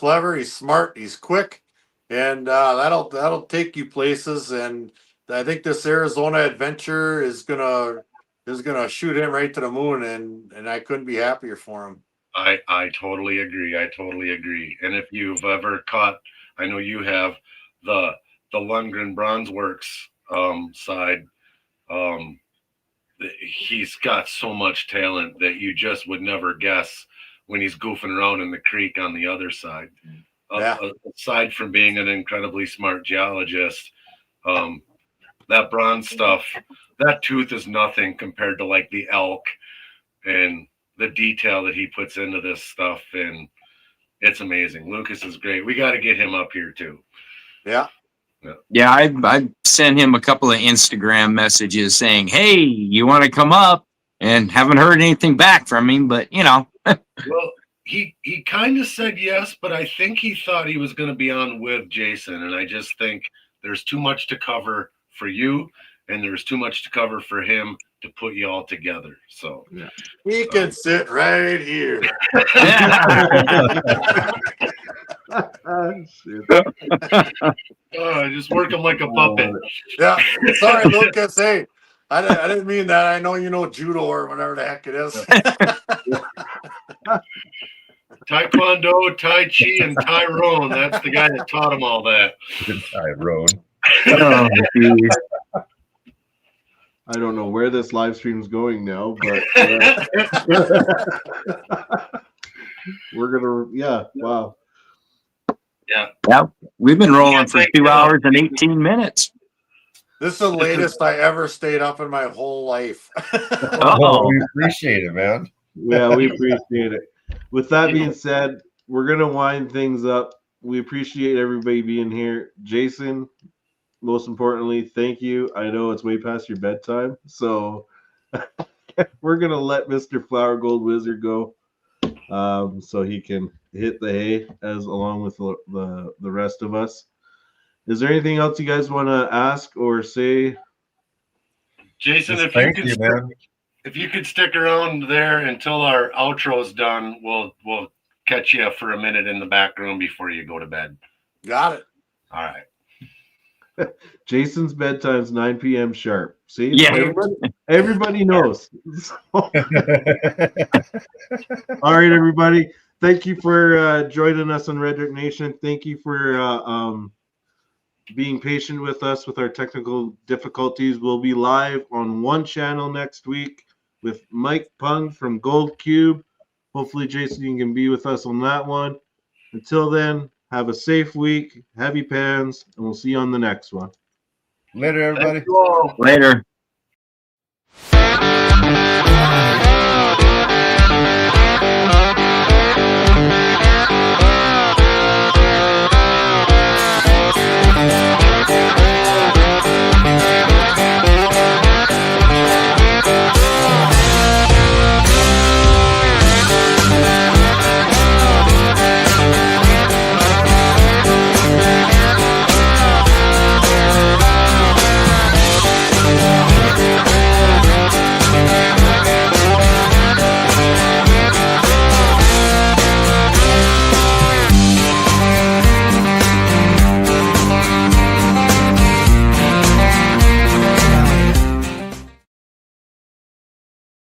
smart, he's quick, and that'll take you places. And I think this Arizona adventure is gonna shoot him right to the moon, and I couldn't be happier for him. I totally agree. And if you've ever caught, I know you have, the Lundgren Bronze Works side, he's got so much talent that you just would never guess when he's goofing around in the creek on the other side. Yeah. Aside from being an incredibly smart geologist, that bronze stuff, that tooth is nothing compared to like the elk and the detail that he puts into this stuff, and it's amazing. Lucas is great. We got to get him up here too. Yeah. Yeah, I sent him a couple of Instagram messages saying, "Hey, you want to come up?" And haven't heard anything back from him. But Well, he kind of said yes, but I think he thought he was going to be on with Jason, and I just think there's too much to cover for you, and there's too much to cover for him to put you all together. So He can sit right here. Just work him like a puppet. Yeah. Sorry, Lucas. Hey, I didn't mean that. I know you know judo or whatever the heck it is. Taekwondo, Tai Chi, and Tyrone. That's the guy that taught him all that. Tyrone. oh, geez. I don't know where this live stream's going now, but we're gonna, wow. Yeah, we've been rolling for 2 hours and 18 minutes. This is the latest I ever stayed up in my whole life. Oh, we appreciate it, man. Yeah, we appreciate it. With that being said, we're gonna wind things up. We appreciate everybody being here. Jason, most importantly, thank you. I know it's way past your bedtime, so we're gonna let Mr. Flower Gold Wizard go, so he can hit the hay as along with the rest of us. Is there anything else you guys want to ask or say? Jason, Just if you thank could you, man. if you could stick around there until our outro's done, we'll catch you for a minute in the back room before you go to bed. Got it. All right. Jason's bedtime's 9 p.m. sharp. See, Yeah. everybody knows. All right, everybody. Thank you for joining us on Red Dirt Nation. Thank you for being patient with us with our technical difficulties. We'll be live on one channel next week with Mike Pung from Gold Cube. Hopefully, Jason, you can be with us on that one. Until then, Have a safe week. Happy pans, and we'll see you on the next one. Later, everybody. Thank you all. Later.